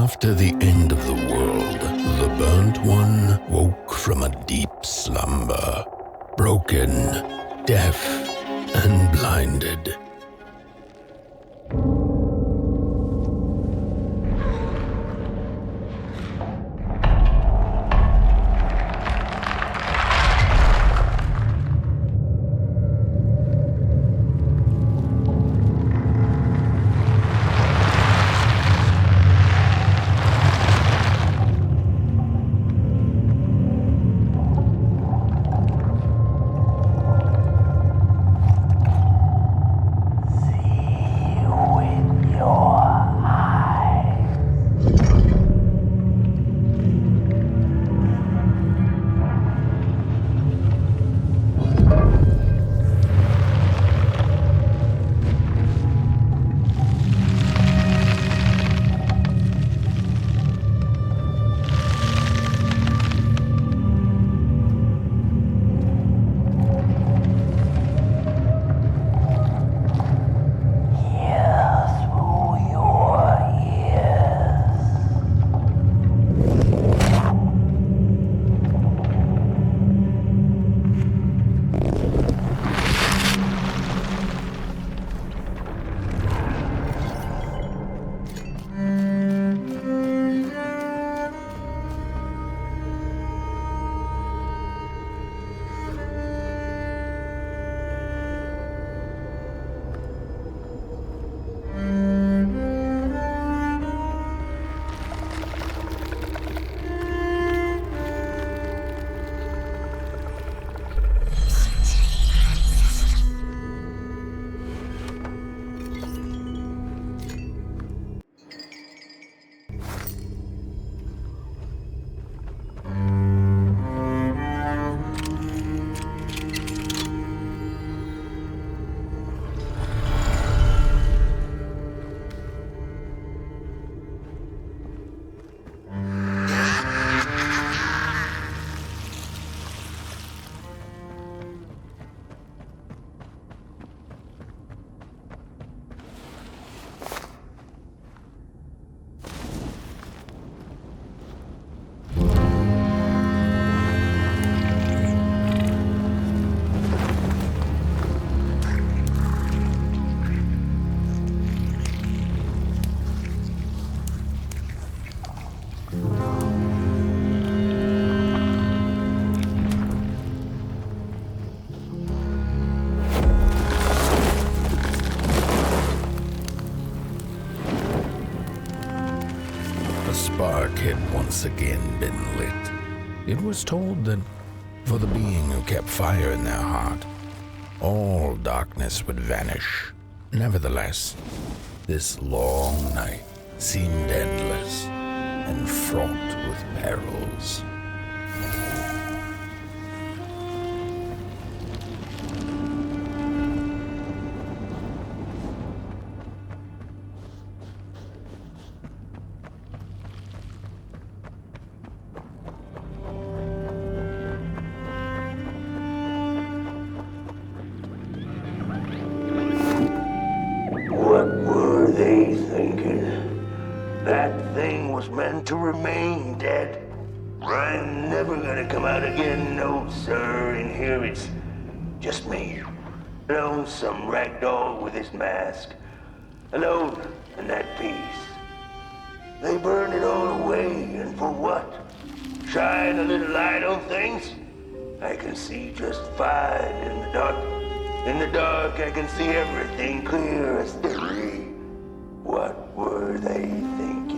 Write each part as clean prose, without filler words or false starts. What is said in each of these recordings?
After the end of the world, the Burnt One woke from a deep slumber, broken, deaf, and blinded. Had once again been lit. It was told that for the being who kept fire in their heart, all darkness would vanish. Nevertheless, this long night seemed endless and fraught with perils. To remain dead. I'm never gonna come out again, no sir, and here it's just me. Lonesome ragdoll with his mask. Alone in that peace. They burned it all away, and for what? Shine a little light on things? I can see just fine in the dark. In the dark, I can see everything clear as day. What were they thinking?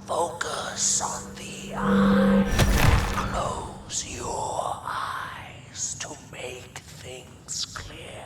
Focus on the eye. Close your eyes to make things clear.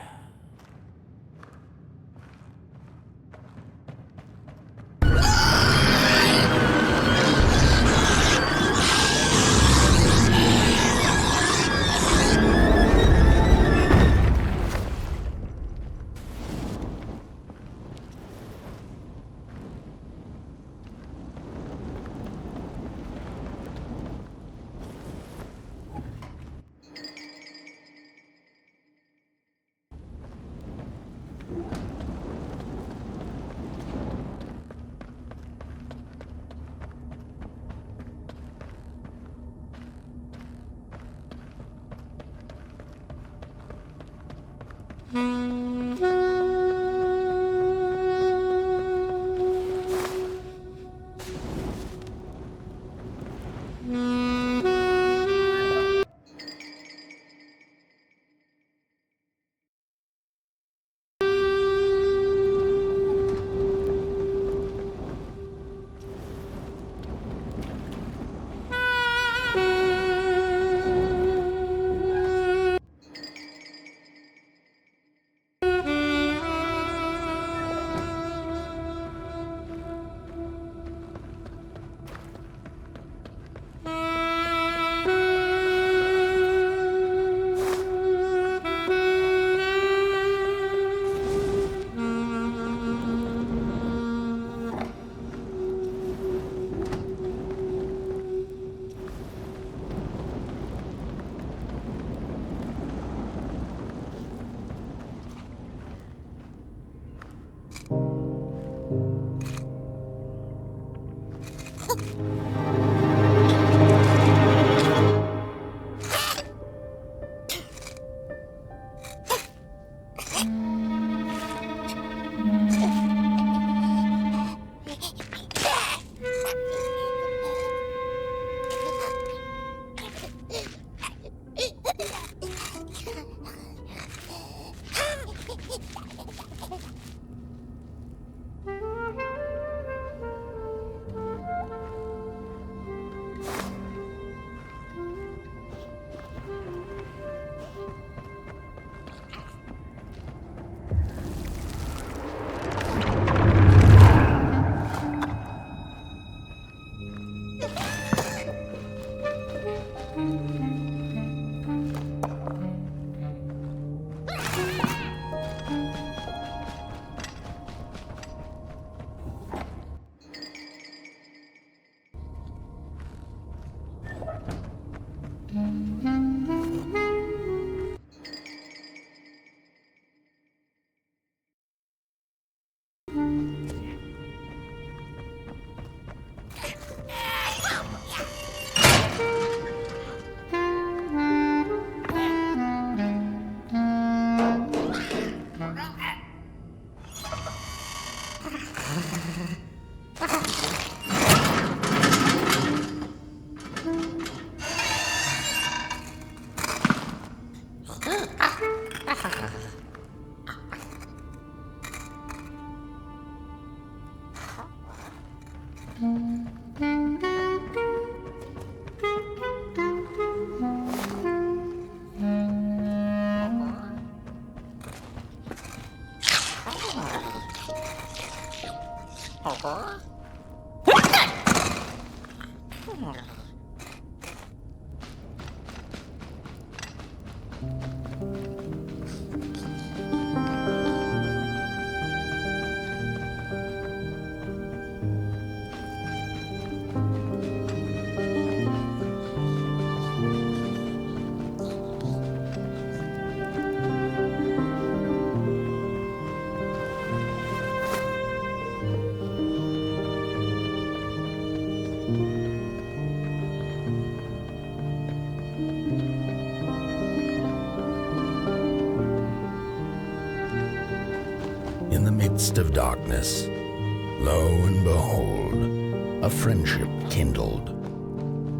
In the midst of darkness, lo and behold, a friendship kindled.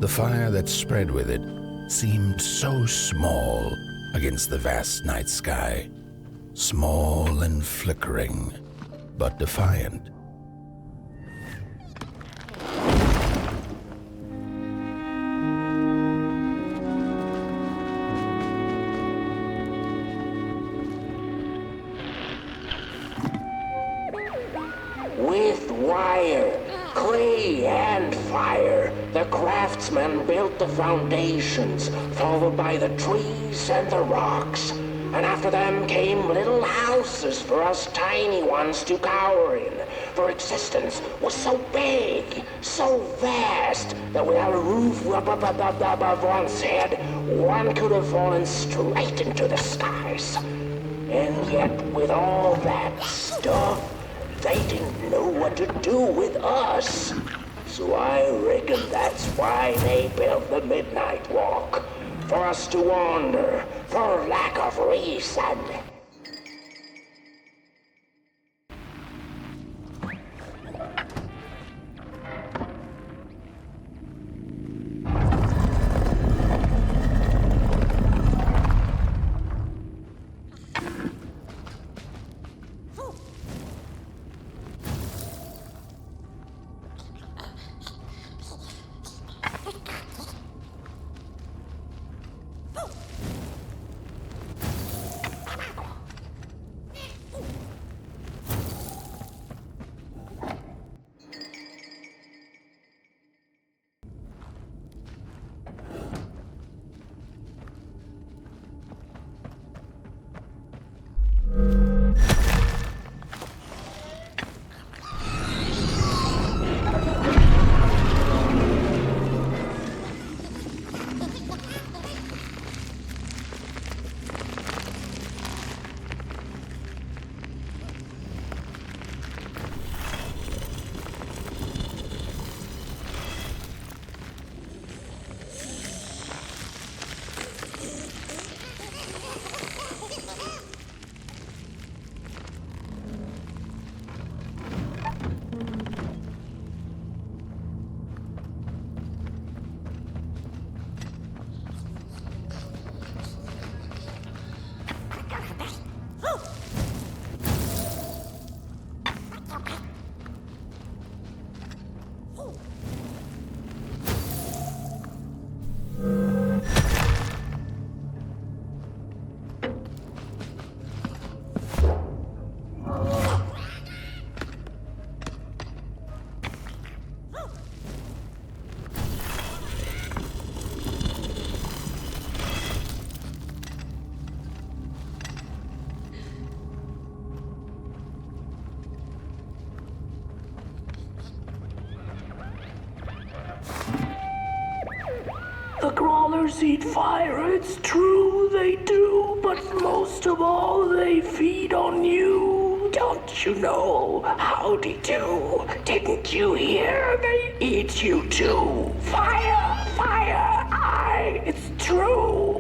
The fire that spread with it seemed so small against the vast night sky, small and flickering, but defiant. sea and fire. The Craftsman built the foundations, followed by the trees and the rocks. And after them came little houses for us tiny ones to cower in. For existence was so big, so vast, that without a roof above one's head, one could have fallen straight into the skies. And yet, with all that stuff, they didn't know what to do with us. So I reckon that's why they built the Midnight Walk. For us to wander, for lack of reason. The crawlers eat fire, it's true they do, but most of all they feed on you. Don't you know? Howdy do. Didn't you hear? They eat you too. Fire, fire, aye, it's true.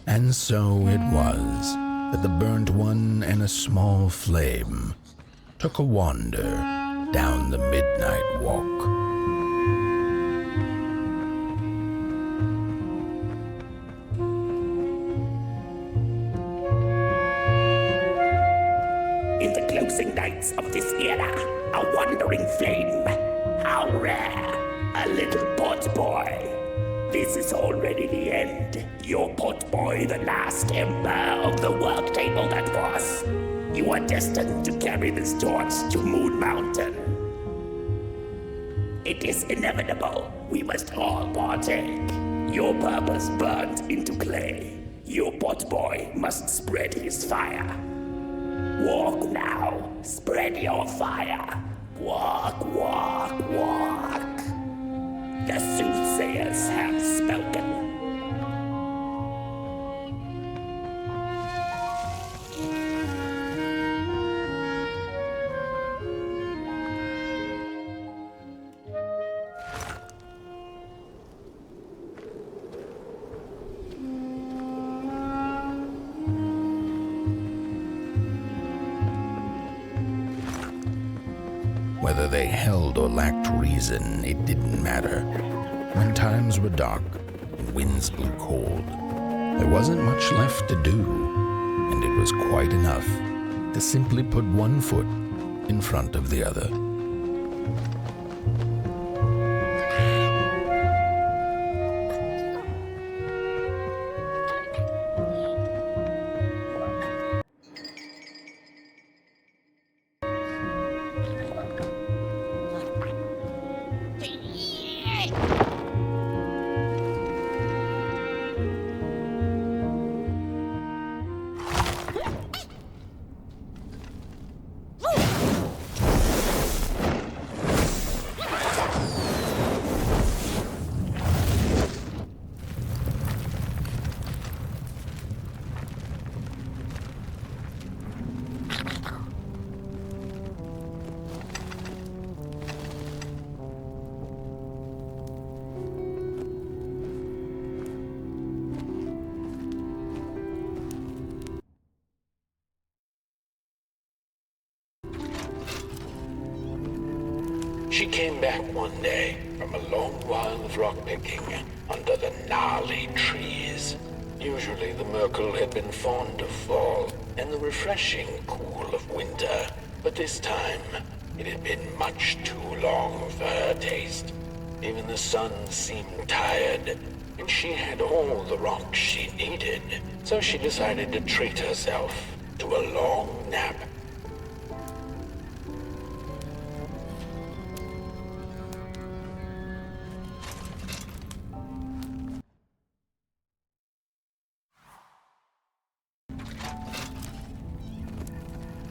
And so it was that the burnt one and a small flame took a wander the midnight walk. In the closing nights of this era, a wandering flame. How rare, a little pot boy. This is already the end. Your pot boy, the last ember of the work table that was. You are destined to carry this torch to Moon Mountain. It is inevitable. We must all partake. Your purpose burnt into clay. Your pot boy must spread his fire. Walk now. Spread your fire. Walk, walk, walk. The soothsayers have spoken. Whether they held or lacked reason, it didn't matter. When times were dark and winds blew cold, there wasn't much left to do, and it was quite enough to simply put one foot in front of the other. She came back one day from a long while of rock-picking under the gnarly trees. Usually the Murkle had been fond of fall and the refreshing cool of winter, but this time it had been much too long for her taste. Even the sun seemed tired, and she had all the rocks she needed, so she decided to treat herself to a long nap.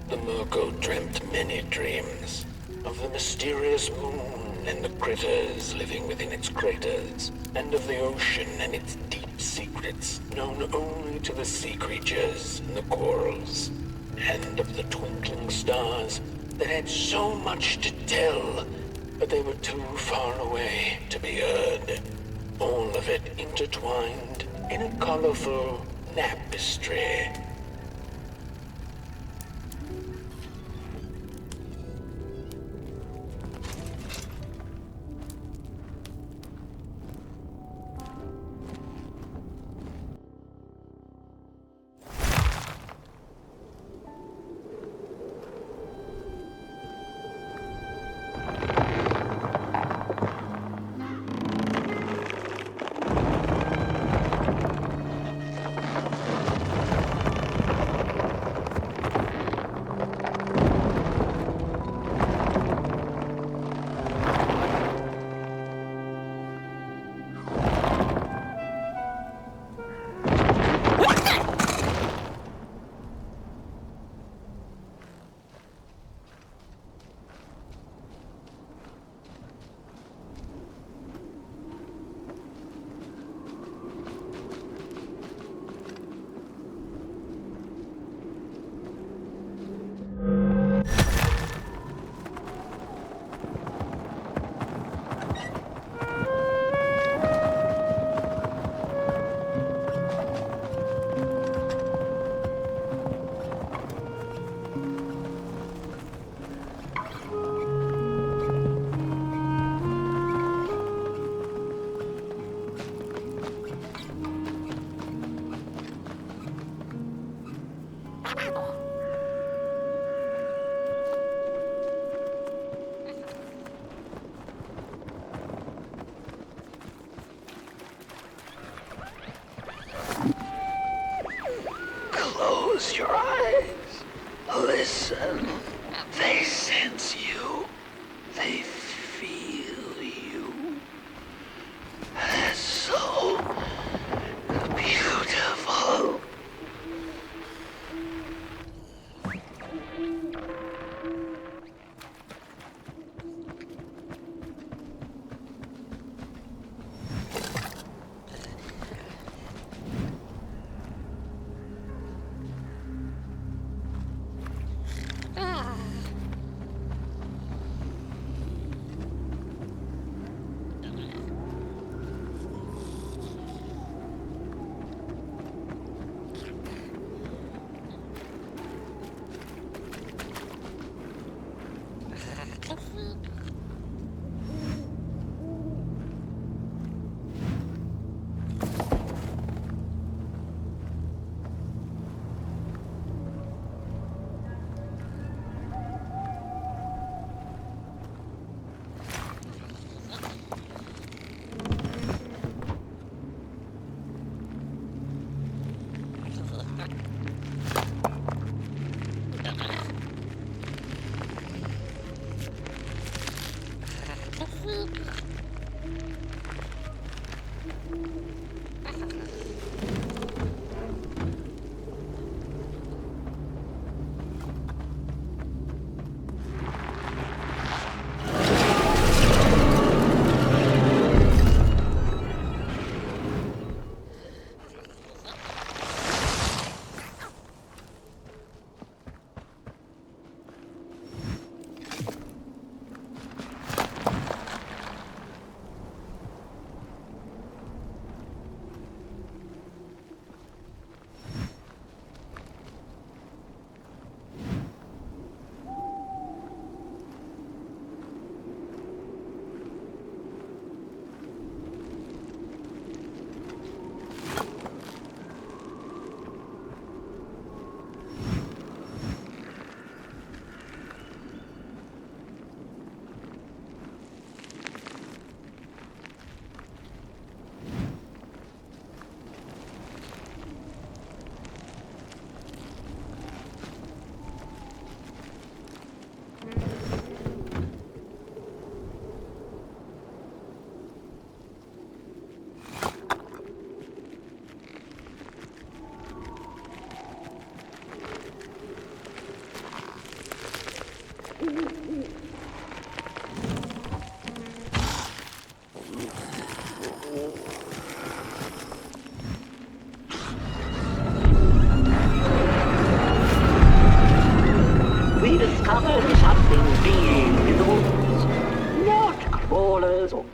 The Murkle dreamt many dreams of the mysterious moon and the critters living within its craters, and of the ocean and its deep secrets known only to the sea creatures and the corals, and of the twinkling stars that had so much to tell, but they were too far away to be heard. All of it intertwined in a colorful tapestry. Close your eyes. Listen. They sense you. They feel you. That's so beautiful.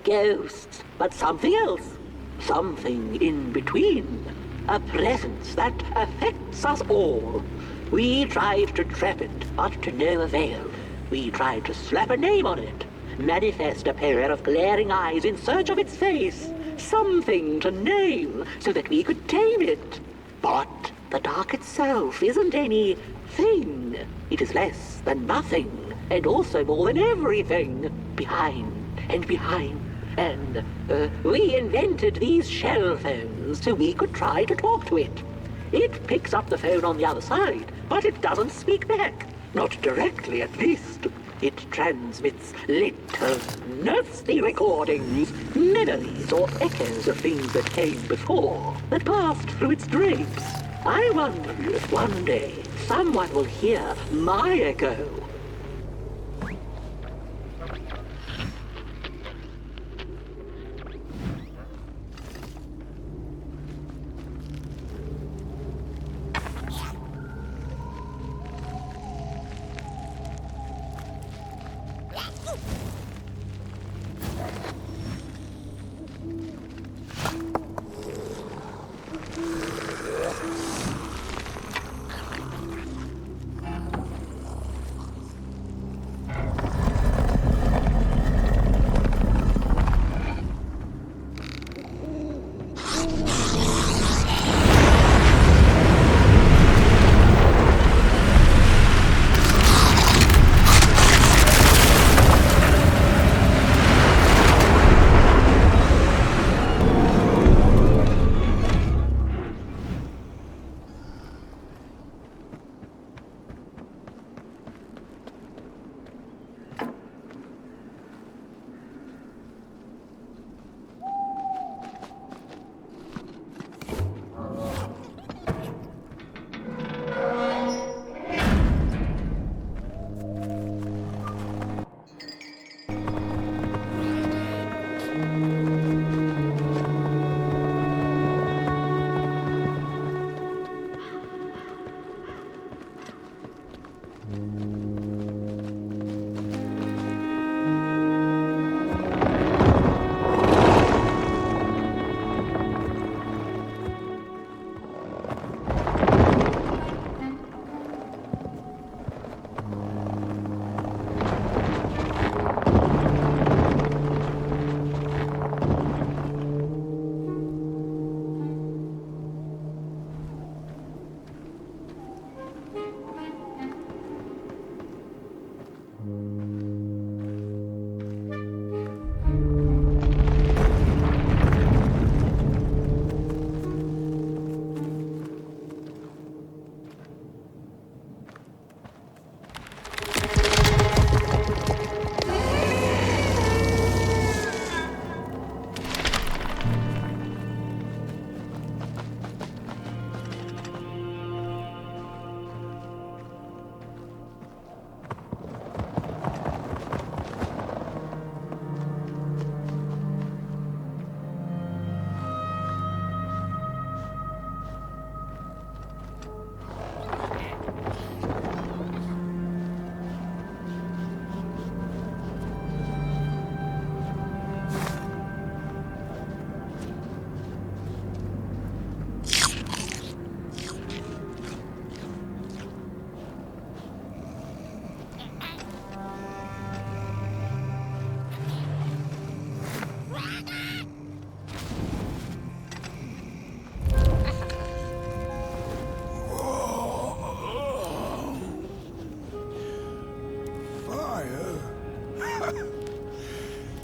Ghosts, but something else. Something in between. A presence that affects us all. We tried to trap it, but to no avail. We tried to slap a name on it. Manifest a pair of glaring eyes in search of its face. Something to name, so that we could tame it. But the dark itself isn't any thing. It is less than nothing, and also more than everything. Behind and behind. And we invented these shell phones so we could try to talk to it. It picks up the phone on the other side, but it doesn't speak back. Not directly, at least. It transmits little, nasty recordings, memories or echoes of things that came before, that passed through its drapes. I wonder if one day someone will hear my echo.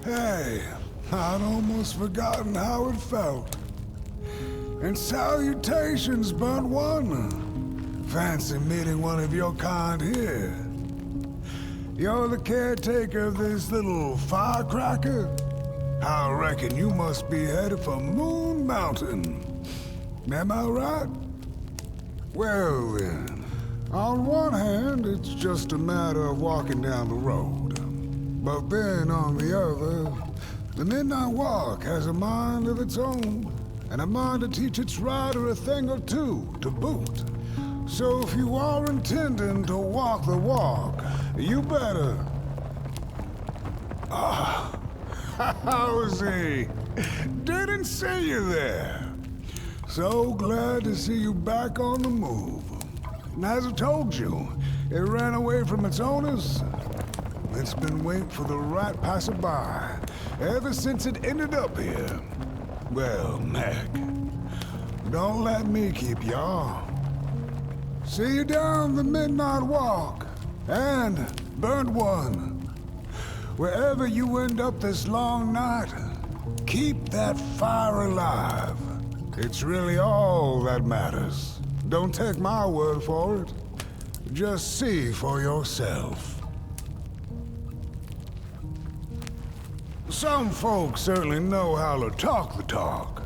Hey, I'd almost forgotten how it felt. And salutations, Burnt One. Fancy meeting one of your kind here. You're the caretaker of this little firecracker? I reckon you must be headed for Moon Mountain. Am I right? Well then, on one hand, it's just a matter of walking down the road. But then on the other, the Midnight Walk has a mind of its own, and a mind to teach its rider a thing or two to boot. So if you are intending to walk the walk, you better... Howsy! Didn't see you there. So glad to see you back on the move. And as I told you, it ran away from its owners. It's been waiting for the right passerby ever since it ended up here. Well, Mac, don't let me keep y'all. See you down the Midnight Walk, and Burnt One. Wherever you end up this long night, keep that fire alive. It's really all that matters. Don't take my word for it. Just see for yourself. Some folks certainly know how to talk the talk.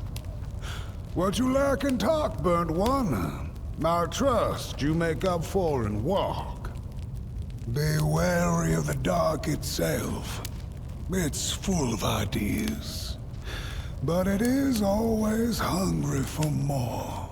What you lack in talk, Burnt One, I trust you make up for in walk. Be wary of the dark itself. It's full of ideas, but it is always hungry for more.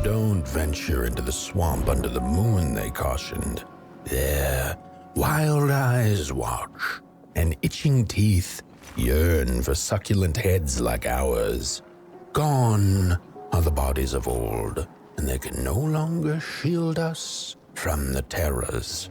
Don't venture into the swamp under the moon, they cautioned. There, wild eyes watch, and itching teeth yearn for succulent heads like ours. Gone are the bodies of old, and they can no longer shield us from the terrors.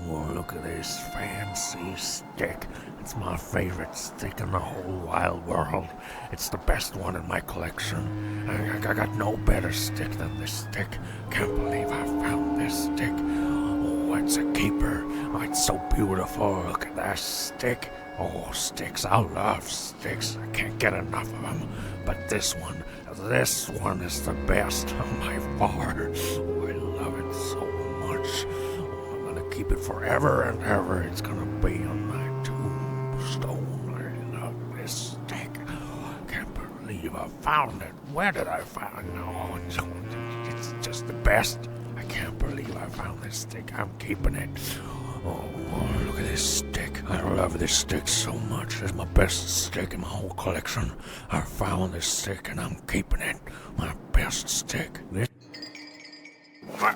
All look at this fancy stick. It's my favorite stick in the whole wide world. It's the best one in my collection. I got no better stick than this stick. Can't believe I found this stick. Oh, it's a keeper. Oh, it's so beautiful. Look at that stick. Oh, sticks. I love sticks. I can't get enough of them. But this one is the best by far. Oh, I love it so much. Oh, I'm gonna keep it forever and ever. It's gonna be on my tombstone. I love this stick. Oh, I can't believe I found it. Where did I find it? Oh, it's just the best. I can't believe I found this stick. I'm keeping it. Oh, look at this stick. I love this stick so much. It's my best stick in my whole collection. I found this stick and I'm keeping it. My best stick.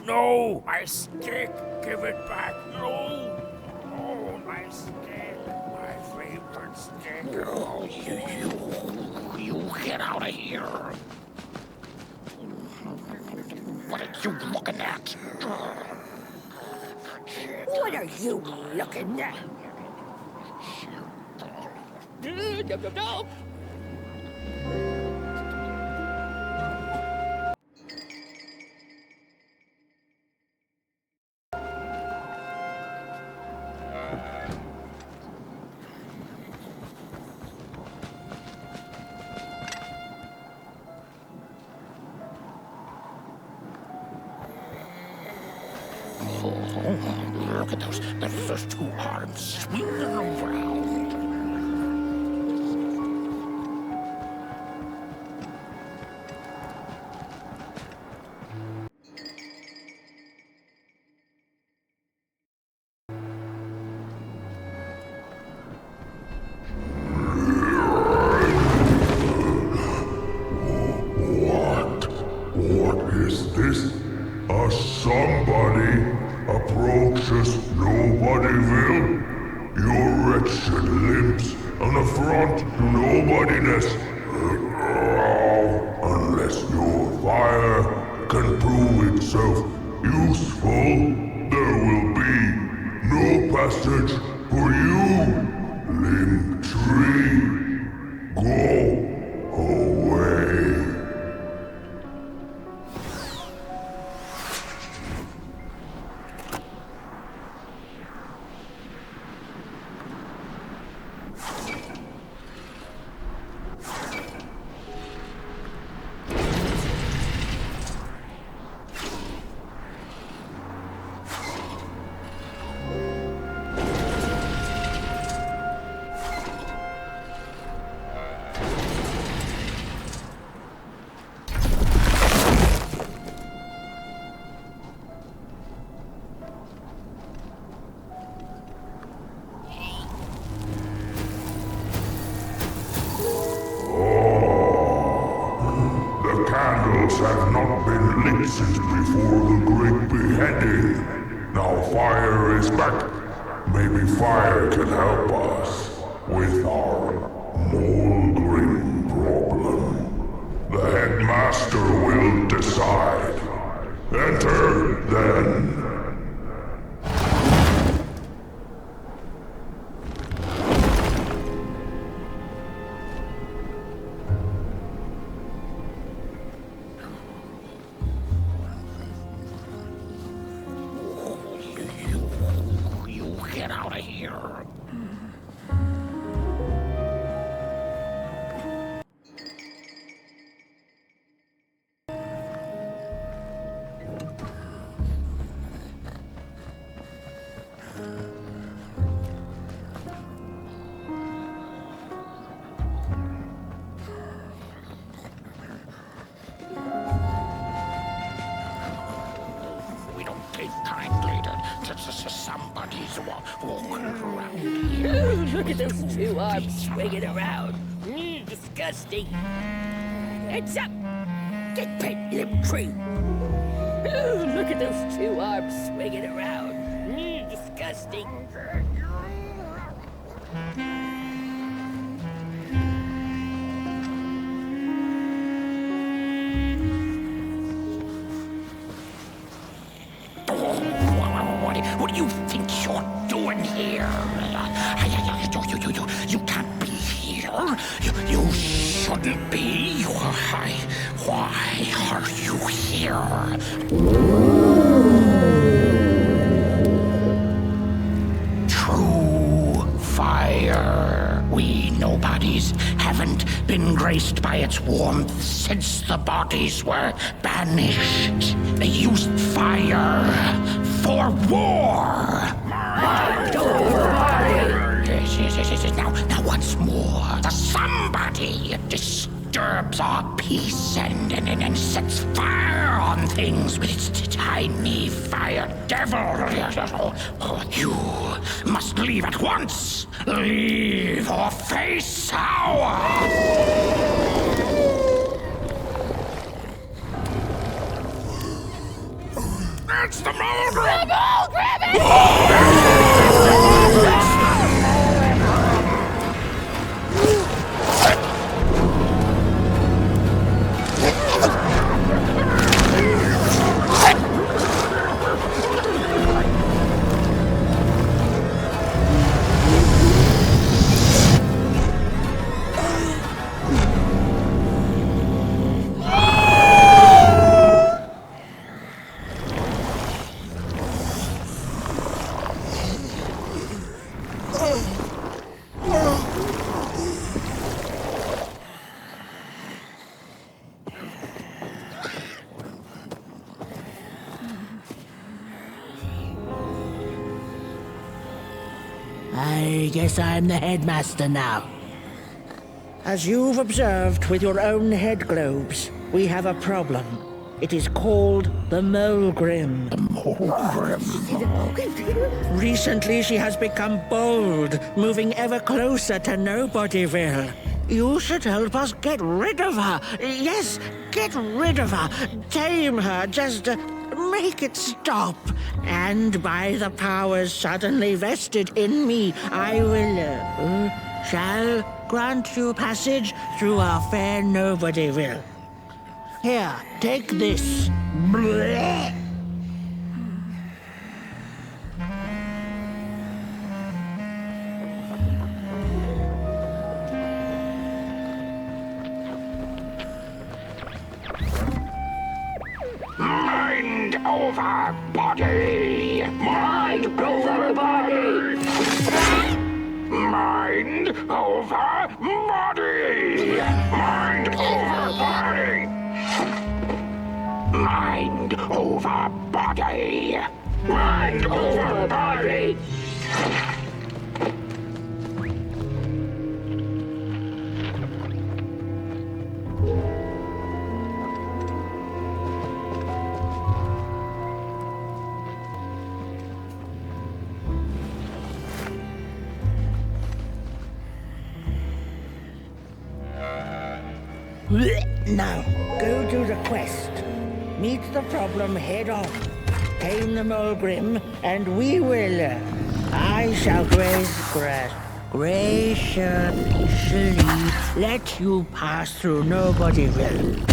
No! My stick! Give it back! No! Oh, my stick! My favorite stick! Oh, you get out of here! What are you looking at? What are you looking at? No. Look at those two arms swinging around. What is this? A somebody approaches Nobodyville? Your wretched limbs, an affront to nobodiness. Unless your fire can prove itself useful, there will be no passage for you, limb tree. Go away. Candles have not been lit since before the great beheading. Now fire is back. Maybe fire can help us with our Molgrim problem. The headmaster will decide. Enter, then. Get out of here. We don't take kindly to somebody's walking around here. Look at those two arms swinging around. Disgusting. Heads up. Get bent, limb tree. Look at those two arms swinging around. Disgusting. What do you think you're doing? doing here? You can't be here. You shouldn't be. Why are you here? True fire. We nobodies haven't been graced by its warmth since the bodies were banished. They used fire for war. Now once more, the somebody disturbs our peace and sets fire on things with its tiny fire devil. You must leave at once. Leave or face our... It's the Molgrim! The Molgrim! I guess I'm the headmaster now. As you've observed with your own head globes, we have a problem. It is called the Molgrim. The Molgrim. Recently she has become bold, moving ever closer to Nobodyville. You should help us get rid of her. Yes, get rid of her. Tame her, just make it stop. And by the powers suddenly vested in me, I will, shall grant you passage through our fair Nobodyville. Here, take this. Blech. Mind over body! Mind over body! Mind over body! Mind over body! Mind over body! Mind over body! Now, go do the quest. Meet the problem head on. Tame the Molgrim, and we will... I shall graciously let you pass through Nobodyville.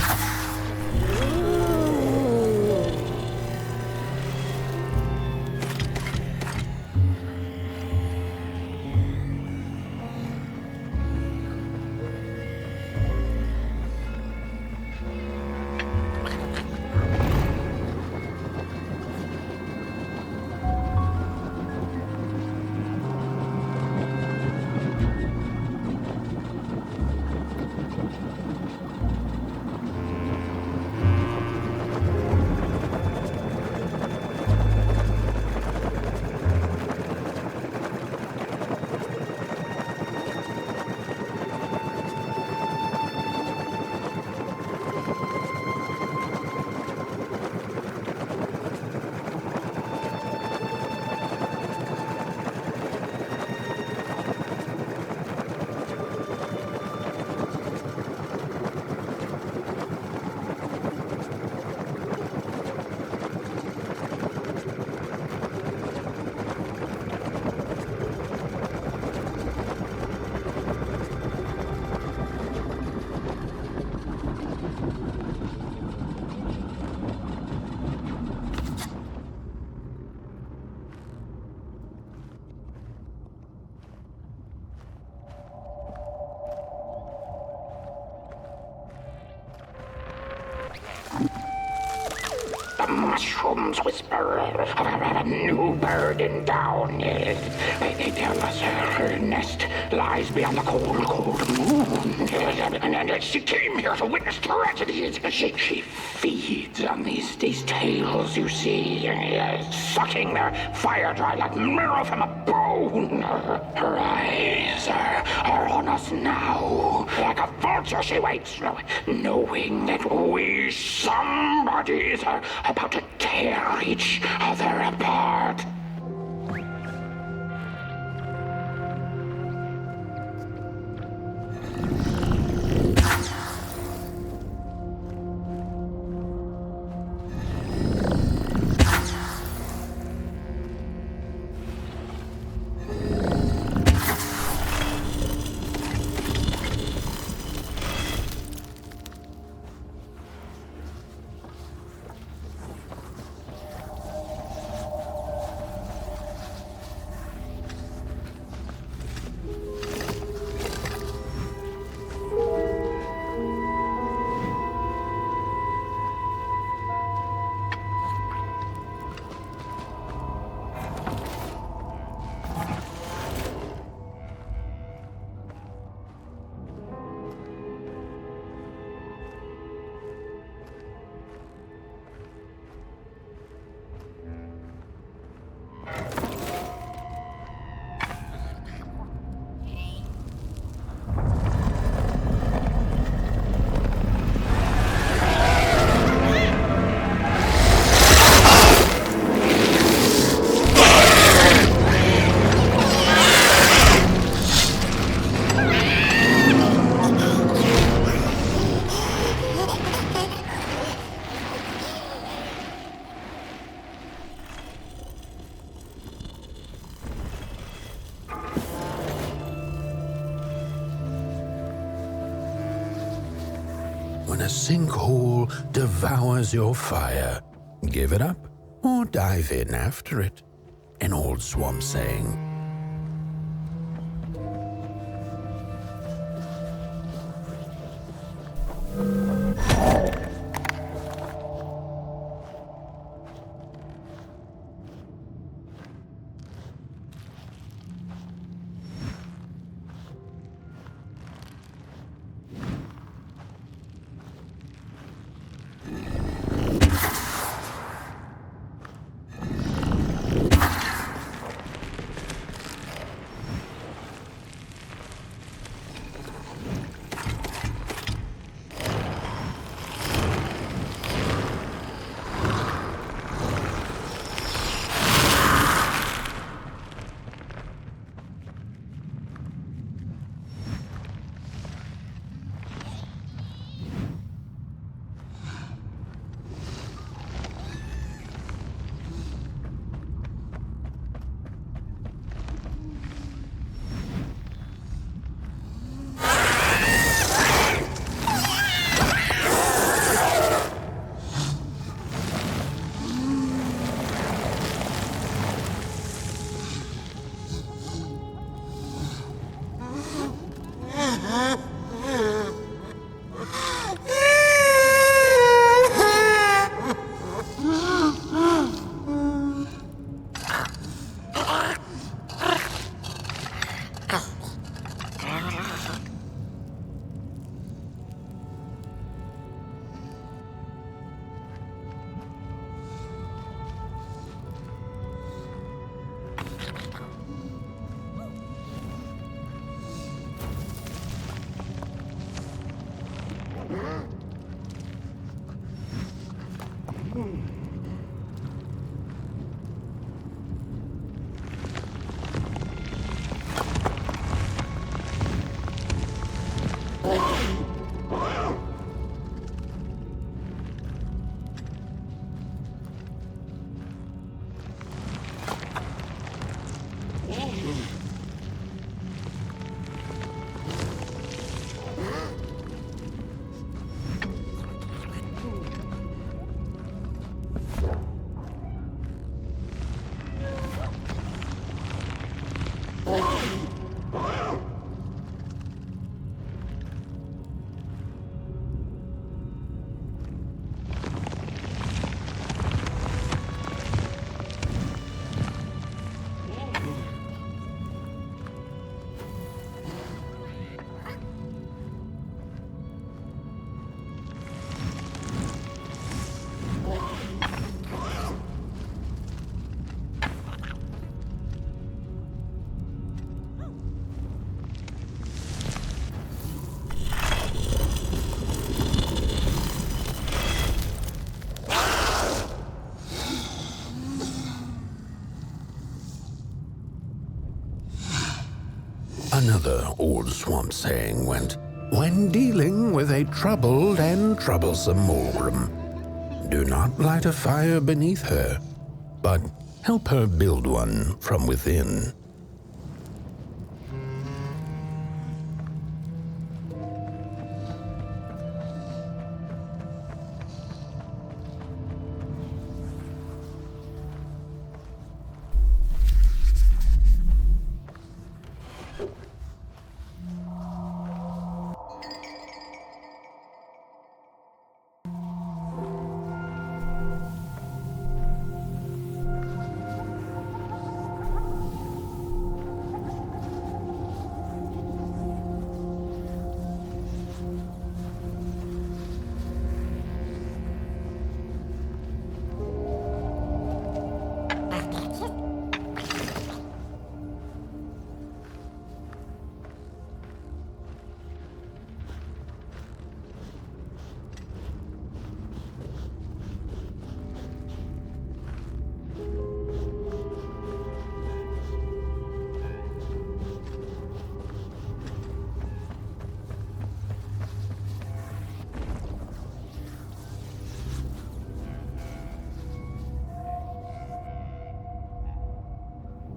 The mushrooms whisper of a new bird in down. They tell us her nest lies beyond the cold, cold moon. And she came here to witness tragedies. She feeds on these tales, you see, sucking their fire dry like marrow from a bone. Her eyes are on us now. Like a vulture she waits, knowing that we somebodies are about to tear each other apart. When a sinkhole devours your fire, give it up or dive in after it. An old swamp saying. old swamp saying went, when dealing with a troubled and troublesome Molgrim, do not light a fire beneath her, but help her build one from within.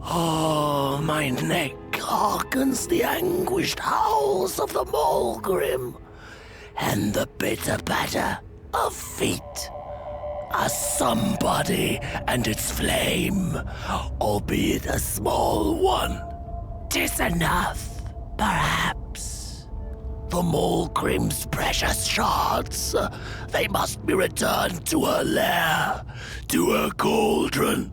Oh, my neck hearkens the anguished howls of the Molgrim, and the bitter patter of feet. A somebody and its flame, albeit a small one. 'Tis enough, perhaps. The Molgrim's precious shards, they must be returned to her lair, to her cauldron.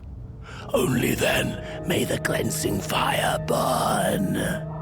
Only then may the cleansing fire burn.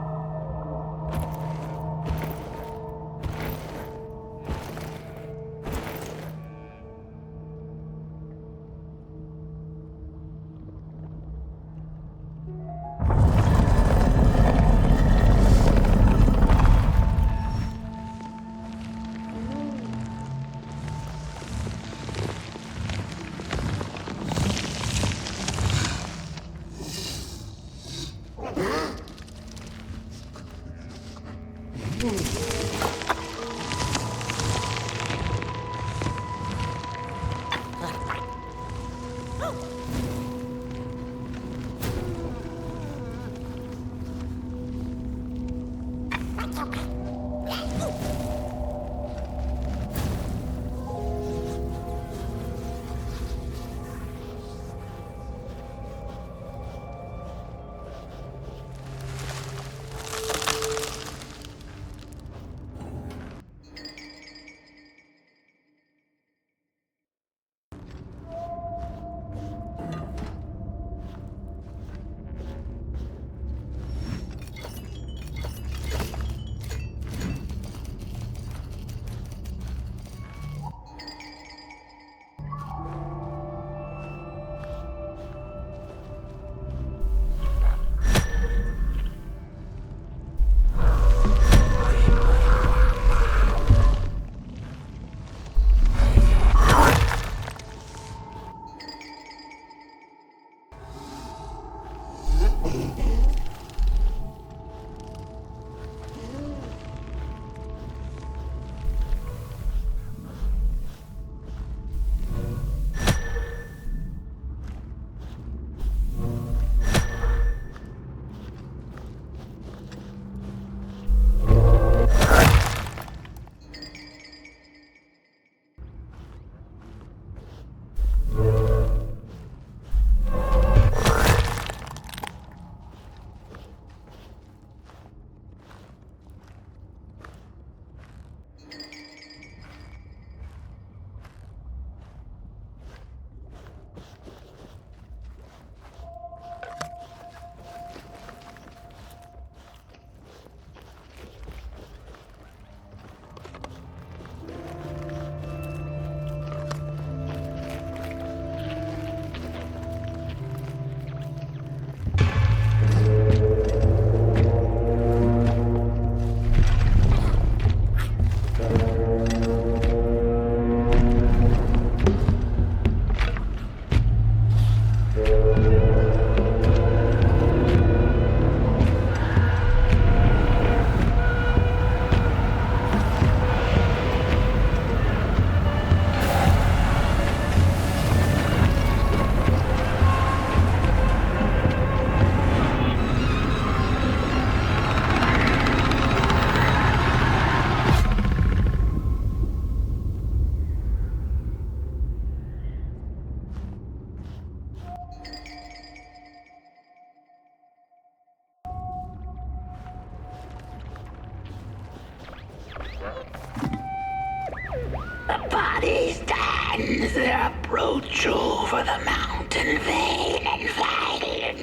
and the approach over the mountain vein and violent.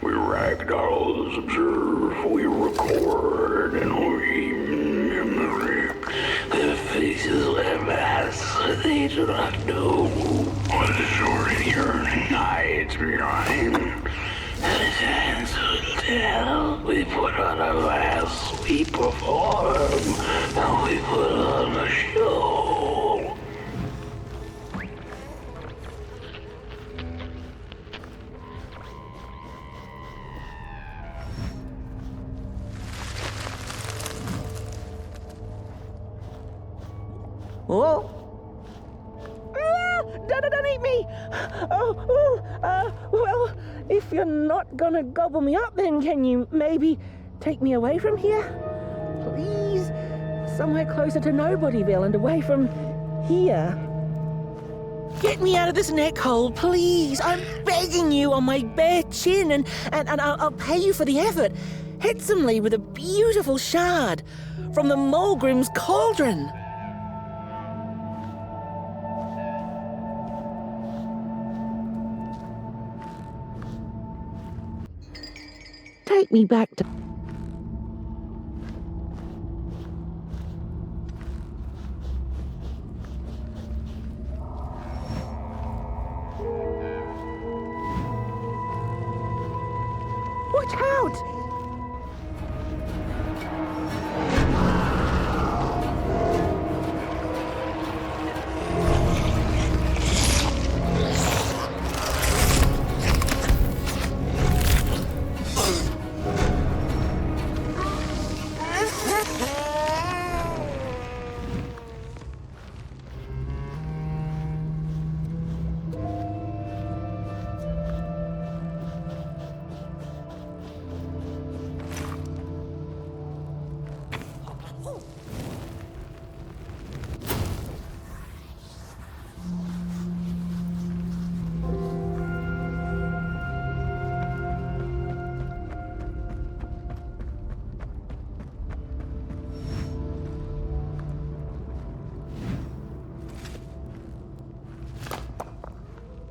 We ragdolls observe, we record, and we mimic. Their faces let pass, they do not know what the short and yearning hides behind. The hands will tell, we put on a mask, we perform, and we put on a show. Oh! Don't eat me! Well, if you're not gonna gobble me up, then can you maybe take me away from here? Please? Somewhere closer to Nobodyville and away from here. Get me out of this neck hole, please! I'm begging you on my bare chin, and I'll pay you for the effort. Handsomely with a beautiful shard from the Molgrim's cauldron. Take me back to... Watch out!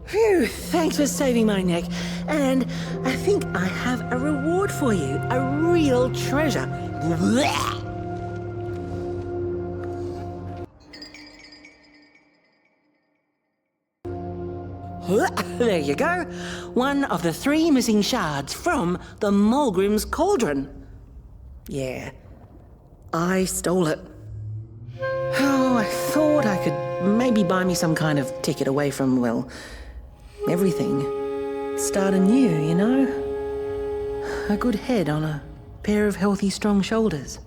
Phew, thanks for saving my neck. And I think I have a reward for you. A real treasure. There you go. One of the 3 missing shards from the Molgrim's cauldron. Yeah, I stole it. Oh, I thought I could maybe buy me some kind of ticket away from, well, everything. Start anew, you know? A good head on a pair of healthy, strong shoulders.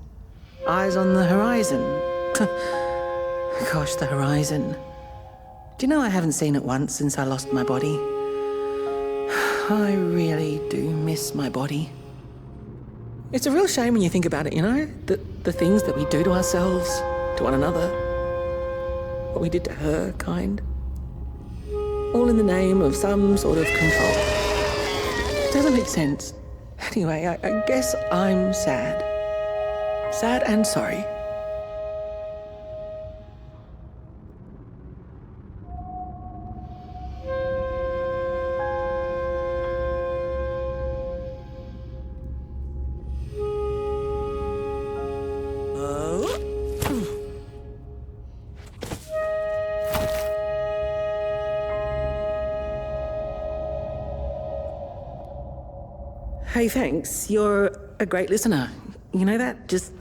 Eyes on the horizon. Gosh, the horizon. Do you know I haven't seen it once since I lost my body? I really do miss my body. It's a real shame when you think about it, you know? The things that we do to ourselves, to one another. What we did to her, kind. All in the name of some sort of control. It doesn't make sense. Anyway, I guess I'm sad. Sad and sorry. Hey, thanks. You're a great listener. You know that? Just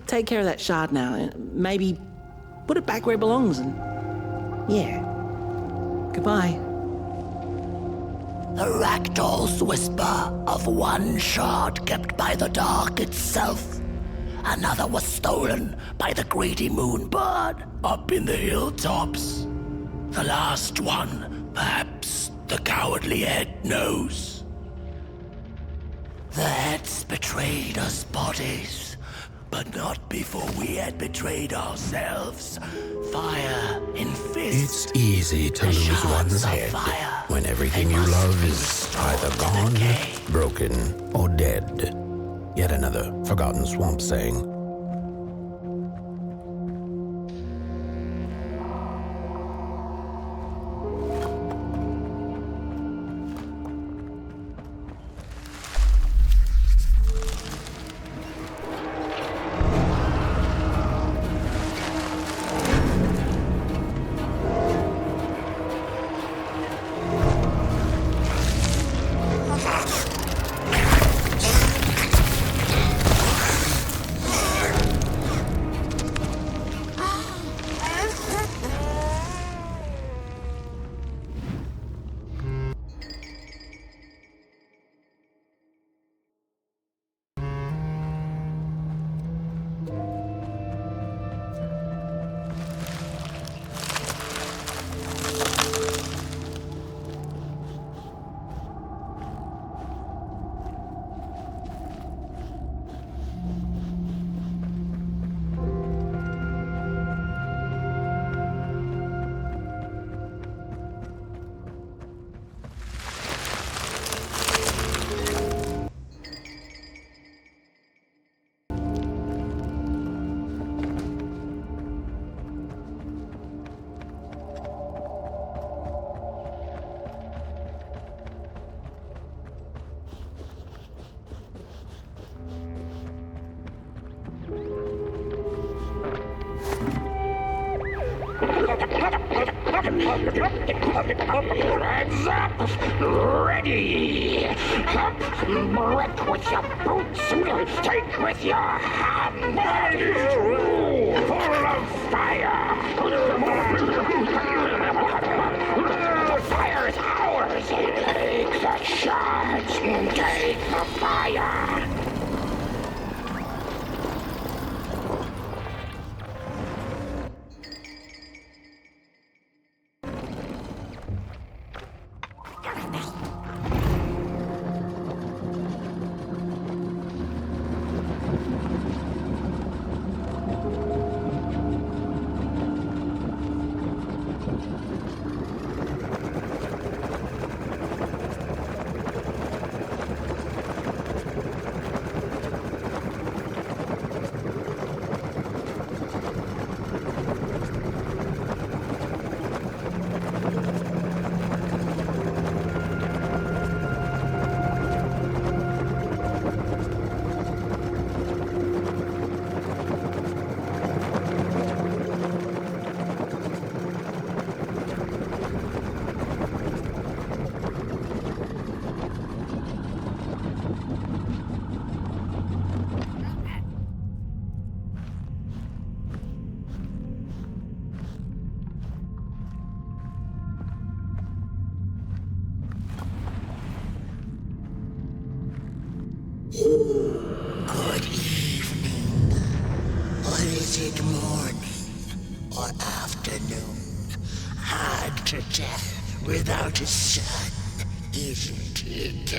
take care of that shard now. Maybe put it back where it belongs and... yeah. Goodbye. The ragdoll's whisper of one shard kept by the dark itself. Another was stolen by the greedy moonbird up in the hilltops. The last one, perhaps the cowardly head knows. The heads betrayed us bodies, but not before we had betrayed ourselves. Fire in fists. It's easy to lose one's head when everything you love is either gone, broken, or dead. Yet another forgotten swamp saying. Hands up! Ready! Up! Break with your boots! Take with your hands! Full of fire! The fire is ours! Take the charge! Take the fire! Good evening. Or is it morning or afternoon? Hard to tell without a sun, isn't it?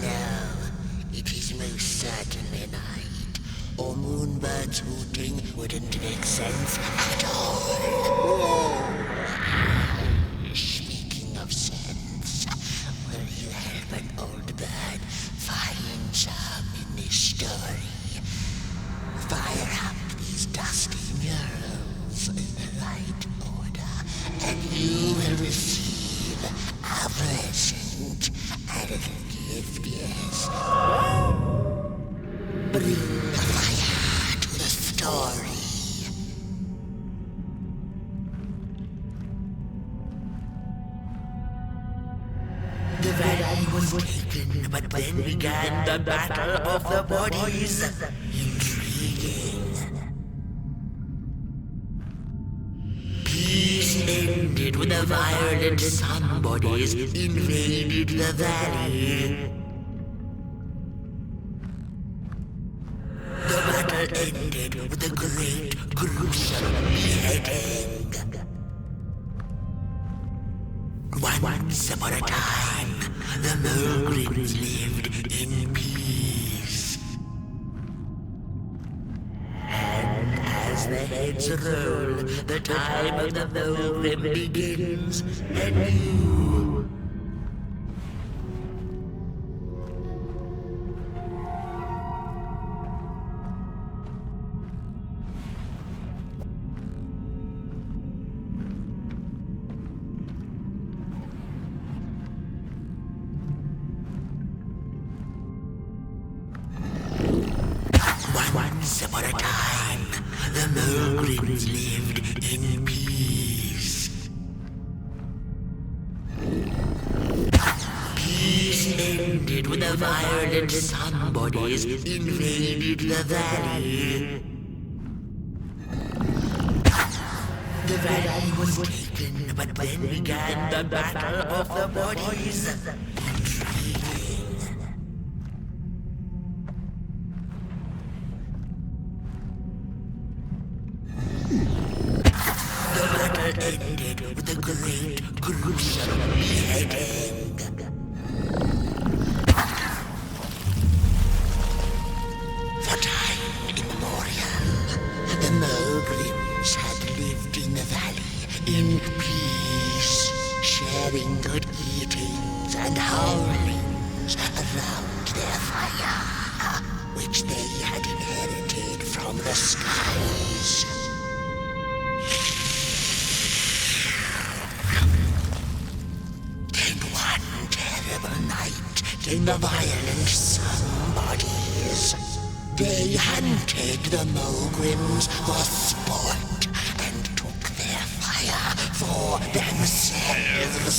No, it is most certainly night, or moonbirds hooting wouldn't make sense at all. Speaking of sense, will you help an old bird find some in this story? Fire up these dusty murals in the right order, and you will receive a present, a little gift, yes. Bring the fire to the story. The valley was taken, but then began the Battle of the Bodies. Intriguing. Peace ended when the violent sun bodies invaded the valley. The battle ended with a great, gruesome beheading. Once upon a time, the Molgrims lived in peace. And as the heads roll, the time of the Molgrim begins anew. Once upon a time, the Molgrims lived in peace. Peace ended when the violent sun bodies invaded the valley. The valley was taken, but then began the Battle of the Bodies. Ended with a great, gruesome beheading. For time immemorial, the Molgrims had lived in the valley in peace, sharing good eatings and howlings around their fire, which they had inherited from the skies. In the violent sun bodies, they hunted the Molgrims for sport and for themselves.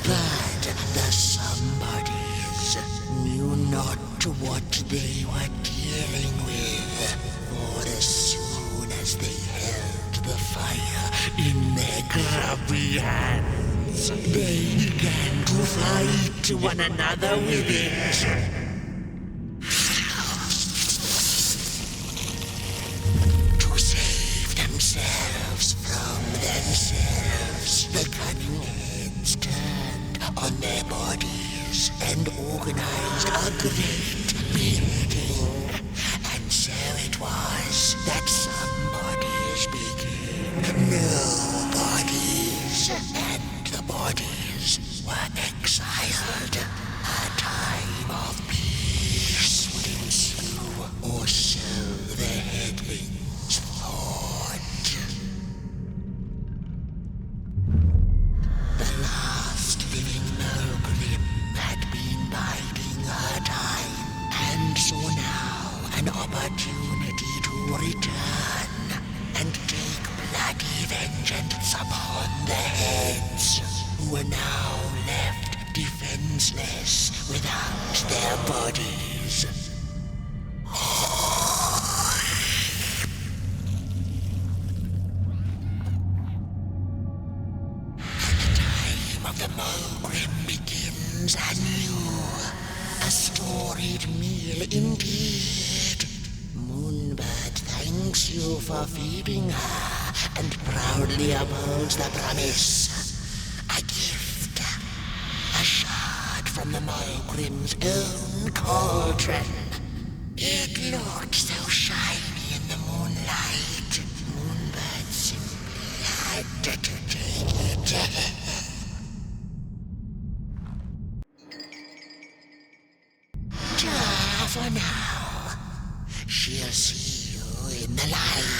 But the somebodies knew not what they were dealing with, for as soon as they held the fire in their grubby hands, they began to fight one another with it. To save themselves from themselves, the cunning heads turned on their bodies and organized a great building. And so it was that some bodies became nobodies, and the bodies were exiled. A time of peace would ensue, or so the headlings thought. The last living Molgrim had been biding her time, and saw now an opportunity to return and take bloody vengeance upon the heads, who were now left defenseless without their bodies. The time of the Molgrim begins anew. A storied meal indeed. Moonbird thanks you for feeding her and proudly upholds the promise. A gift. A shard from the Molgrim's own cauldron. It looked so shiny in the moonlight. Moonbird simply had to take it. For now, she'll see you in the light.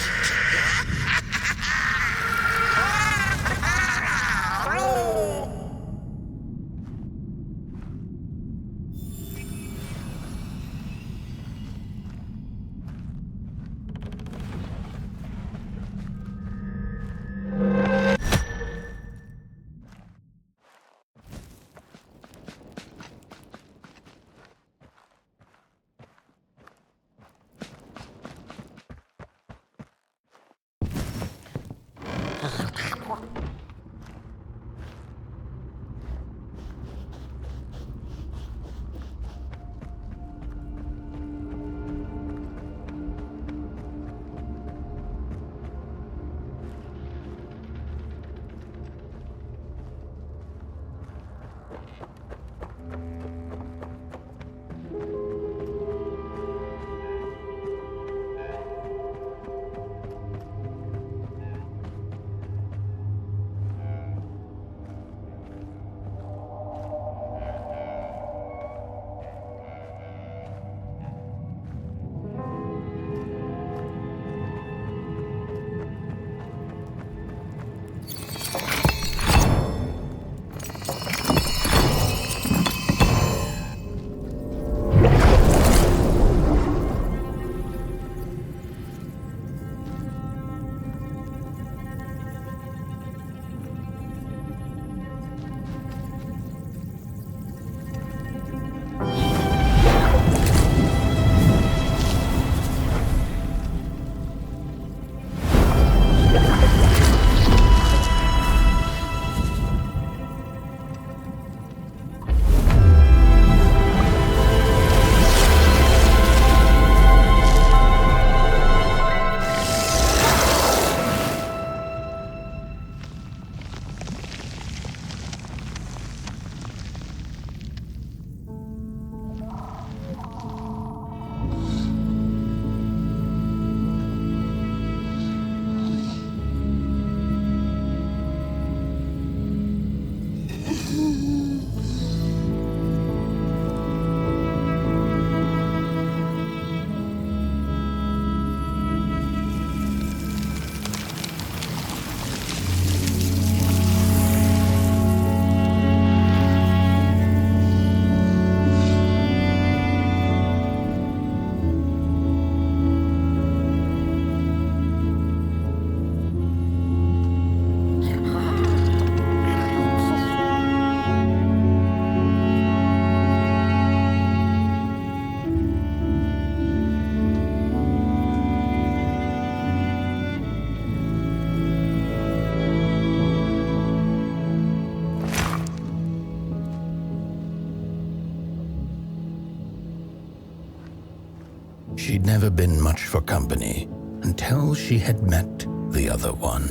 she'd never been much for company until she had met the other one.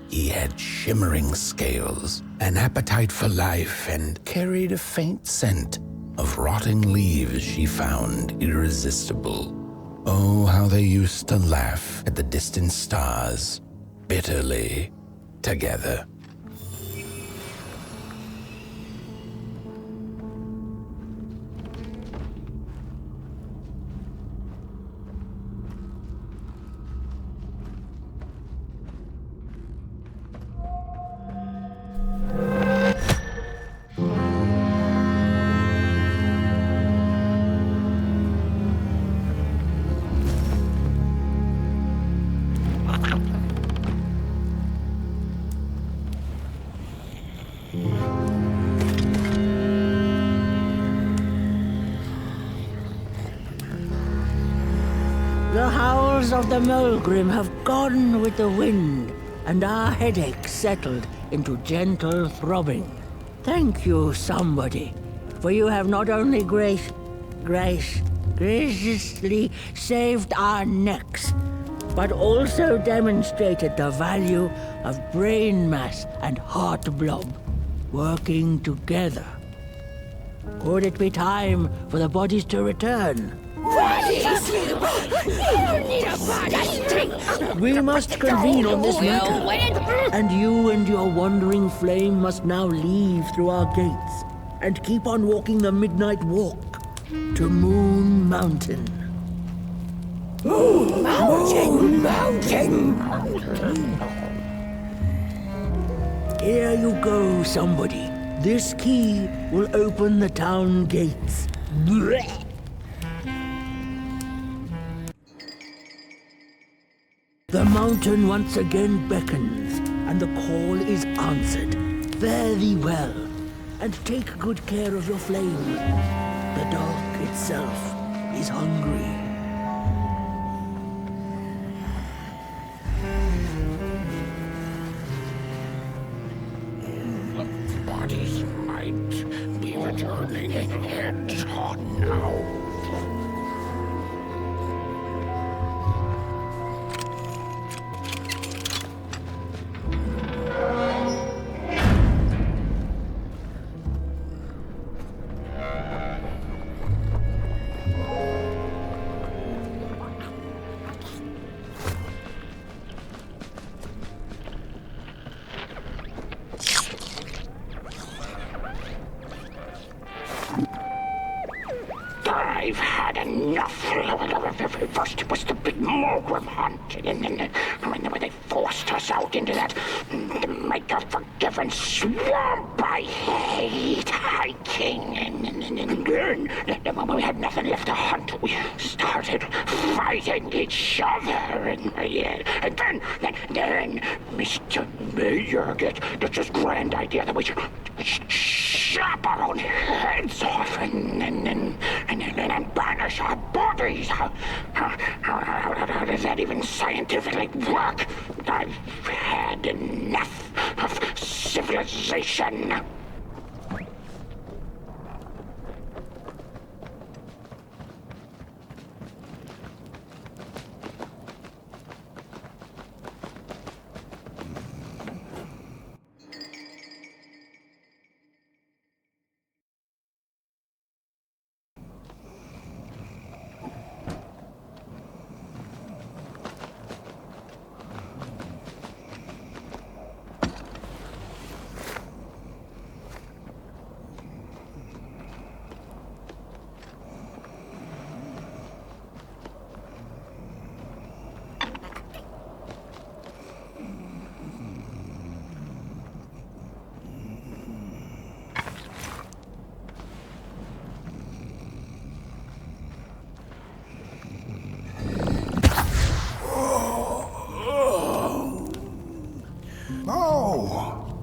He had shimmering scales, an appetite for life, and carried a faint scent of rotting leaves she found irresistible. Oh, how they used to laugh at the distant stars, bitterly, together. The howls of the Molgrim have gone with the wind, and our headaches settled into gentle throbbing. Thank you, somebody, for you have not only graciously saved our necks, but also demonstrated the value of brain mass and heart blob working together. Would it be time for the bodies to return? We must convene on this matter, and you and your wandering flame must now leave through our gates and keep on walking the midnight walk to Moon Mountain. Moon Mountain! Here you go, somebody. This key will open the town gates. The mountain once again beckons, and the call is answered. Fare thee well, and take good care of your flame. The dark itself is hungry. Bodies might be returning heads hot now. I've had enough. First it was the big Molgrim hunt, and then when they forced us out into that make-a-forgiven swamp. I hate hiking, and then when we had nothing left to hunt, we started fighting each other, and then Mr. Mayor gets this grand idea that we should chop our own heads off and banish our bodies. How does that even scientifically work? I've had enough of civilization.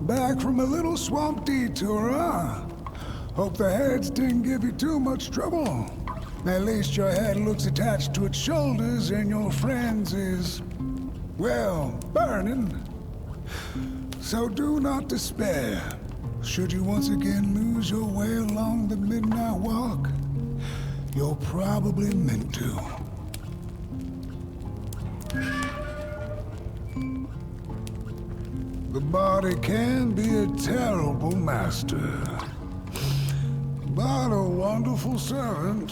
Back from a little swamp detour, huh? Hope the heads didn't give you too much trouble. At least your head looks attached to its shoulders and your friend's is, well, burning. So do not despair. Should you once again lose your way along the midnight walk, you're probably meant to. The body can be a terrible master, but a wonderful servant.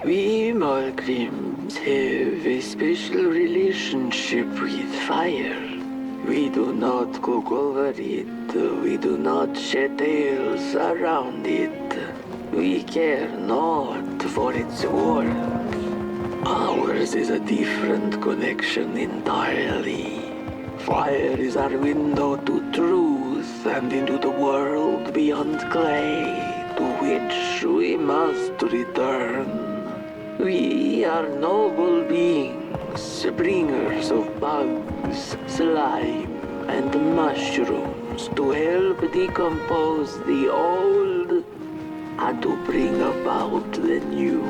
We Molgrims have a special relationship with fire. We do not cook over it. We do not shed tales around it. We care not for its warmth. Ours is a different connection entirely. Fire is our window to truth and into the world beyond clay, to which we must return. We are noble beings, bringers of bugs, slime, and mushrooms to help decompose the old and to bring about the new.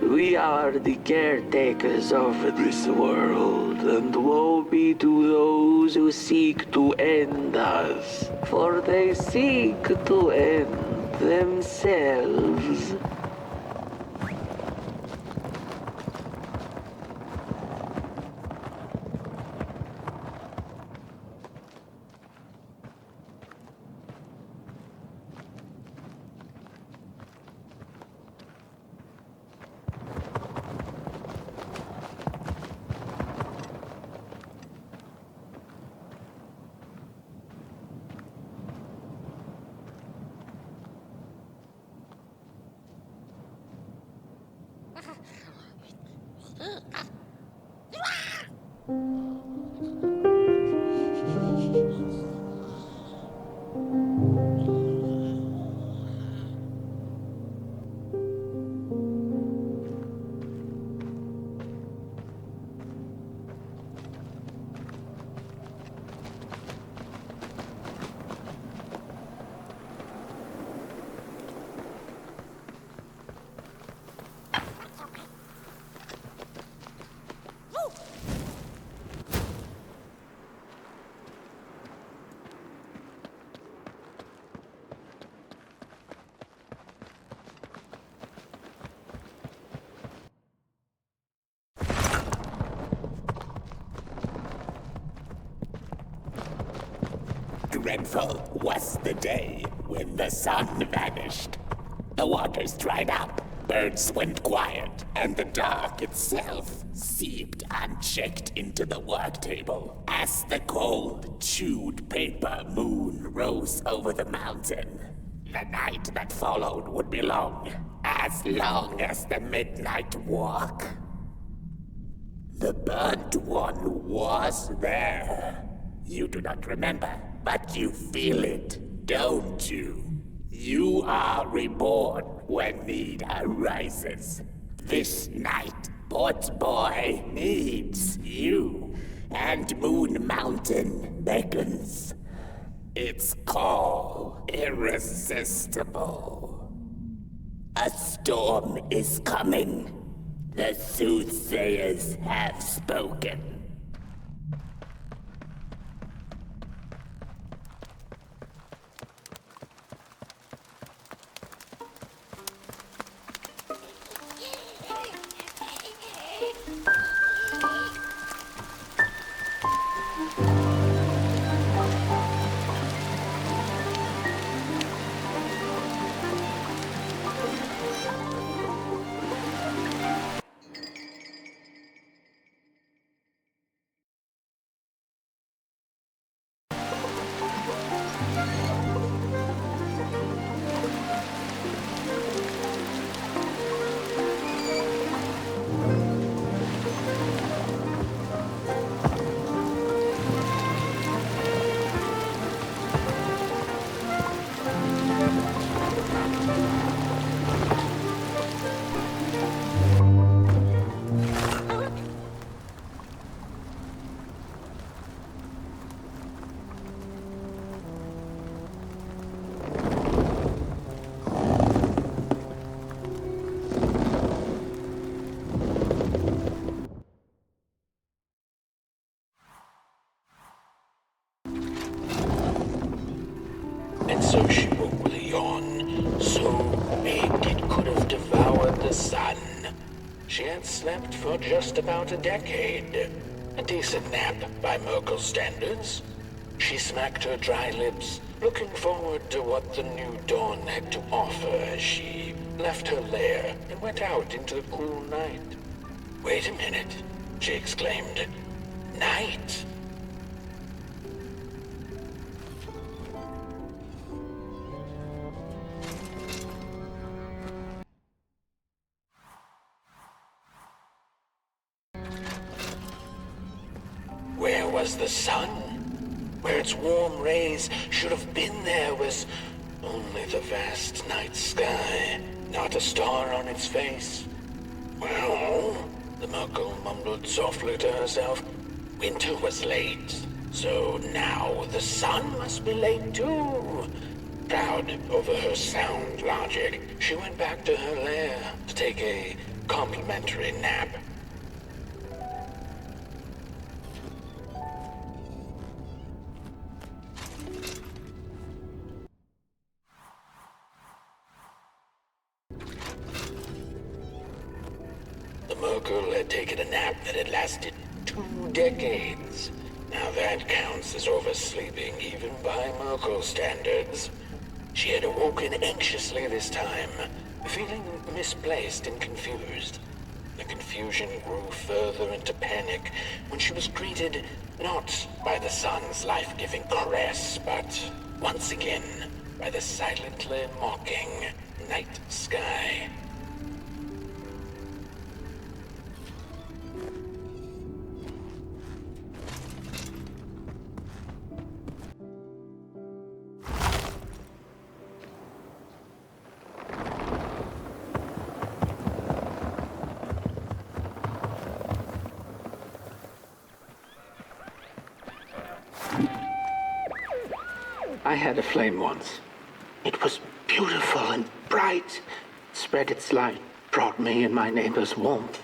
We are the caretakers of this world, and woe be to those who seek to end us, for they seek to end themselves. dreadful was the day when the sun vanished. The waters dried up, birds went quiet, and the dark itself seeped unchecked into the work table as the cold, chewed paper moon rose over the mountain. The night that followed would be long as the midnight walk. The burnt one was there. You do not remember, but you feel it, don't you? You are reborn when need arises. This night, Port Boy needs you, and Moon Mountain beckons. Its call irresistible. A storm is coming. The soothsayers have spoken. And so she woke with a yawn, so big it could have devoured the sun. She had slept for just about a decade. A decent nap by Murkle standards. She smacked her dry lips, looking forward to what the new dawn had to offer as she left her lair and went out into the cool night. "Wait a minute," she exclaimed. "Night?" Where was the sun? Where its warm rays should have been there was only the vast night sky, not a star on its face. Well, the Murkle mumbled softly to herself, winter was late, so now the sun must be late too. Proud over her sound logic, she went back to her lair to take a complimentary nap. The Murkle had taken a nap that had lasted 2 decades. Now that counts as oversleeping even by Murkle standards. She had awoken anxiously this time, feeling misplaced and confused. The confusion grew further into panic when she was greeted not by the sun's life-giving caress, but once again by the silently mocking night sky. I had a flame once. It was beautiful and bright. It spread its light, brought me and my neighbors warmth.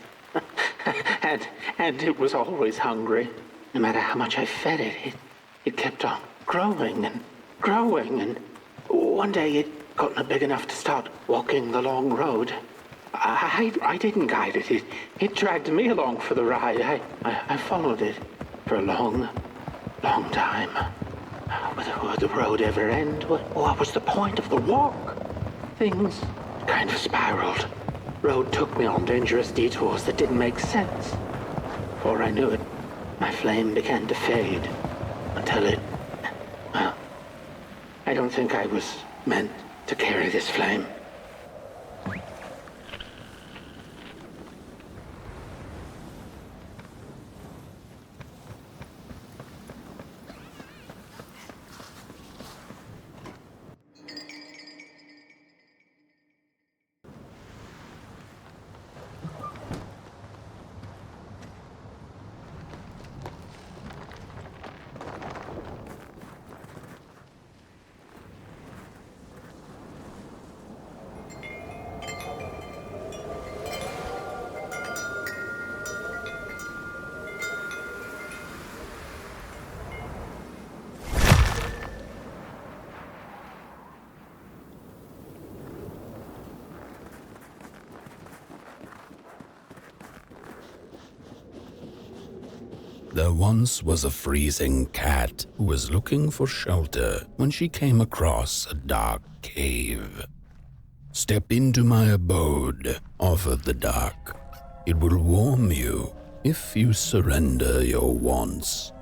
and it was always hungry. No matter how much I fed it, it kept on growing and growing. And one day it got big enough to start walking the long road. I didn't guide it. It dragged me along for the ride. I followed it for a long, long time. Would the road ever end? What was the point of the walk? Things kind of spiraled. Road took me on dangerous detours that didn't make sense. Before I knew it, my flame began to fade. Until it... Well, I don't think I was meant to carry this flame. There once was a freezing cat who was looking for shelter when she came across a dark cave. "Step into my abode," offered the dark. "It will warm you if you surrender your wants."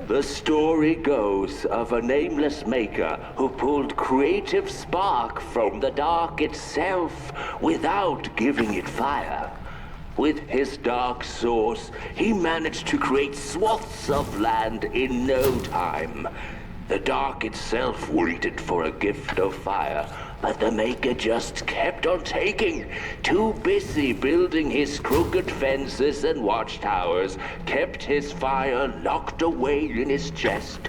The story goes of a nameless maker who pulled creative spark from the dark itself without giving it fire. With his dark source, he managed to create swaths of land in no time. The dark itself waited for a gift of fire, but the maker just kept on taking. Too busy building his crooked fences and watchtowers, kept his fire locked away in his chest.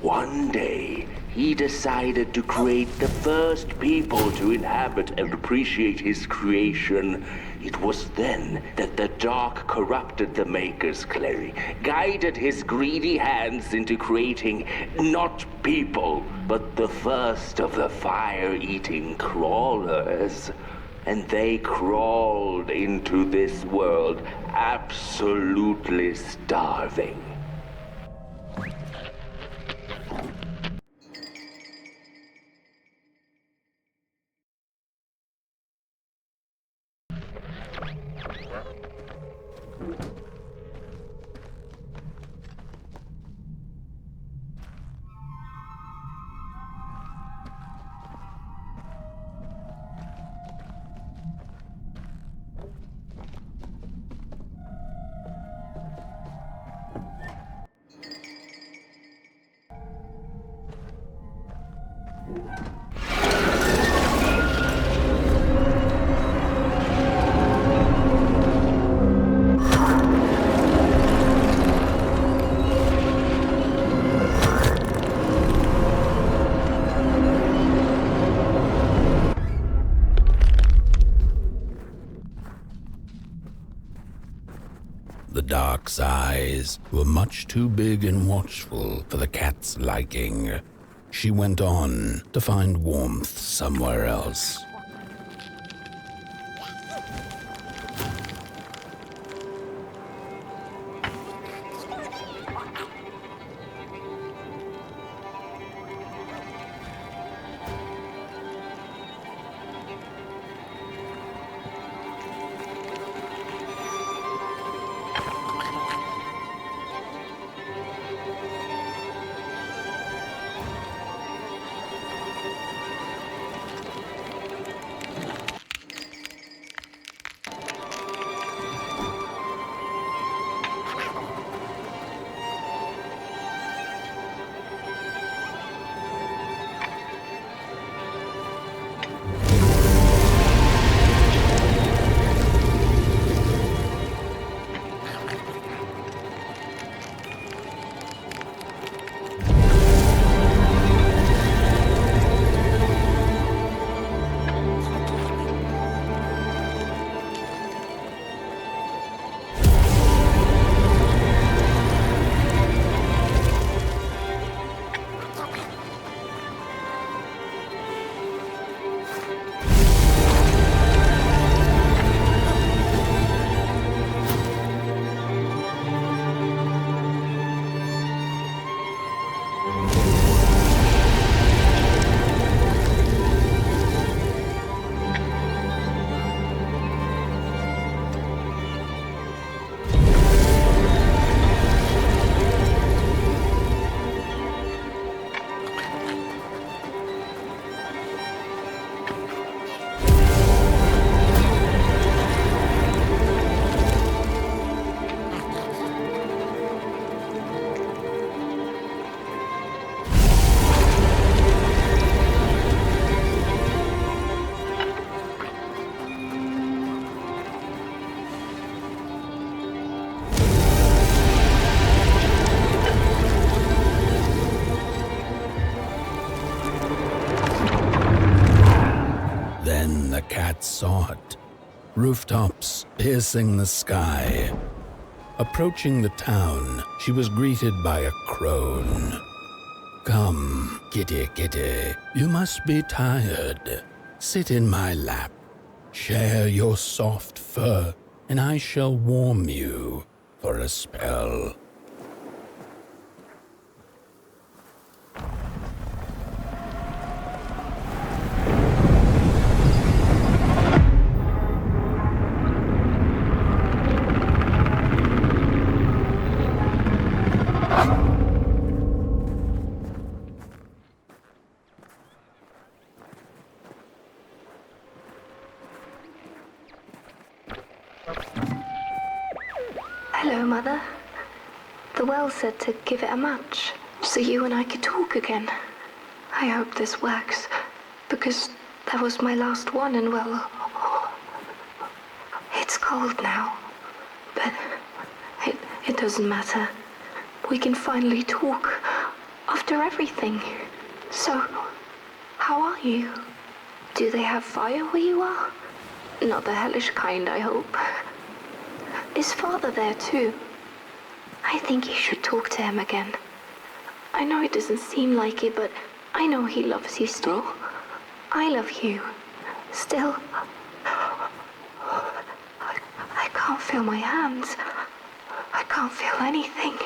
One day, he decided to create the first people to inhabit and appreciate his creation. It was then that the dark corrupted the Maker's clay, guided his greedy hands into creating not people, but the first of the fire-eating crawlers. And they crawled into this world absolutely starving. The dark's eyes were much too big and watchful for the cat's liking. She went on to find warmth somewhere else. Saw it. Rooftops piercing the sky. Approaching the town, she was greeted by a crone. Come, kitty, kitty, you must be tired. Sit in my lap. Share your soft fur, and I shall warm you for a spell. Hello, Mother. The well said to give it a match, so you and I could talk again. I hope this works, because that was my last one, and well, it's cold now. But it doesn't matter. We can finally talk after everything. So, how are you? Do they have fire where you are? Not the hellish kind, I hope. Is Father there too? I think you should talk to him again. I know it doesn't seem like it, but I know he loves you still. I love you. Still. I can't feel my hands. I can't feel anything.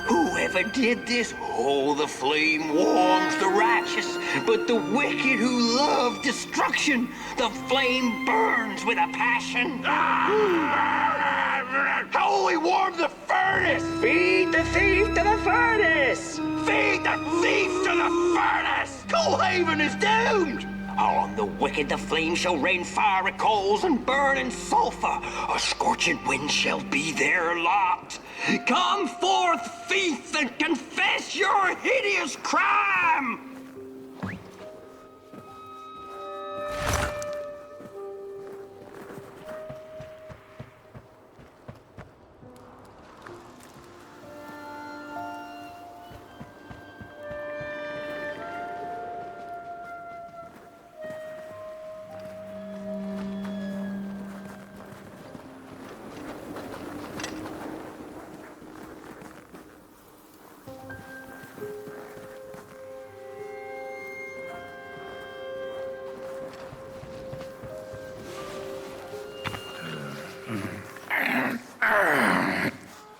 Whoever did this, oh, the flame warms the righteous, but the wicked who love destruction, the flame burns with a passion. Holy warm the furnace! Feed the thief to the furnace! Feed the thief to the furnace! Coalhaven is doomed! On the wicked the flame shall rain fiery coals and burn in sulfur. A scorching wind shall be their lot. Come forth, thief, and confess your hideous crime!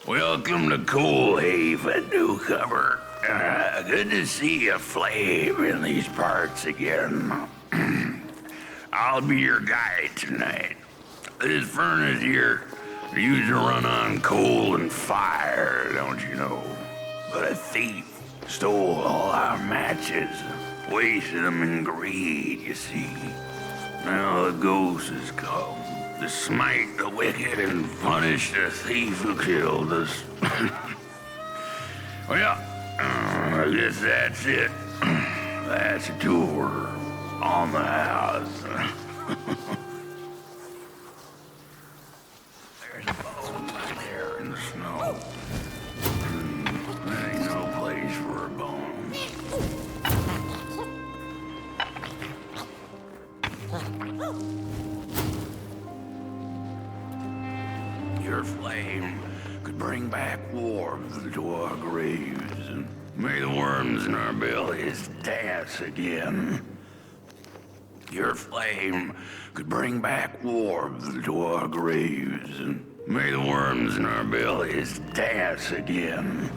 Welcome to Coalhaven, newcomer. Good to see a flame in these parts again. I'll be your guide tonight. This furnace here used to run on coal and fire, don't you know? But a thief Stole all our matches, wasted them in greed, you see. Now the ghost has come to smite the wicked and punish the thief who killed us. Well, I guess that's it. That's a tour on the house. There's a bone right there in the snow. There ain't no place for a bone. Your flame could bring back warmth to our graves, and may the worms in our bellies dance again. Your flame could bring back warmth to our graves, and may the worms in our bellies dance again.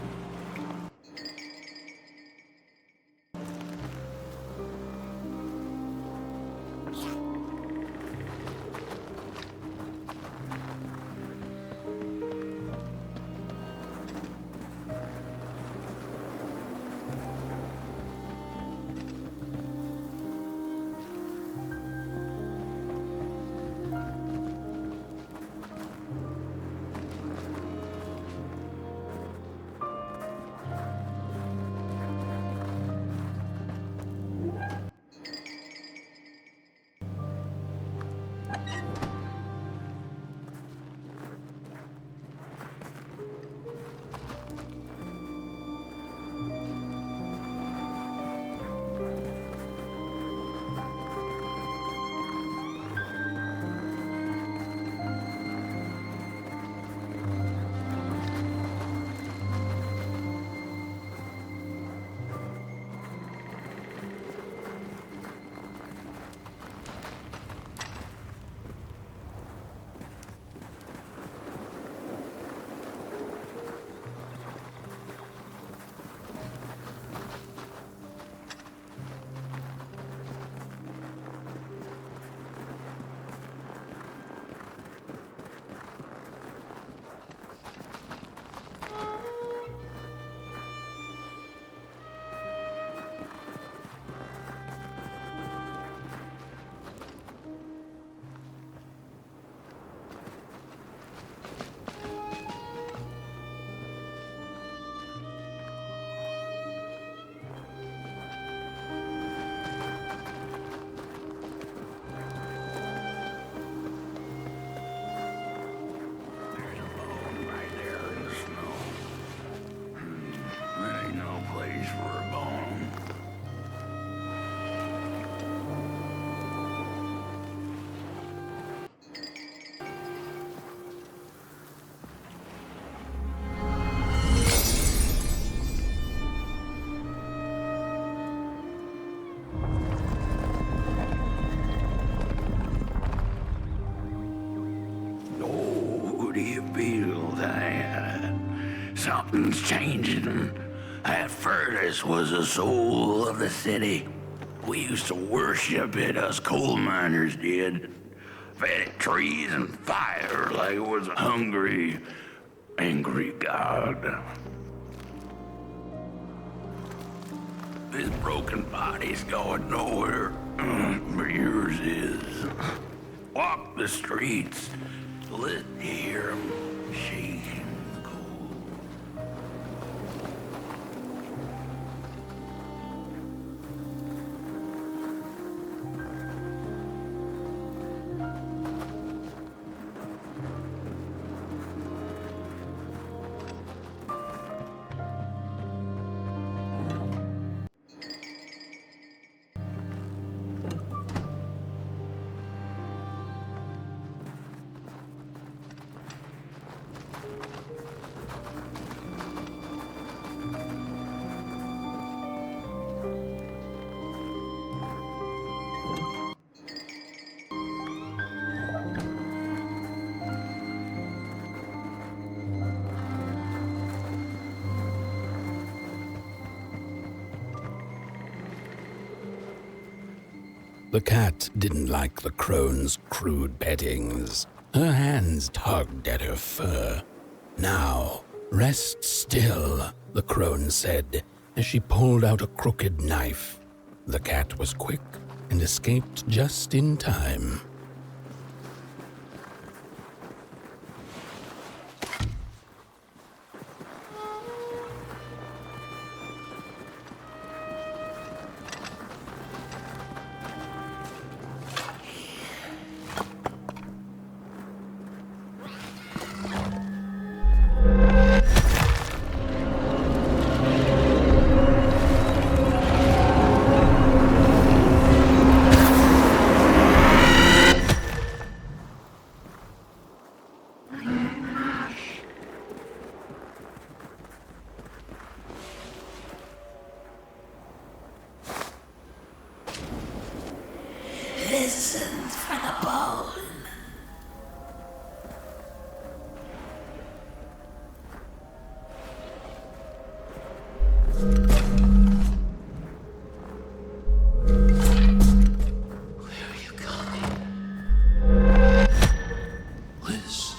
Something's changing. That furnace was the soul of the city. We used to worship it, us coal miners did. Fed it trees and fire like it was a hungry, angry god. This broken body's going nowhere, but yours is. Walk the streets, let me hear 'em shaking. The cat didn't like the crone's crude pettings. Her hands tugged at her fur. Now, rest still, the crone said, as she pulled out a crooked knife. The cat was quick and escaped just in time. Listen for the bone. Where are you going? Listen.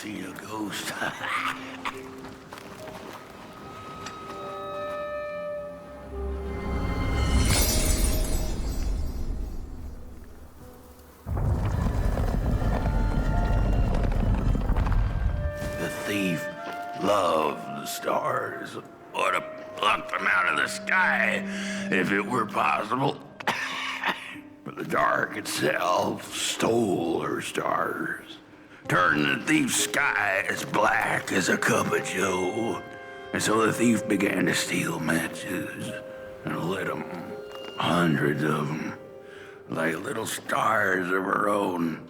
seen a ghost. The thief loved the stars. Would have plucked them out of the sky if it were possible. But the dark itself stole her stars, turned the thief's sky as black as a cup of joe. And so the thief began to steal matches and lit them, hundreds of them, like little stars of her own.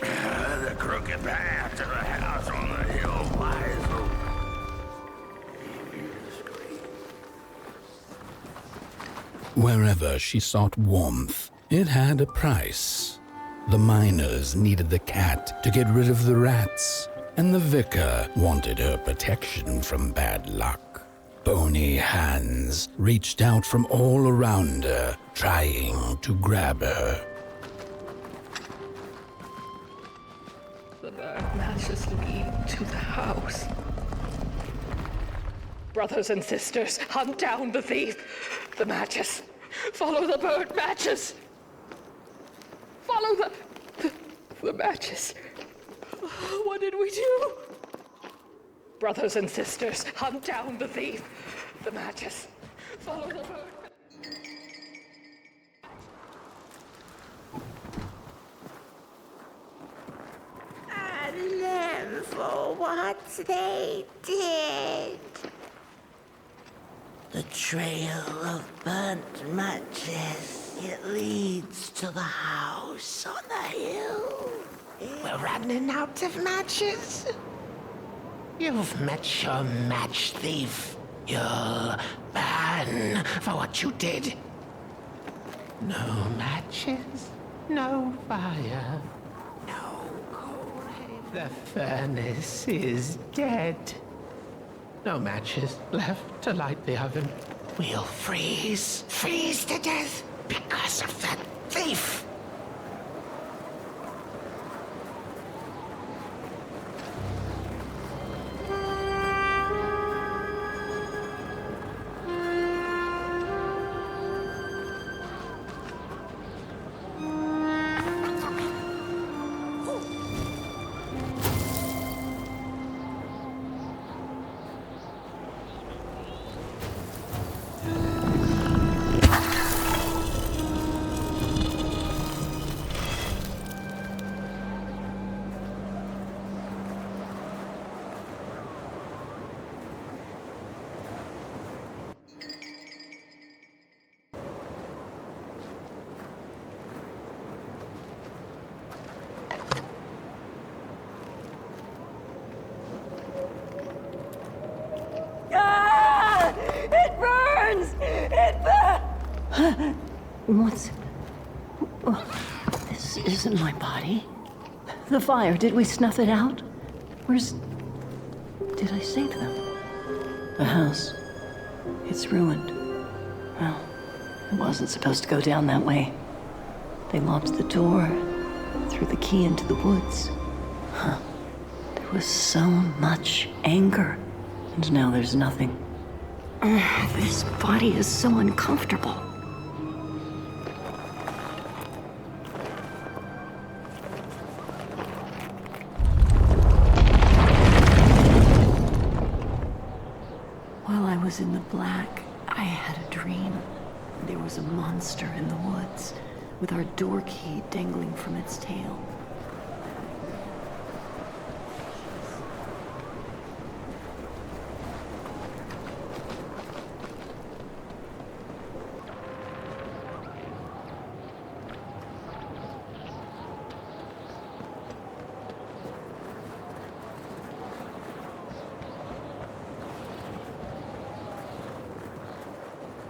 The crooked path to the house on the hill lies Wherever she sought warmth, it had a price. The miners needed the cat to get rid of the rats, and the vicar wanted her protection from bad luck. Bony hands reached out from all around her, trying to grab her. The dark matches lead to the house. Brothers and sisters, hunt down the thief. The matches. Follow the burnt matches. Follow the matches. What did we do? Brothers and sisters, hunt down the thief. The matches. Follow the burnt. And then for what they did. The trail of burnt matches, it leads to the house on the hill. We're running out of matches. You've met your match thief. You'll burn for what you did. No matches, no fire, no Coalhaven. The furnace is dead. No matches left to light the oven. We'll freeze to death because of that thief. What's... This isn't my body. The fire, did we snuff it out? Where's... Did I save them? The house. It's ruined. Well, it wasn't supposed to go down that way. They locked the door, threw the key into the woods. Huh. There was so much anger, and now there's nothing. This body is so uncomfortable. While I was in the black, I had a dream. There was a monster in the woods, with our door key dangling from its tail.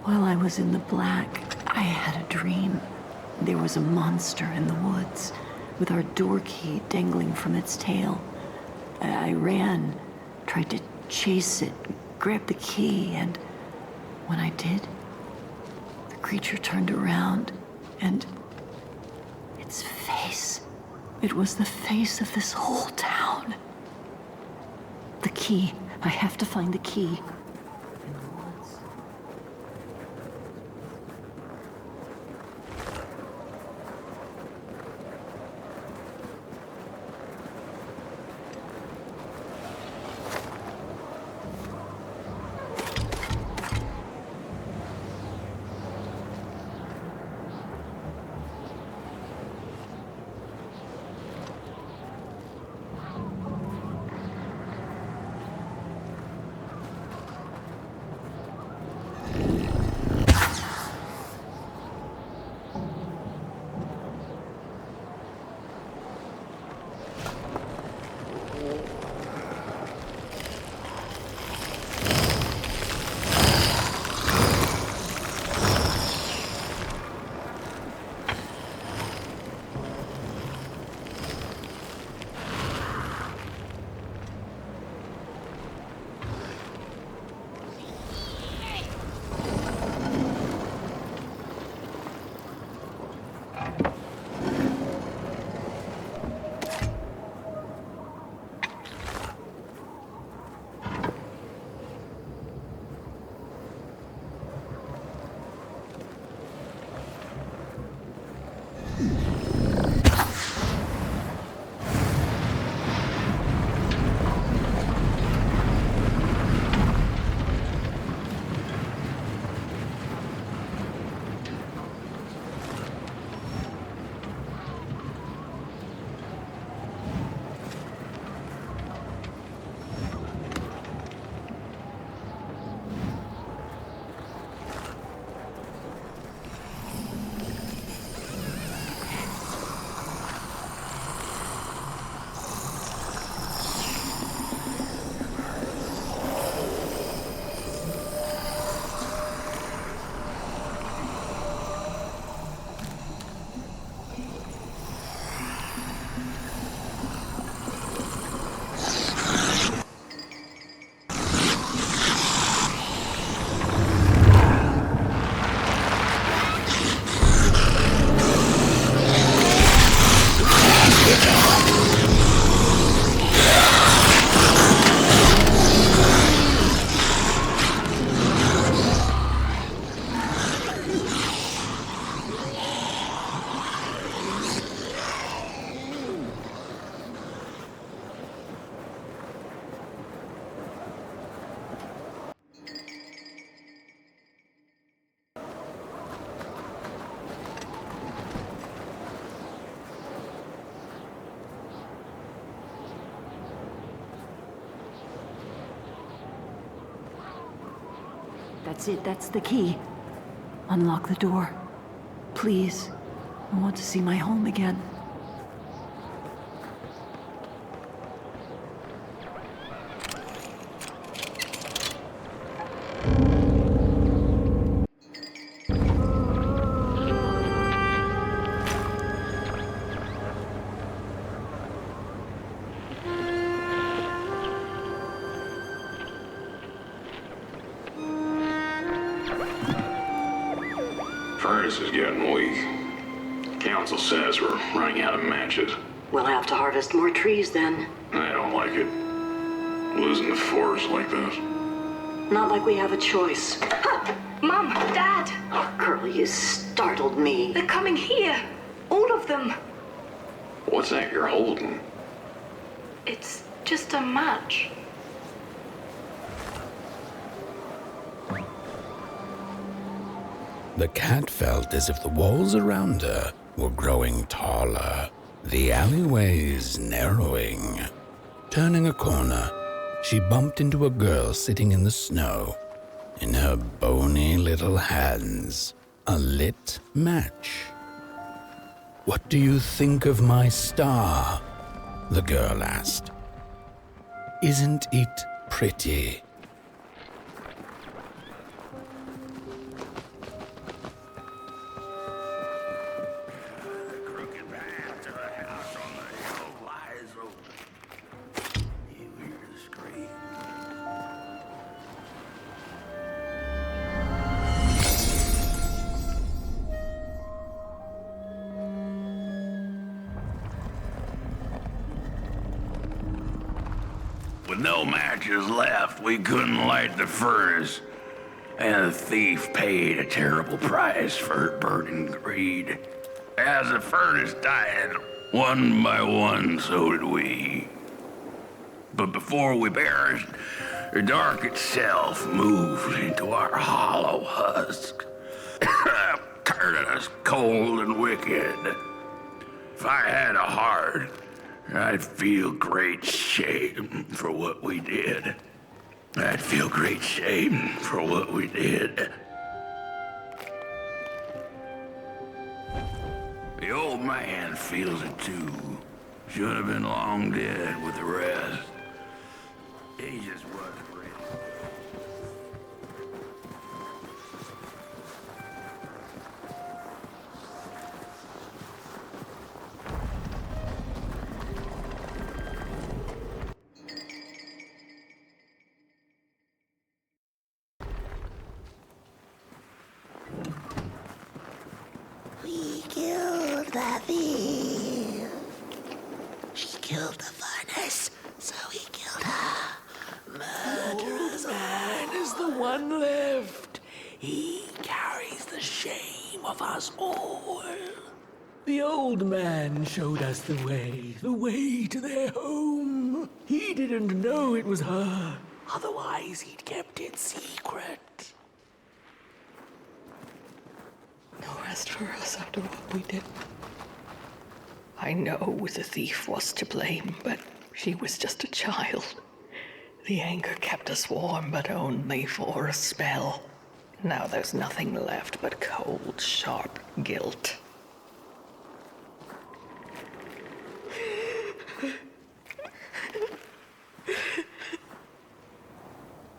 While I was in the black, I had a dream. There was a monster in the woods, with our door key dangling from its tail. I ran, tried to chase it, grab the key, and when I did, the creature turned around, and its face It was the face of this whole town. The key. I have to find the key. That's it, that's the key. Unlock the door. Please. I want to see my home again. Furnace is getting weak. Council says we're running out of matches. We'll have to harvest more trees then. I don't like it. Losing the forest like this. Not like we have a choice. Mom, Dad! Oh, Curly, you startled me. They're coming here. All of them. What's that you're holding? It's just a match. The cat felt as if the walls around her were growing taller, the alleyways narrowing. Turning a corner, she bumped into a girl sitting in the snow. In her bony little hands, a lit match. "What do you think of my star?" the girl asked. "Isn't it pretty?" With no matches left, we couldn't light the furnace. And the thief paid a terrible price for her burning greed. As the furnace died, one by one, so did we. But before we perished, the dark itself moved into our hollow husk, turning us cold and wicked. If I had a heart, I'd feel great shame for what we did. I'd feel great shame for what we did. The old man feels it too. Should have been long dead with the rest. He just wasn't ready. We killed the thief. She killed the furnace, so we killed her. Murderers. Man is the one left. He carries the shame of us all. The old man showed us the way to their home. He didn't know it was her. Otherwise, he'd kept it secret. No rest for us after what we did. I know the thief was to blame, but she was just a child. The anger kept us warm, but only for a spell. Now there's nothing left but cold, sharp guilt.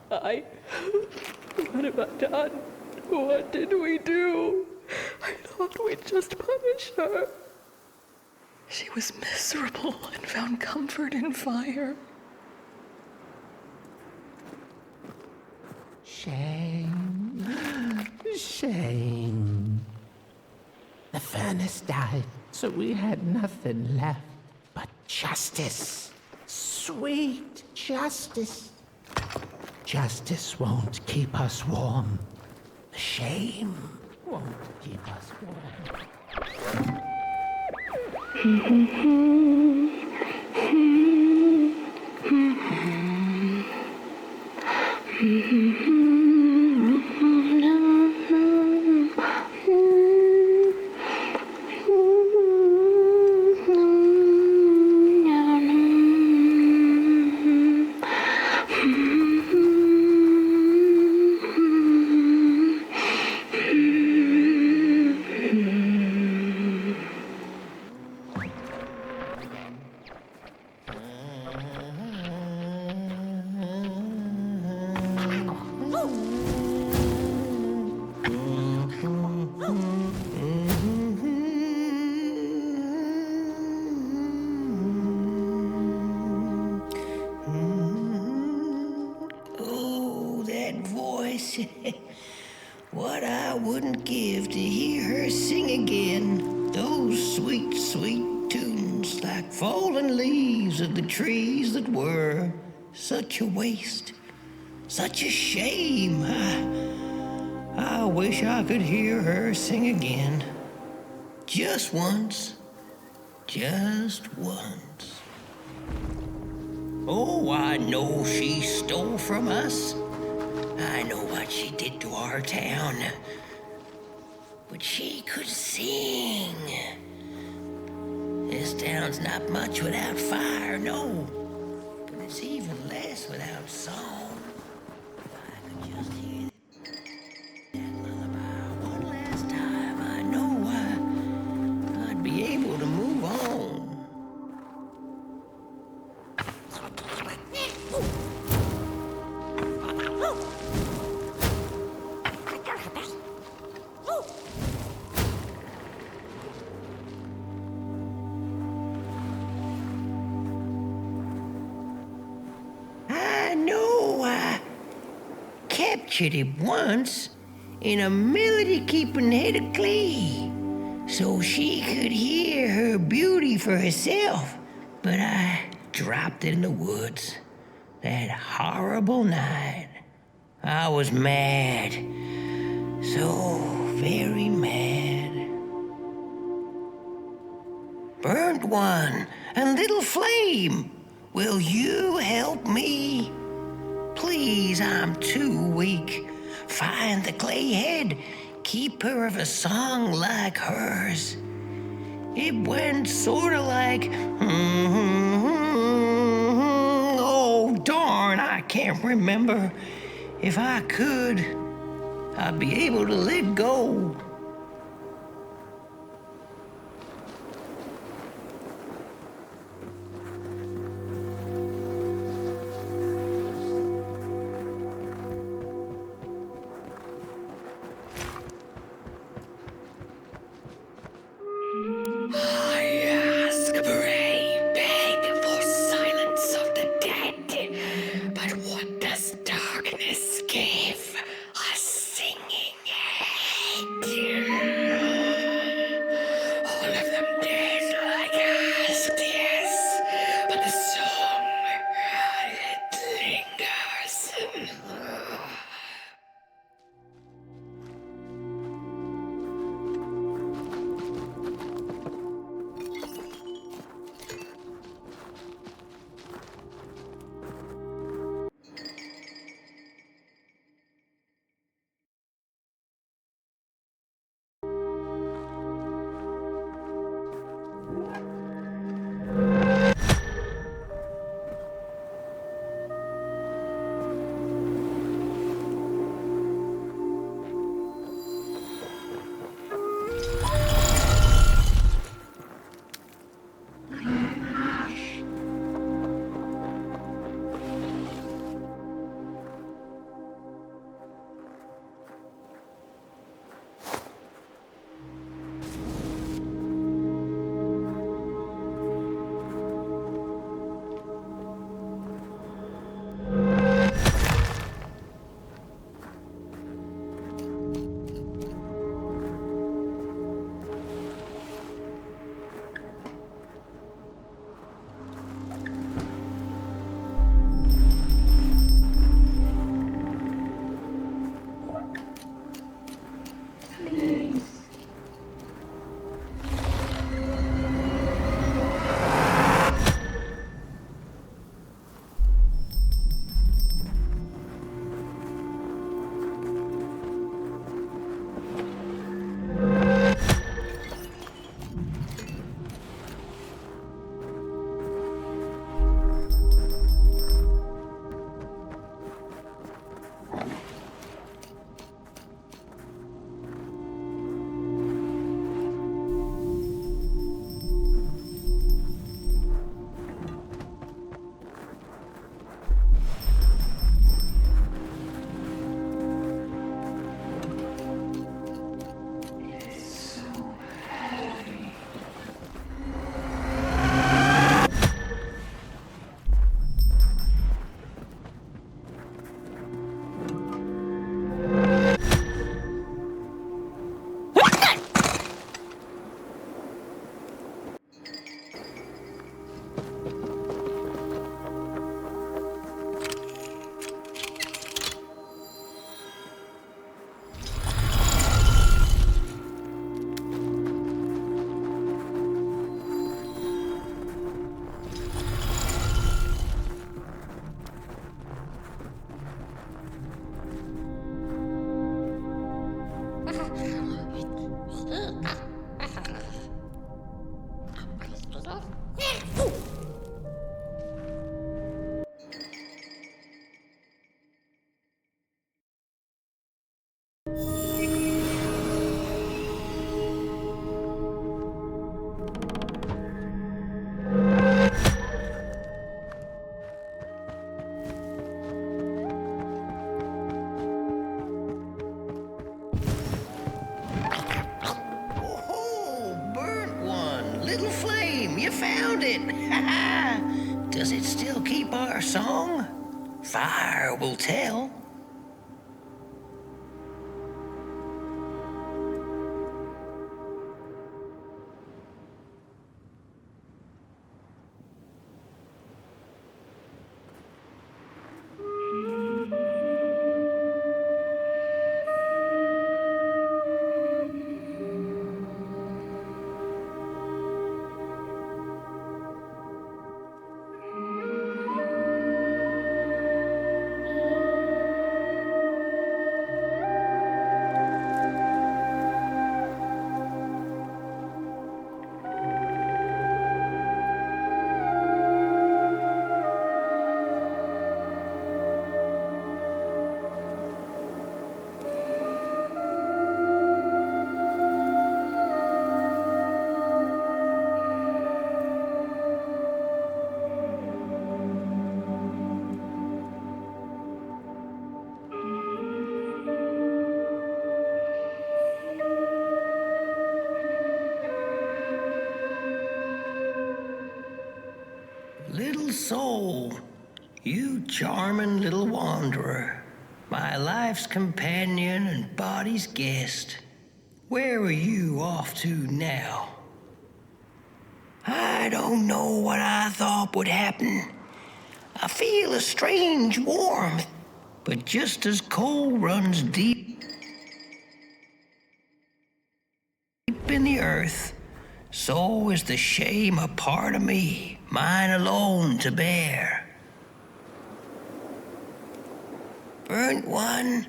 What have I done? What did we do? I thought we'd just punish her. She was miserable and found comfort in fire. Shame. Shame. The furnace died, so we had nothing left but justice. Sweet justice. Justice won't keep us warm. Shame won't keep us warm. What I wouldn't give to hear her sing again. Those sweet, sweet tunes, like fallen leaves of the trees that were. Such a waste, such a shame. I wish I could hear her sing again. Just once. Just once. Oh, I know she stole from us. I know what she did to our town. But she could sing. This town's not much without fire, no. But it's even less without song. If I could just hear that lullaby one last time, I know I'd be able to move on. Captured it once in a melody-keeping head of glee, so she could hear her beauty for herself, but I dropped it in the woods. That horrible night, I was mad. So very mad. Burnt One and Little Flame, will you help me? Please, I'm too weak. Find the clay head. Keep her of a song like hers. It went sorta like, oh darn, I can't remember. If I could, I'd be able to let go. I ask, pray, beg for silence of the dead. But what does darkness give? A singing head. All of them dead like asked, yes. But the song, it lingers. Does it still keep our song? Fire will tell. Little soul, you charming little wanderer, my life's companion and body's guest. Where are you off to now? I don't know what I thought would happen. I feel a strange warmth, but just as coal runs deep in the earth, so is the shame a part of me, mine alone to bear. Burnt one,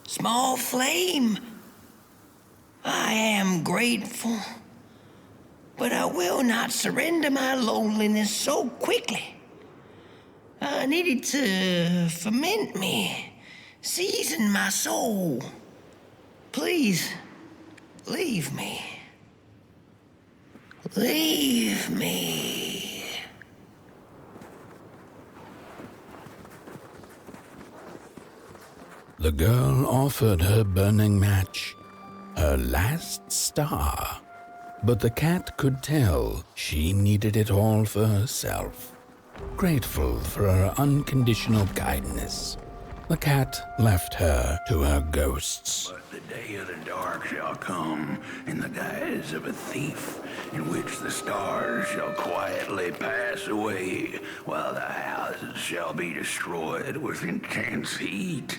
small flame, I am grateful, but I will not surrender my loneliness so quickly. I needed to ferment me, season my soul. Please, leave me. Leave me. The girl offered her burning match, her last star, but the cat could tell she needed it all for herself. Grateful for her unconditional kindness, the cat left her to her ghosts. But the day of the dark shall come in the guise of a thief, in which the stars shall quietly pass away, while the houses shall be destroyed with intense heat,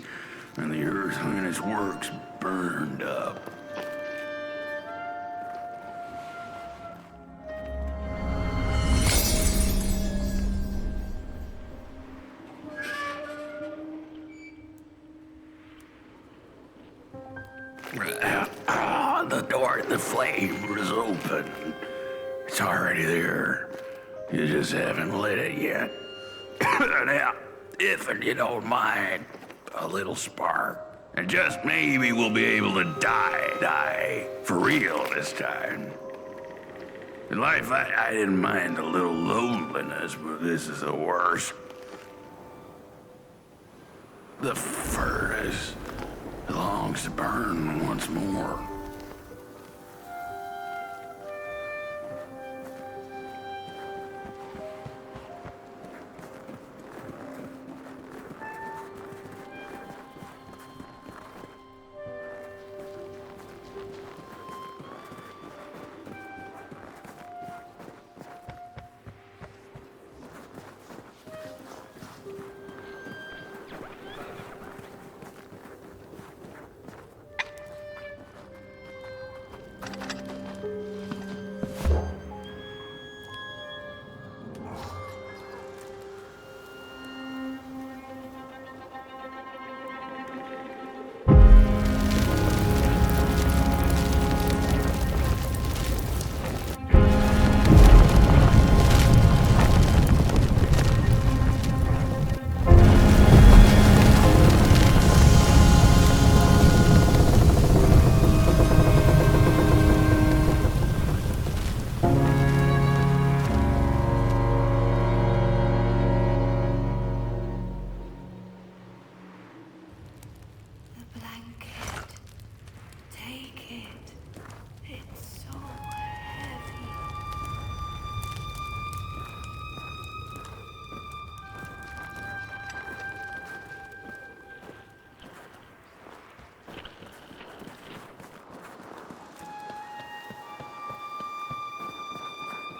and the earth and its works burned up. The door to the flame was open. It's already there. You just haven't lit it yet. Now, if you don't mind, a little spark. And just maybe we'll be able to die for real this time. In life, I didn't mind a little loneliness, but this is the worst. The furnace longs to burn once more.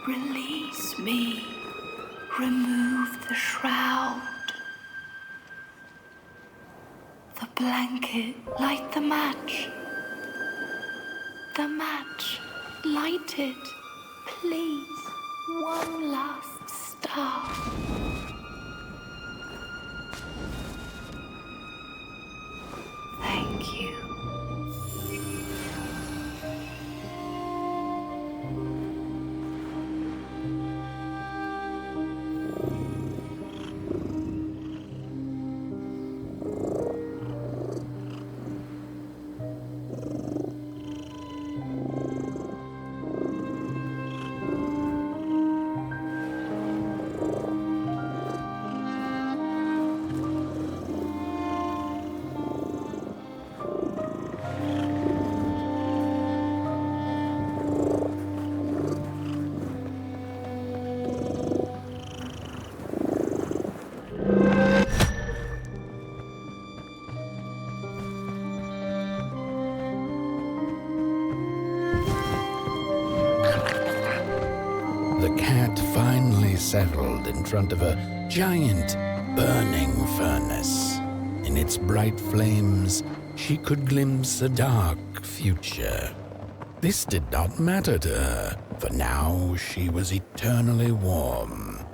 Release me. Remove the shroud. The blanket. Light the match. The match. Light it. Please. One last star. Thank you. the cat finally settled in front of a giant burning furnace. In its bright flames, she could glimpse a dark future. This did not matter to her, for now she was eternally warm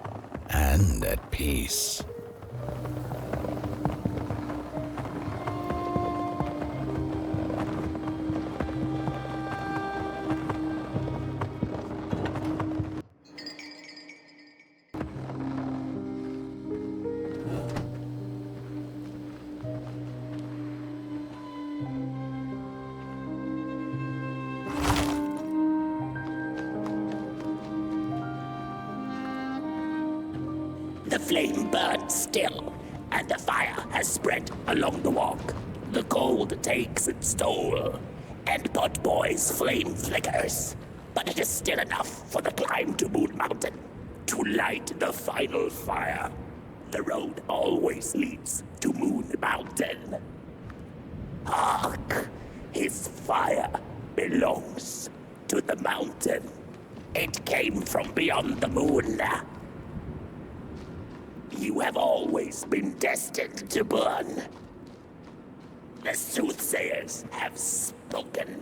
and at peace. The flame burns still, and the fire has spread along the walk. The cold takes its toll, and Potboy's flame flickers. But it is still enough for the climb to Moon Mountain, to light the final fire. The road always leads to Moon Mountain. Hark! His fire belongs to the mountain. It came from beyond the moon. You have always been destined to burn. The soothsayers have spoken.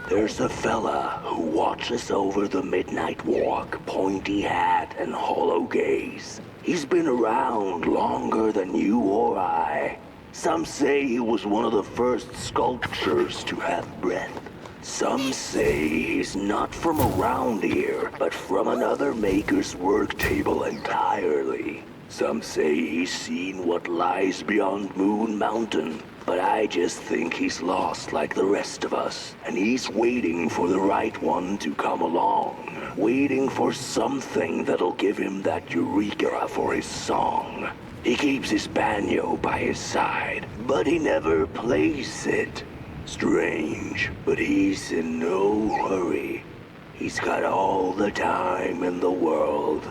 There's a fella who watches over the midnight walk, pointy hat and hollow gaze. He's been around longer than you or I. Some say he was one of the first sculptures to have breath. Some say he's not from around here, but from another maker's work table entirely. Some say he's seen what lies beyond Moon Mountain. But I just think he's lost like the rest of us, and he's waiting for the right one to come along. Waiting for something that'll give him that eureka for his song. He keeps his banjo by his side, but he never plays it. Strange, but he's in no hurry. He's got all the time in the world.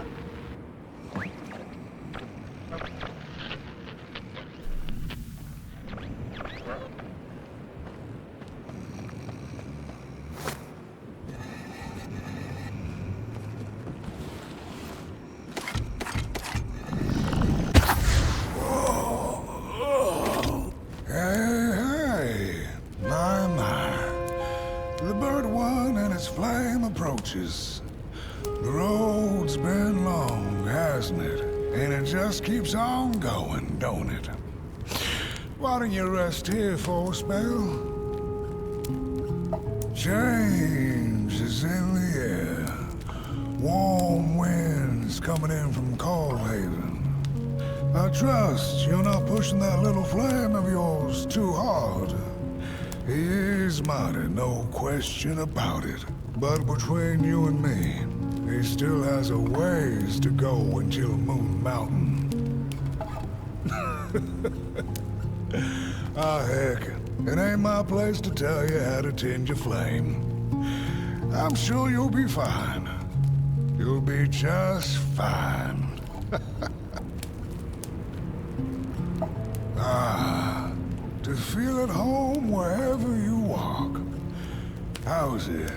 The road's been long, hasn't it? And it just keeps on going, don't it? Why don't you rest here for a spell? Change is in the air. Warm winds coming in from Coalhaven. I trust you're not pushing that little flame of yours too hard. He is mighty, no question about it. But between you and me, he still has a ways to go until Moon Mountain. Heck, it ain't my place to tell you how to tend your flame. I'm sure you'll be fine. You'll be just fine. To feel at home wherever you walk. How's it?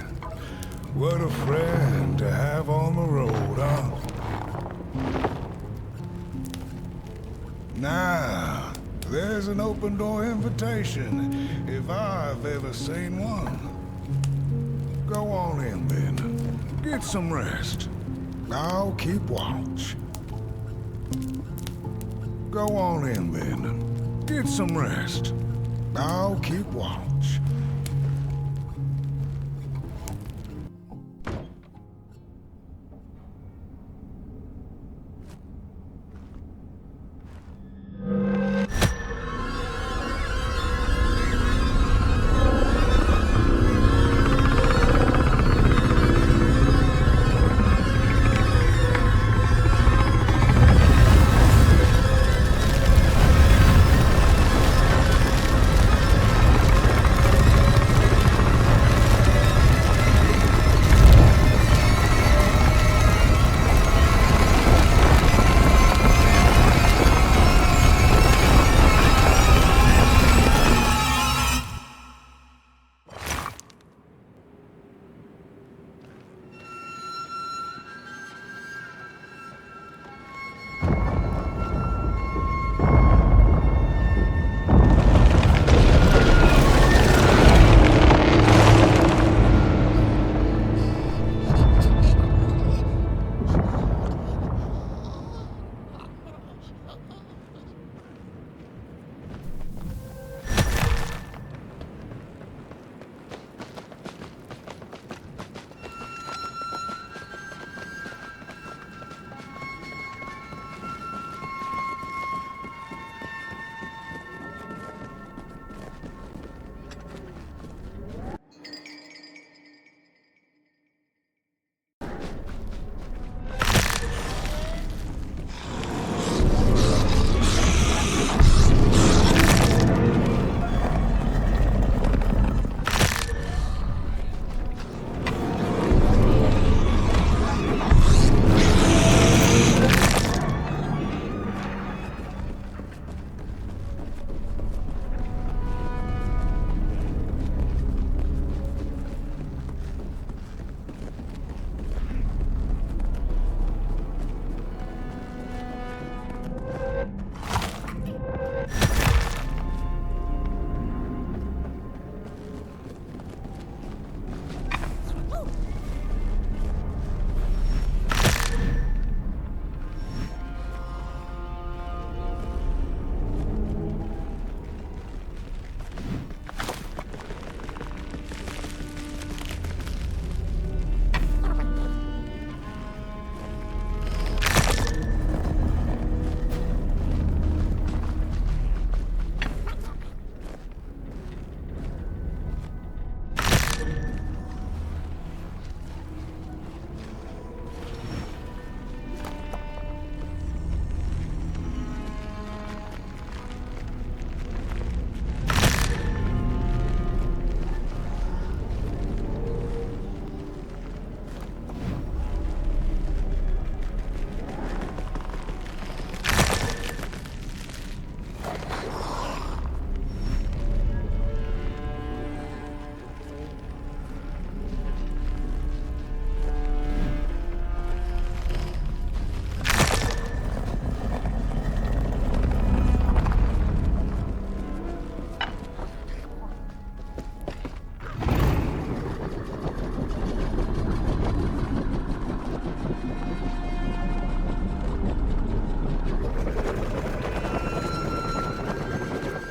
What a friend to have on the road, huh? Now, there's an open door invitation, if I've ever seen one. Go on in then. Get some rest. I'll keep watch. Go on in then. Get some rest. I'll keep watch.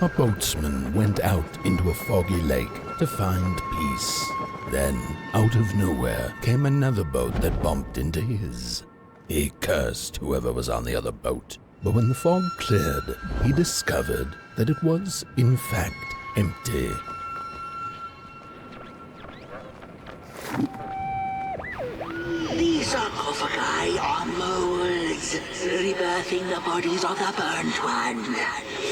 a boatsman went out into a foggy lake to find peace. Then, out of nowhere, came another boat that bumped into his. He cursed whoever was on the other boat, but when the fog cleared, he discovered that it was, in fact, empty. These sarcophagi are molds, rebirthing the bodies of the burnt one.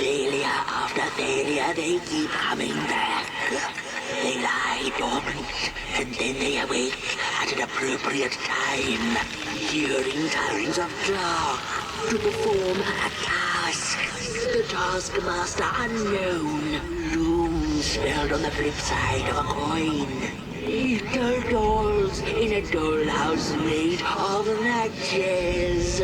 Failure after failure, they keep coming back. They lie dormant, and then they awake at an appropriate time, during times of dark, to perform a task. The taskmaster unknown, doom spelled on the flip side of a coin. Little dolls in a dollhouse made of matches.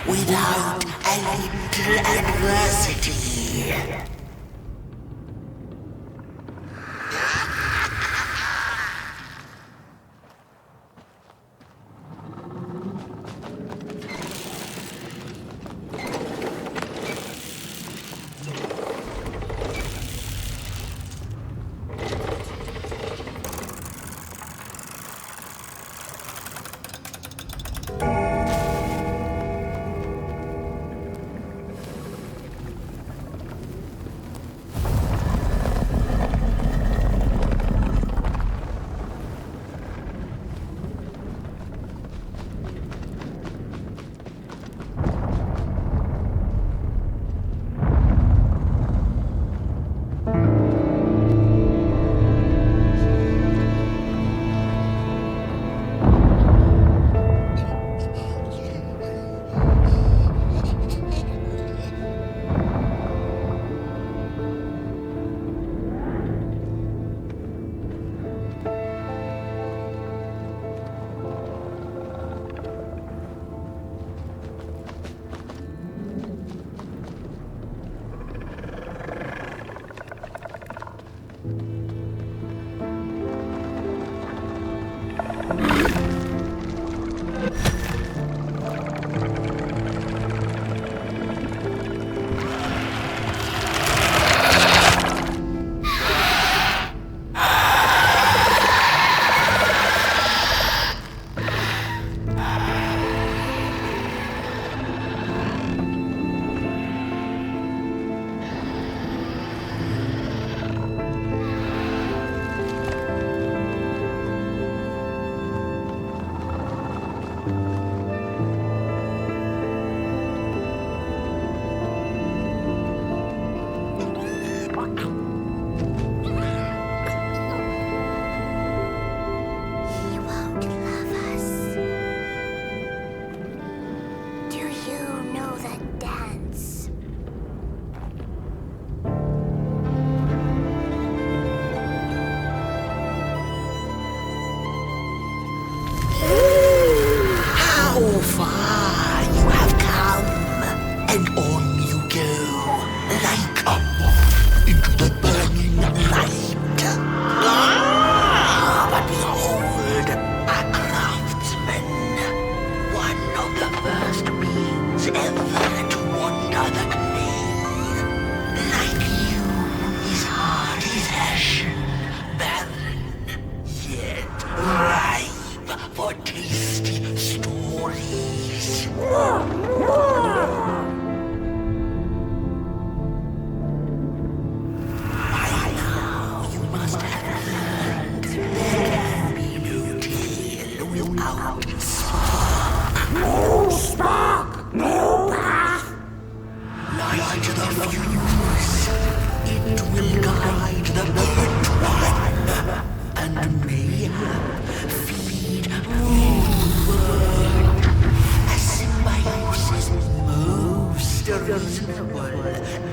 Without a little adversity.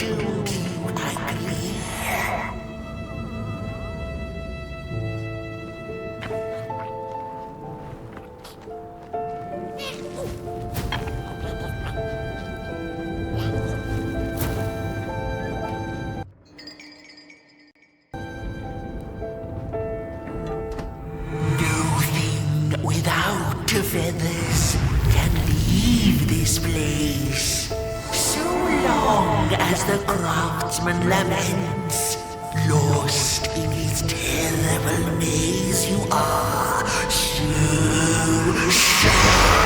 Don't you agree? to feathers can leave this place. So long as the craftsman laments, lost in his terrible maze you are so sad.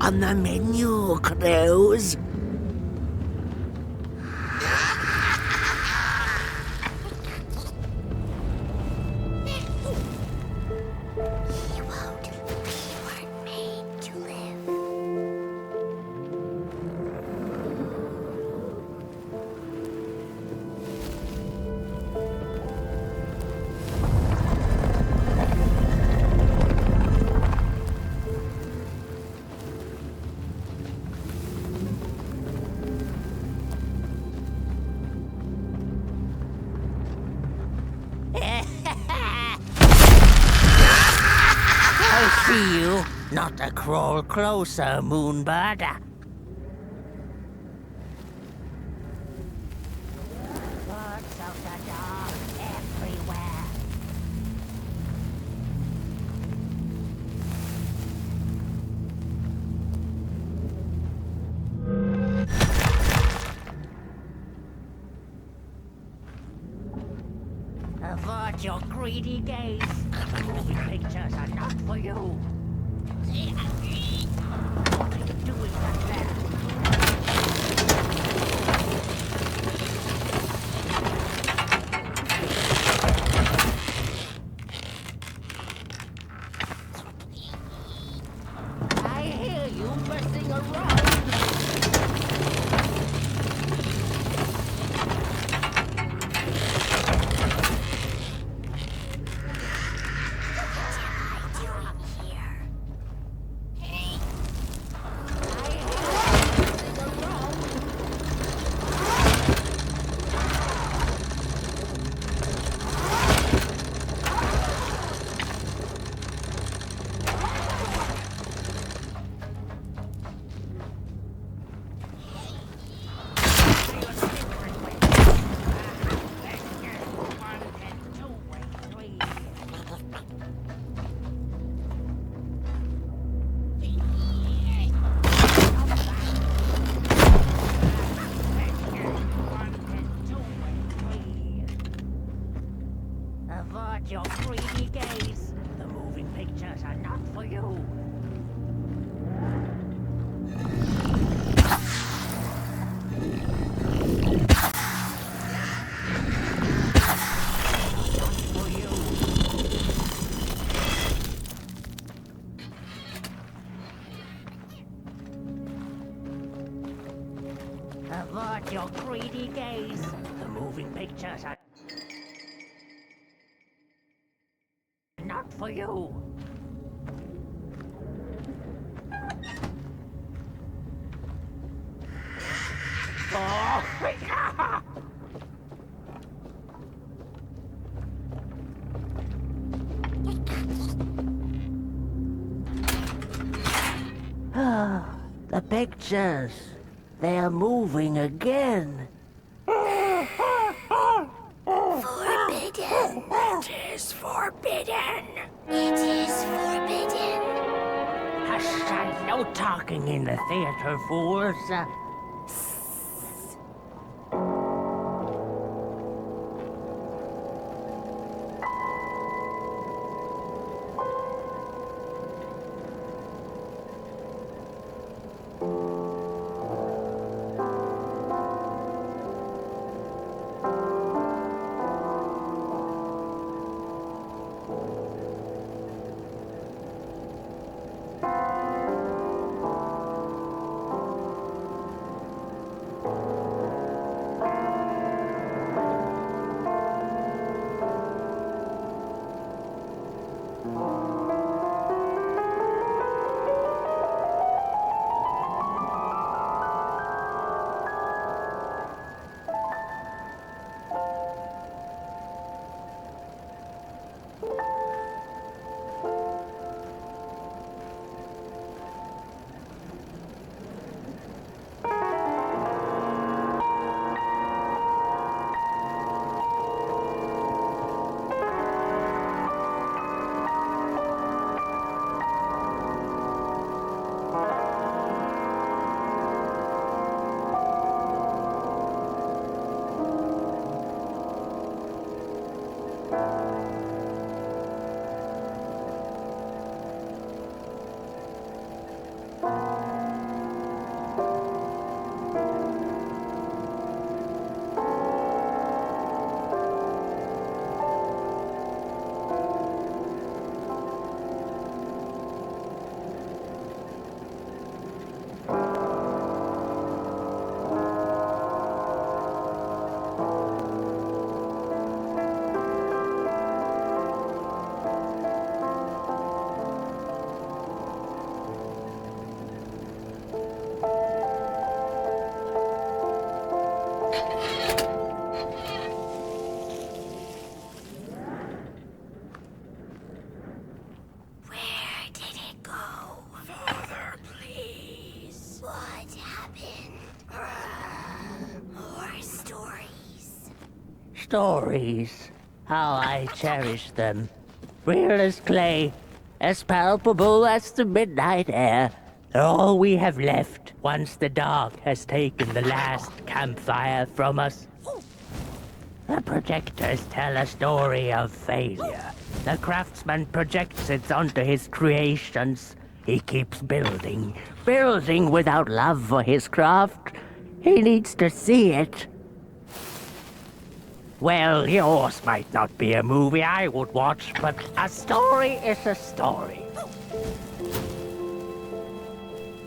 On the menu, Crows. Not to crawl closer, Moonbird. Birds of the dark everywhere. Avert your greedy gaze. Movie pictures are not for you. Here. Avert your greedy gaze. The moving pictures are not for you. The pictures. They're moving again. Forbidden. It is forbidden. It is forbidden. Hush, no talking in the theater, fools. Stories. How I cherish them. Real as clay, as palpable as the midnight air. They're all we have left once the dark has taken the last campfire from us. The projectors tell a story of failure. The craftsman projects it onto his creations. He keeps building, building without love for his craft. He needs to see it. Well, yours might not be a movie I would watch, but a story is a story.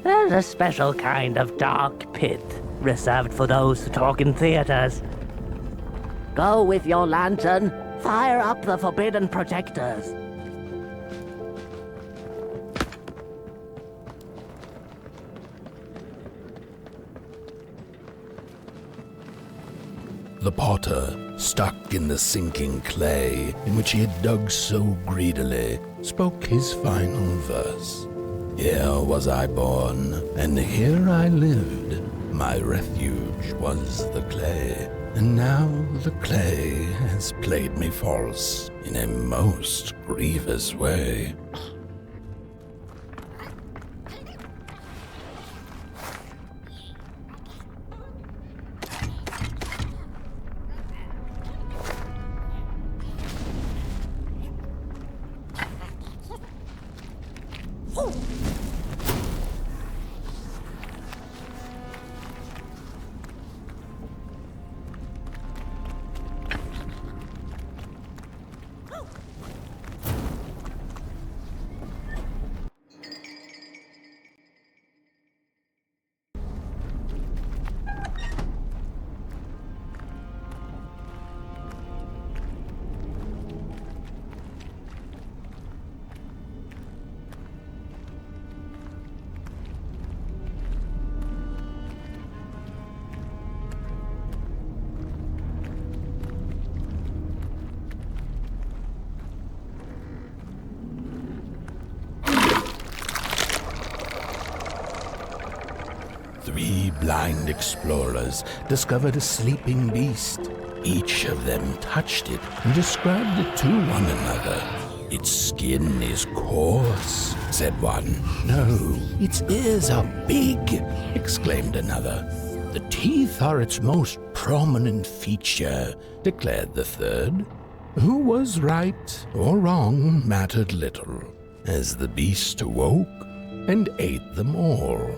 There's a special kind of dark pit reserved for those who talk in theaters. Go with your lantern, fire up the forbidden projectors. The potter, stuck in the sinking clay in which he had dug so greedily, spoke his final verse. Here was I born, and here I lived. My refuge was the clay, and now the clay has played me false in a most grievous way. 3 blind explorers discovered a sleeping beast. Each of them touched it and described it to one another. "Its skin is coarse," said one. "No, its ears are big," exclaimed another. "The teeth are its most prominent feature," declared the third. Who was right or wrong mattered little, as the beast awoke and ate them all.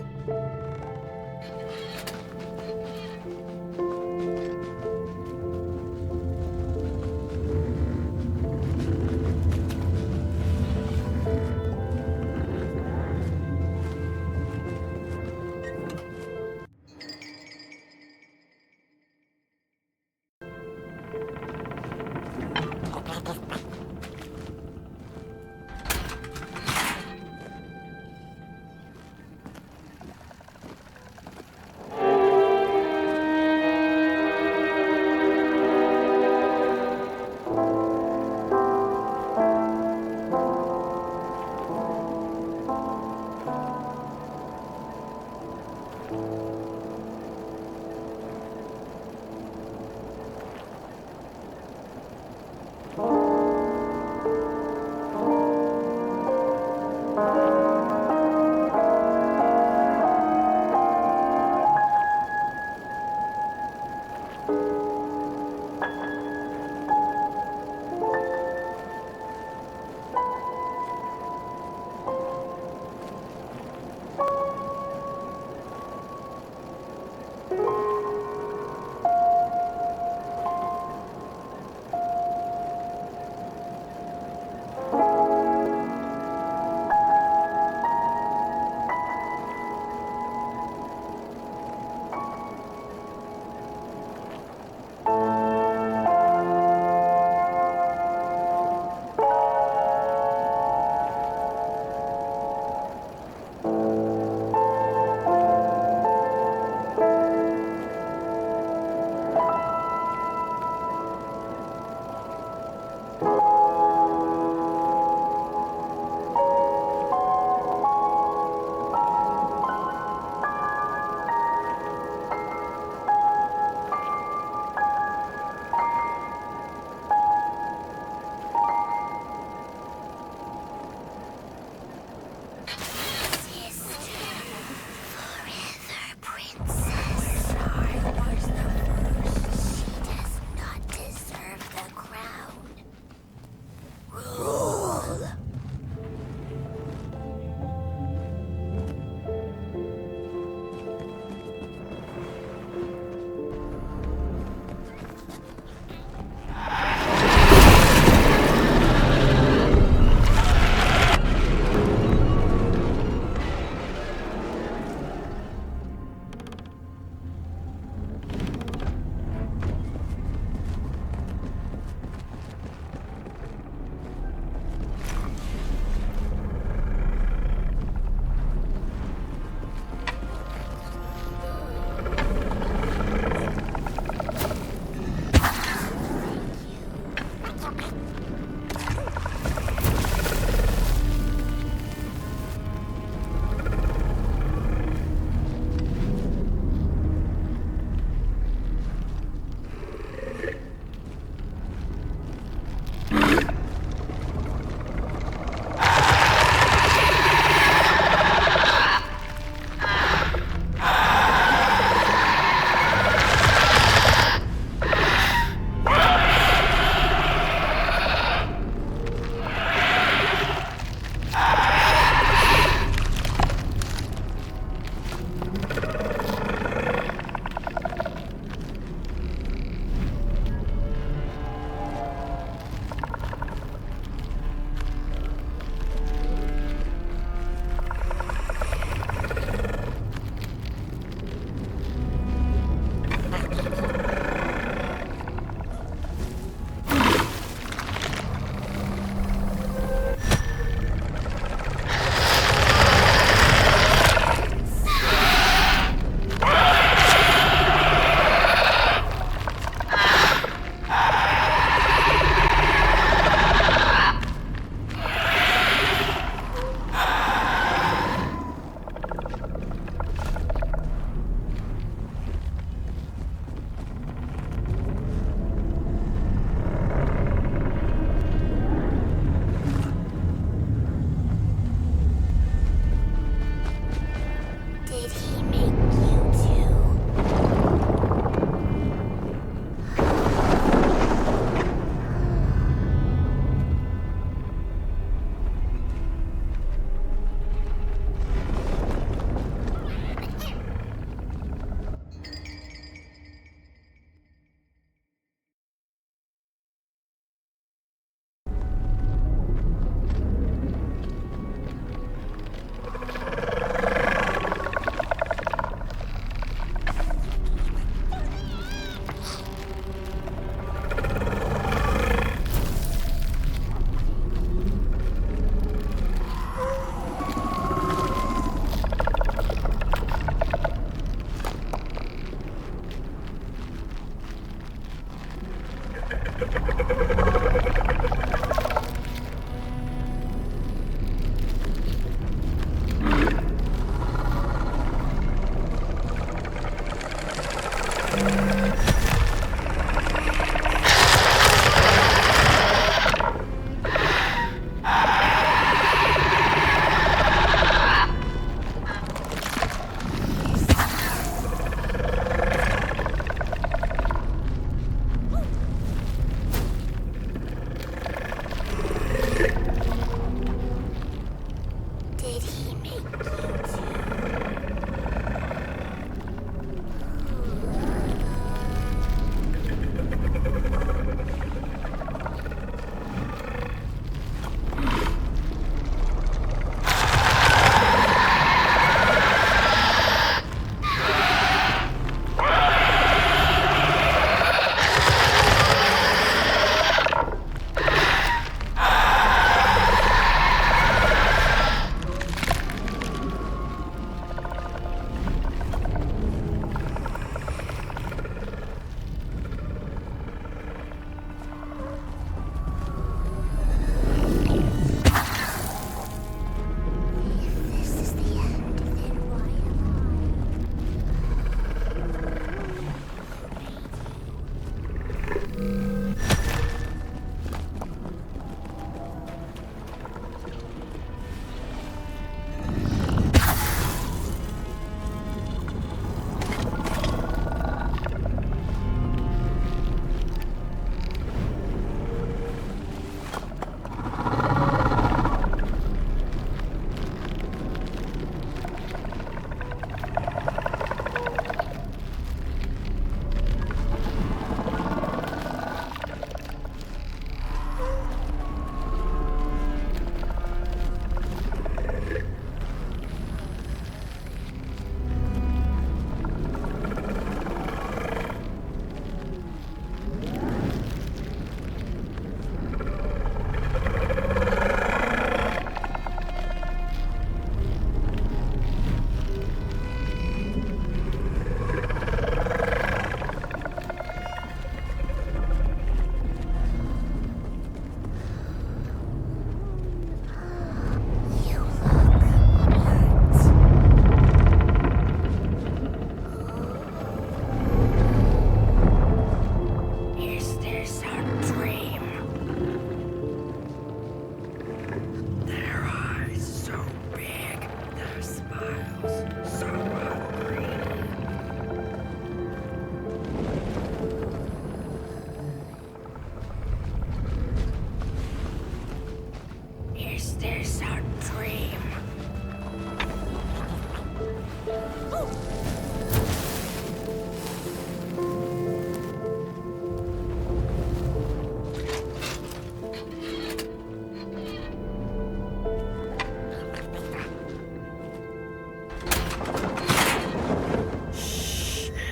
Is this a dream?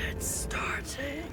It's starting.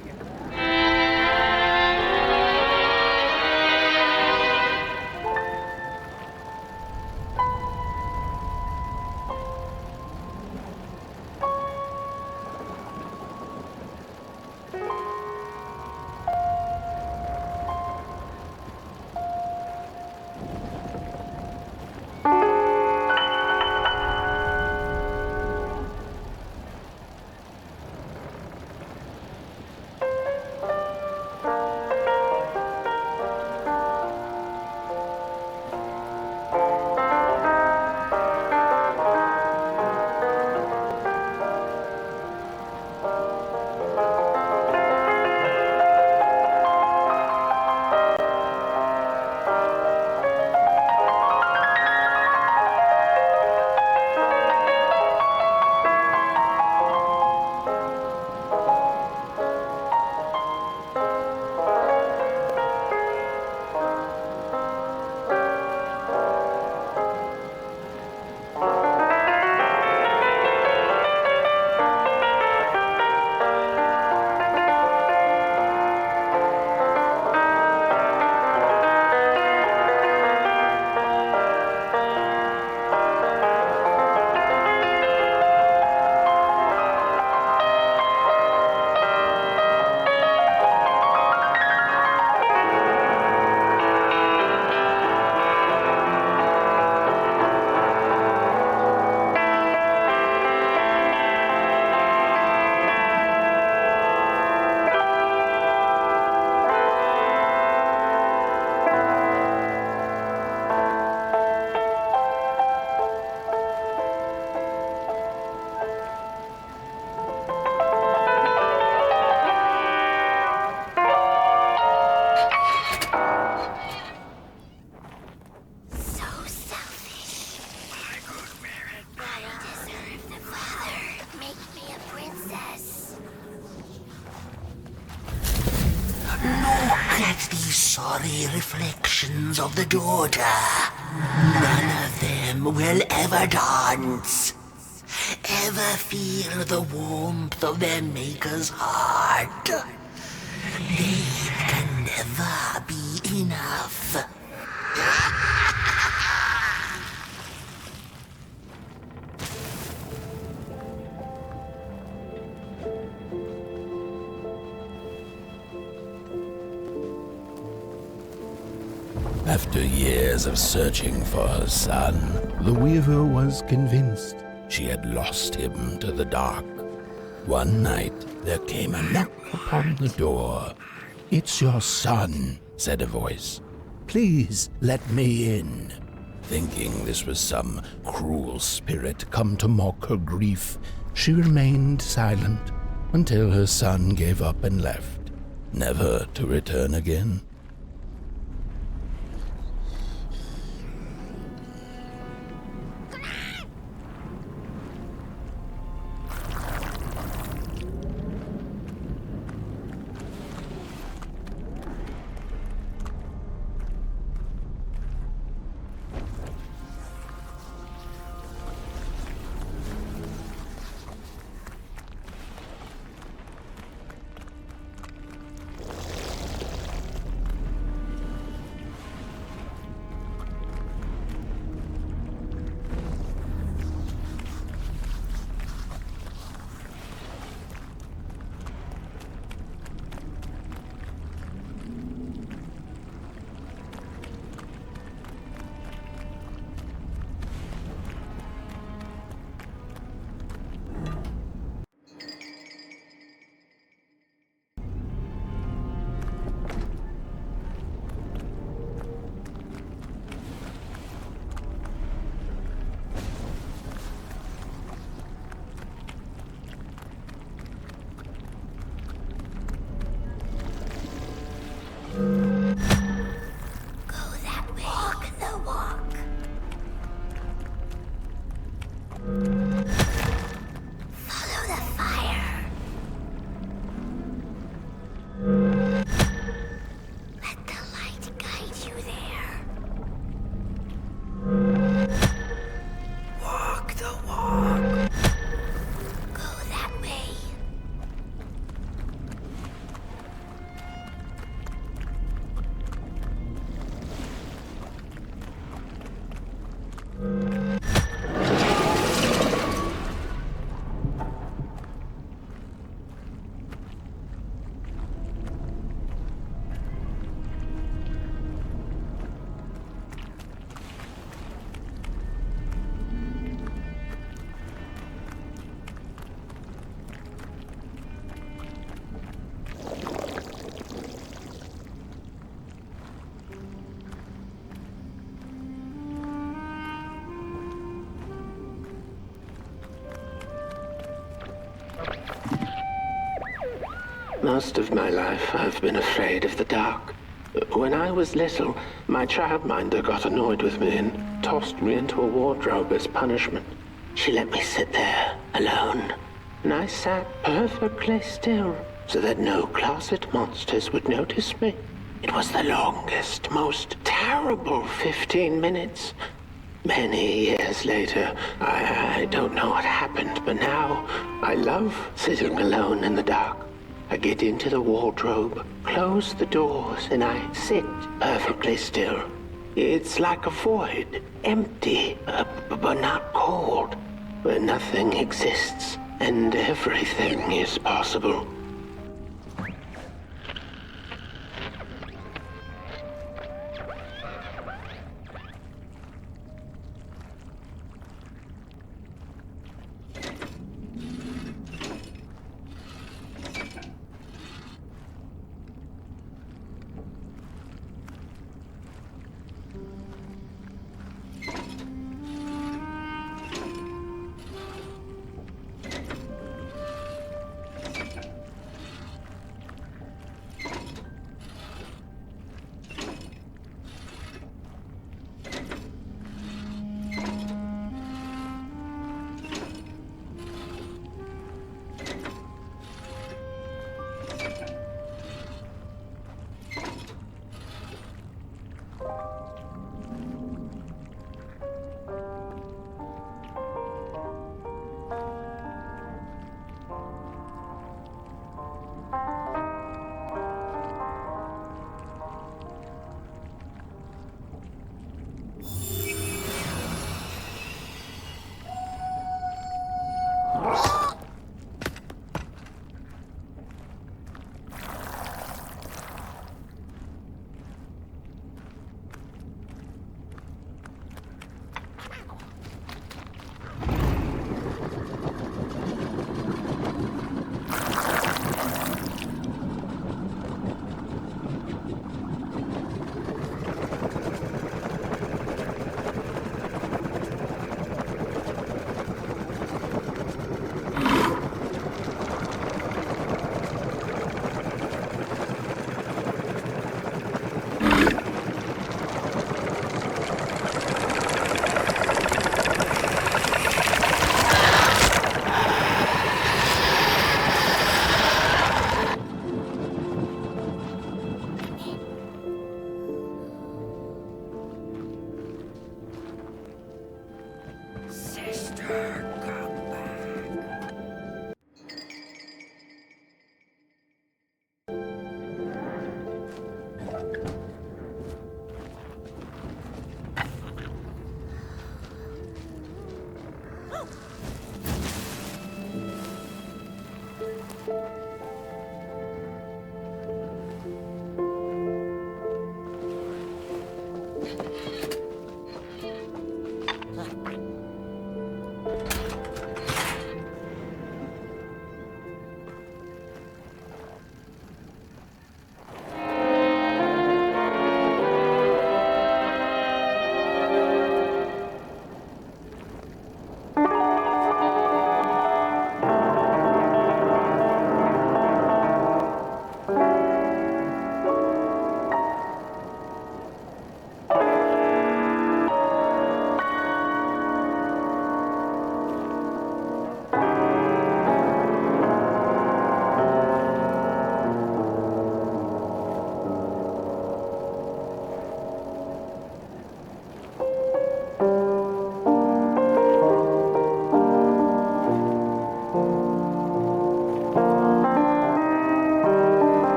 Sorry reflections of the daughter. None of them will ever dance. Ever feel the warmth of their maker's heart. They can never be enough. After years of searching for her son, the weaver was convinced she had lost him to the dark. One night, there came a knock upon the door. "It's your son," said a voice. "Please let me in." Thinking this was some cruel spirit come to mock her grief, she remained silent until her son gave up and left, never to return again. Most of my life, I've been afraid of the dark. When I was little, my childminder got annoyed with me and tossed me into a wardrobe as punishment. She let me sit there, alone, and I sat perfectly still so that no closet monsters would notice me. It was the longest, most terrible 15 minutes. Many years later, I don't know what happened, but now I love sitting alone in the dark. I get into the wardrobe, close the doors, and I sit perfectly still. It's like a void, empty, but not cold, where nothing exists and everything is possible.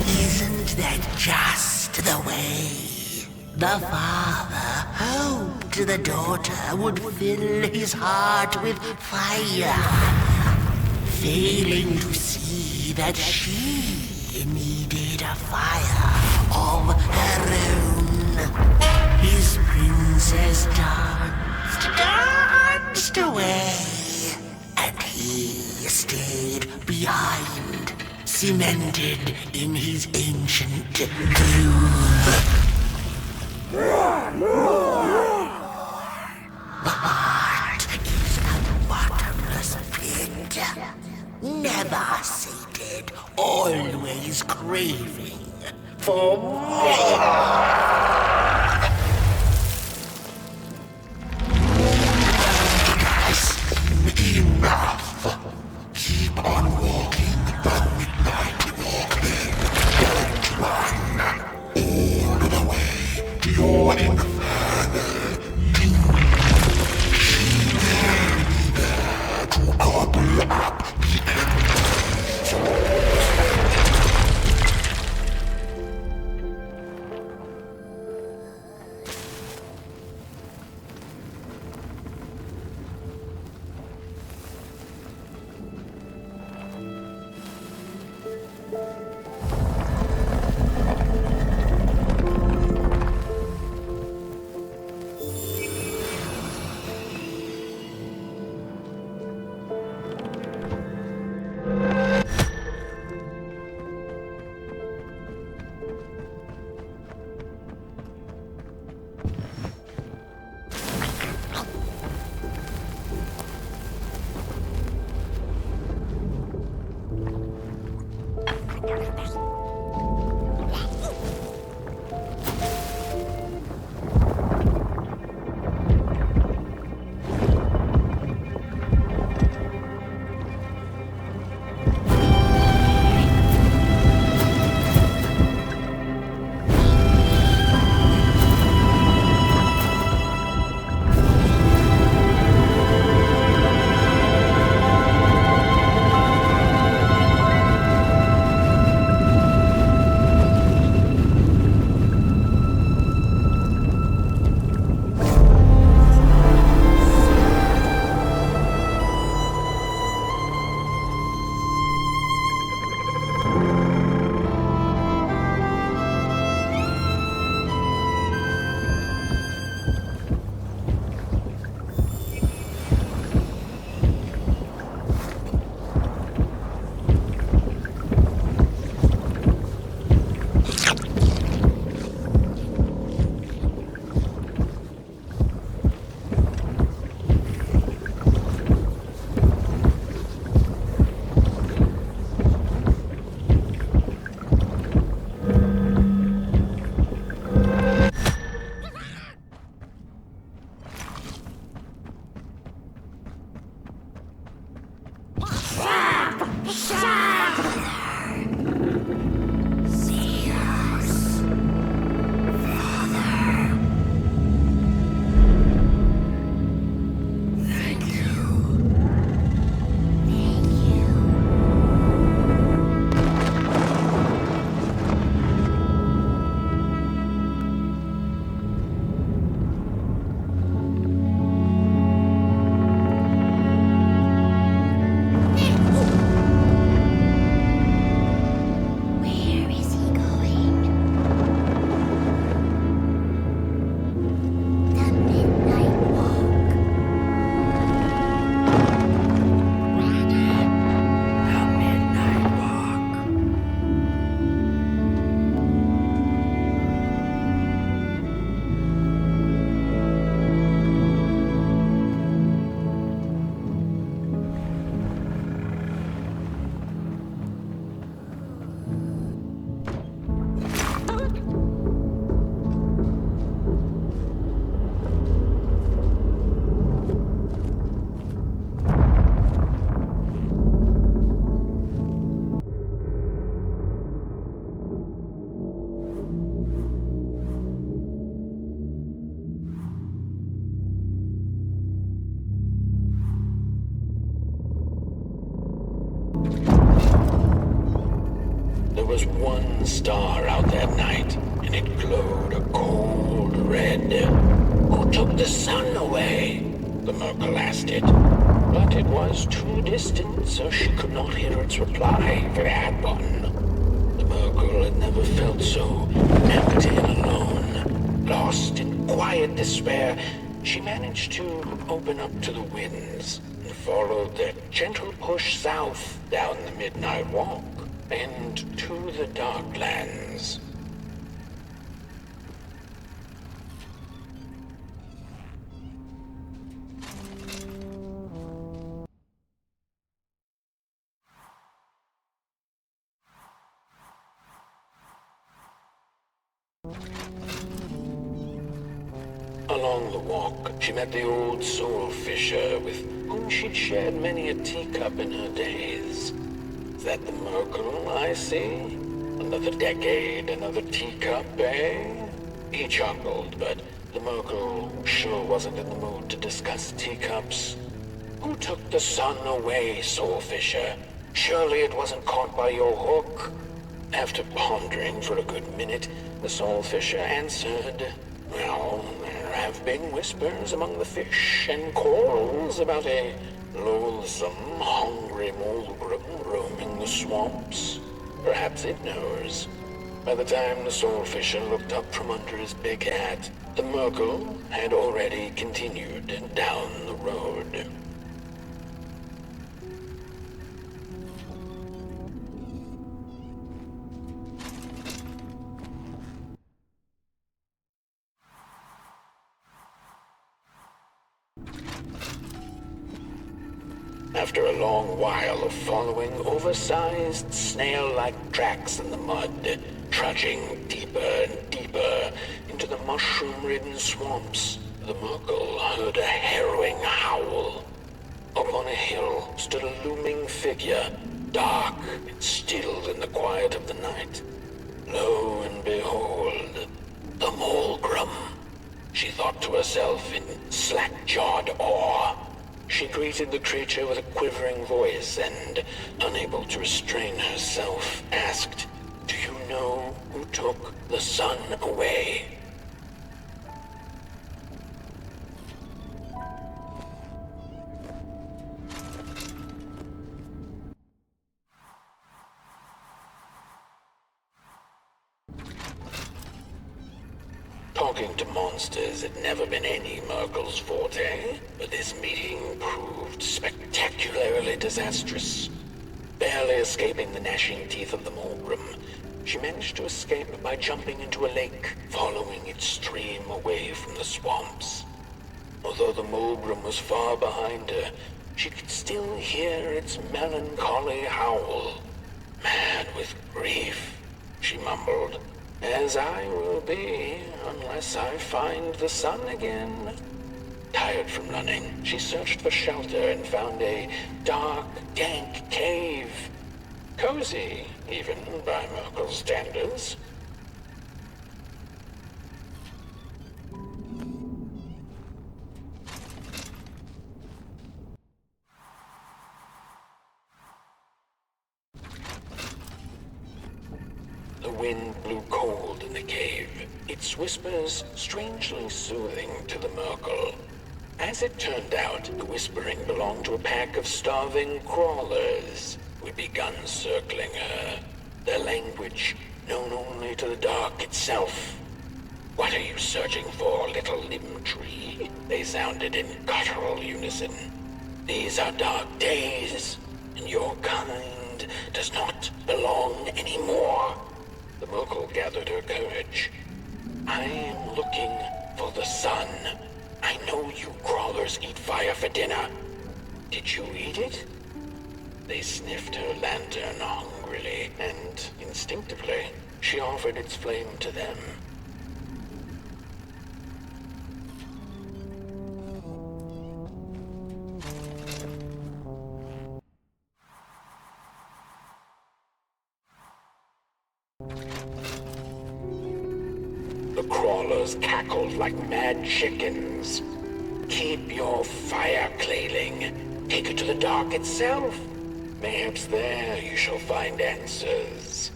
Isn't that just the way? The father hoped the daughter would fill his heart with fire, failing to see that she needed a fire of her own. His princess danced away, and he stayed behind, cemented in his ancient gloom. The heart is a bottomless pit, never sated, always craving for more. Enough! Keep on walking the midnight walking. Don't run all the way to your infernal doom. She will be there to gobble up the embers. There was one star out that night, and it glowed a cold red. Who took the sun away? The Murkle asked it. But it was too distant, so she could not hear its reply, if it had one. The Murkle had never felt so empty and alone. Lost in quiet despair, she managed to open up to the winds and followed their gentle push south down the midnight walk and to the Darklands. Along the walk, she met the old soul fisher with whom she'd shared many a teacup in her days. Is that the Murkle I see? Another decade, another teacup, eh? He chuckled, but the Murkle sure wasn't in the mood to discuss teacups. Who took the sun away, soul fisher? Surely it wasn't caught by your hook? After pondering for a good minute, the soul fisher answered, well, there have been whispers among the fish and corals about a loathsome, hungry Molgrim roaming the swamps. Perhaps it knows. By the time the soul fisher looked up from under his big hat, the Murkle had already continued down the road. After a long while of following oversized snail-like tracks in the mud, trudging deeper and deeper into the mushroom-ridden swamps, the Murkle heard a harrowing howl. Up on a hill stood a looming figure, dark and still in the quiet of the night. Lo and behold, the Molgrim, she thought to herself in slack-jawed awe. She greeted the creature with a quivering voice and, unable to restrain herself, asked, "Do you know who took the sun away?" Talking to monsters had never been any Murkle's forte, but this meeting proved spectacularly disastrous. Barely escaping the gnashing teeth of the Molgrim, she managed to escape by jumping into a lake, following its stream away from the swamps. Although the Molgrim was far behind her, she could still hear its melancholy howl. Mad with grief, she mumbled, "As I will be, unless I find the sun again." Tired from running, she searched for shelter and found a dark, dank cave. Cozy, even by Murkle's standards. The wind blew cold in the cave, its whispers strangely soothing to the Murkle. As it turned out, the whispering belonged to a pack of starving crawlers who had begun circling her, their language known only to the dark itself. "What are you searching for, little limb tree?" they sounded in guttural unison. "These are dark days, and your kind does not belong anymore." The Murkle gathered her courage. "I am looking for the sun. I know you crawlers eat fire for dinner. Did you eat it?" They sniffed her lantern hungrily, and instinctively, she offered its flame to them. The crawlers cackled like mad chickens. "Keep your fire, Clayling. Take it to the dark itself. Mayhaps there you shall find answers.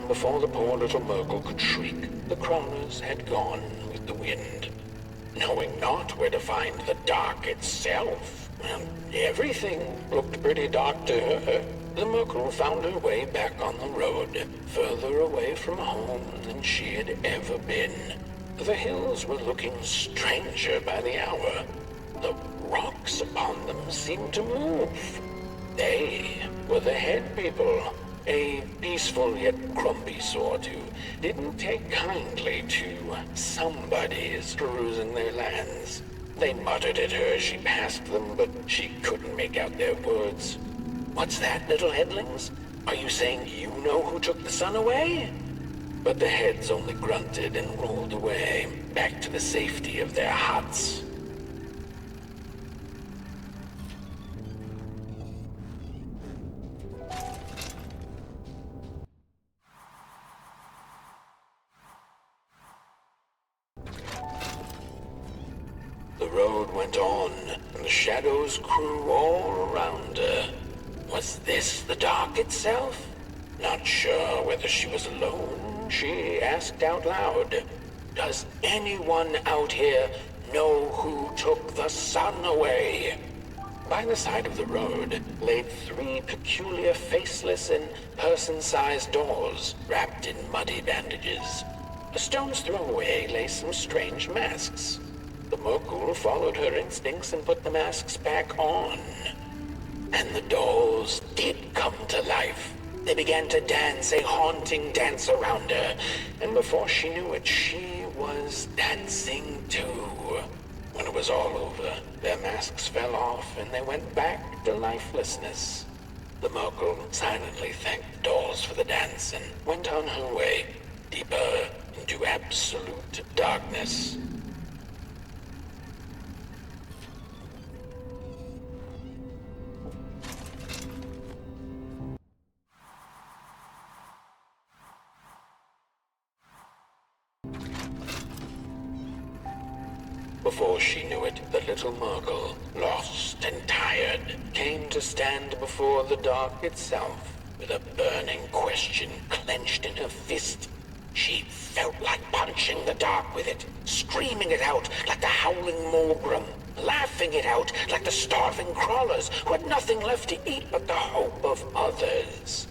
Before the poor little Murkle could shriek, the crawlers had gone with the wind. Knowing not where to find the dark itself, everything looked pretty dark to her. The Murkle found her way back on the road, further away from home than she had ever been. The hills were looking stranger by the hour. The rocks upon them seemed to move. They were the head people, a peaceful yet grumpy sort who didn't take kindly to somebody's perusing their lands. They muttered at her as she passed them, but she couldn't make out their words. What's that, little headlings? Are you saying you know who took the sun away? But the heads only grunted and rolled away, back to the safety of their huts. The road went on, and the shadows grew all around her. Was this the dark itself? Not sure whether she was alone, she asked out loud, "Does anyone out here know who took the sun away?" By the side of the road lay 3 peculiar faceless and person-sized dolls wrapped in muddy bandages. A stone's throw away lay some strange masks. The Murkle followed her instincts and put the masks back on. And the dolls did come to life. They began to dance a haunting dance around her, and before she knew it, she was dancing too. When it was all over, their masks fell off and they went back to lifelessness. The Murkle silently thanked the dolls for the dance and went on her way, deeper into absolute darkness. Before she knew it, the little Murkle, lost and tired, came to stand before the dark itself, with a burning question clenched in her fist. She felt like punching the dark with it, screaming it out like the howling Molgrim, laughing it out like the starving crawlers who had nothing left to eat but the hope of others.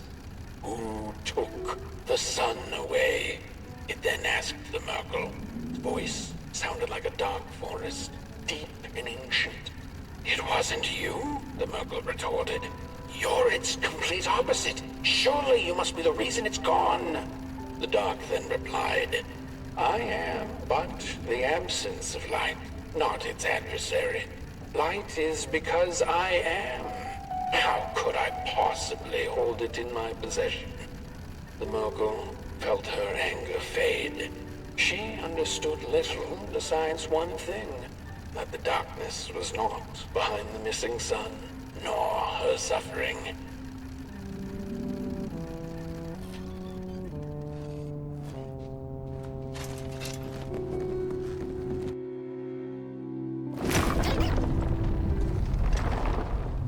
Who took the sun away? It then asked the Murkle. Its voice sounded like a dark forest, deep and ancient. "It wasn't you?" the Murkle retorted. "You're its complete opposite. Surely you must be the reason it's gone." The dark then replied, "I am but the absence of light, not its adversary. Light is because I am. How could I possibly hold it in my possession?" The Murkle felt her anger fade. She understood little besides one thing, that the darkness was not behind the missing sun, nor her suffering.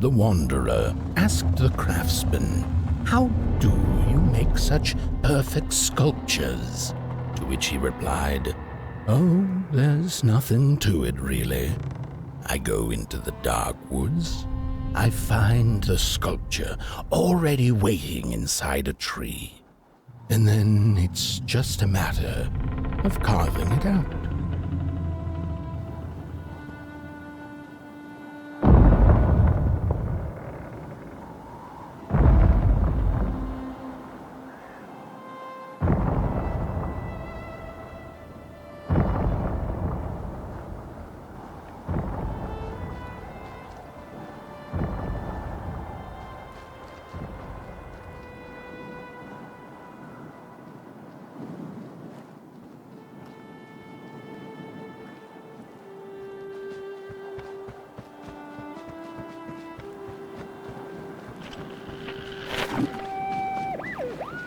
The Wanderer asked the Craftsman, "How do you make such perfect sculptures?" To which he replied, "Oh, there's nothing to it really. I go into the dark woods. I find the sculpture already waiting inside a tree. And then it's just a matter of carving it out."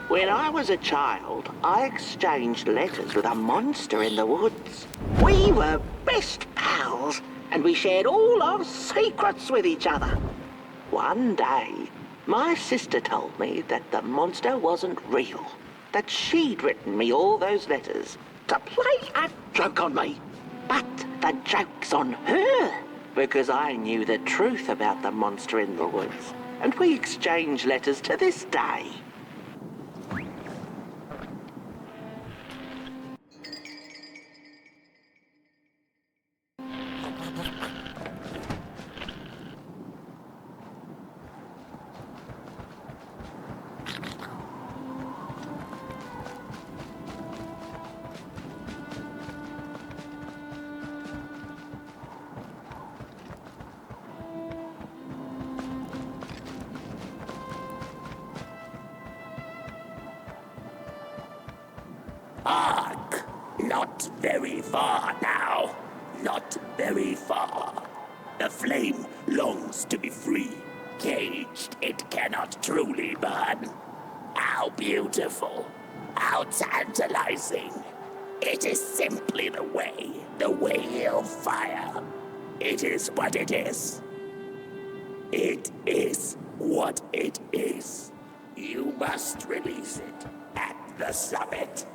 When I was a child, I exchanged letters with a monster in the woods. We were best pals, and we shared all our secrets with each other. One day, My sister told me that the monster wasn't real, that she'd written me all those letters to play a joke on me. But the joke's on her, because I knew the truth about the monster in the woods, and we exchange letters to this day. Hark! Not very far now. Not very far. The flame longs to be free. Caged, it cannot truly burn. How beautiful. How tantalizing. It is simply the way of fire. It is what it is. It is what it is. You must release it at the summit.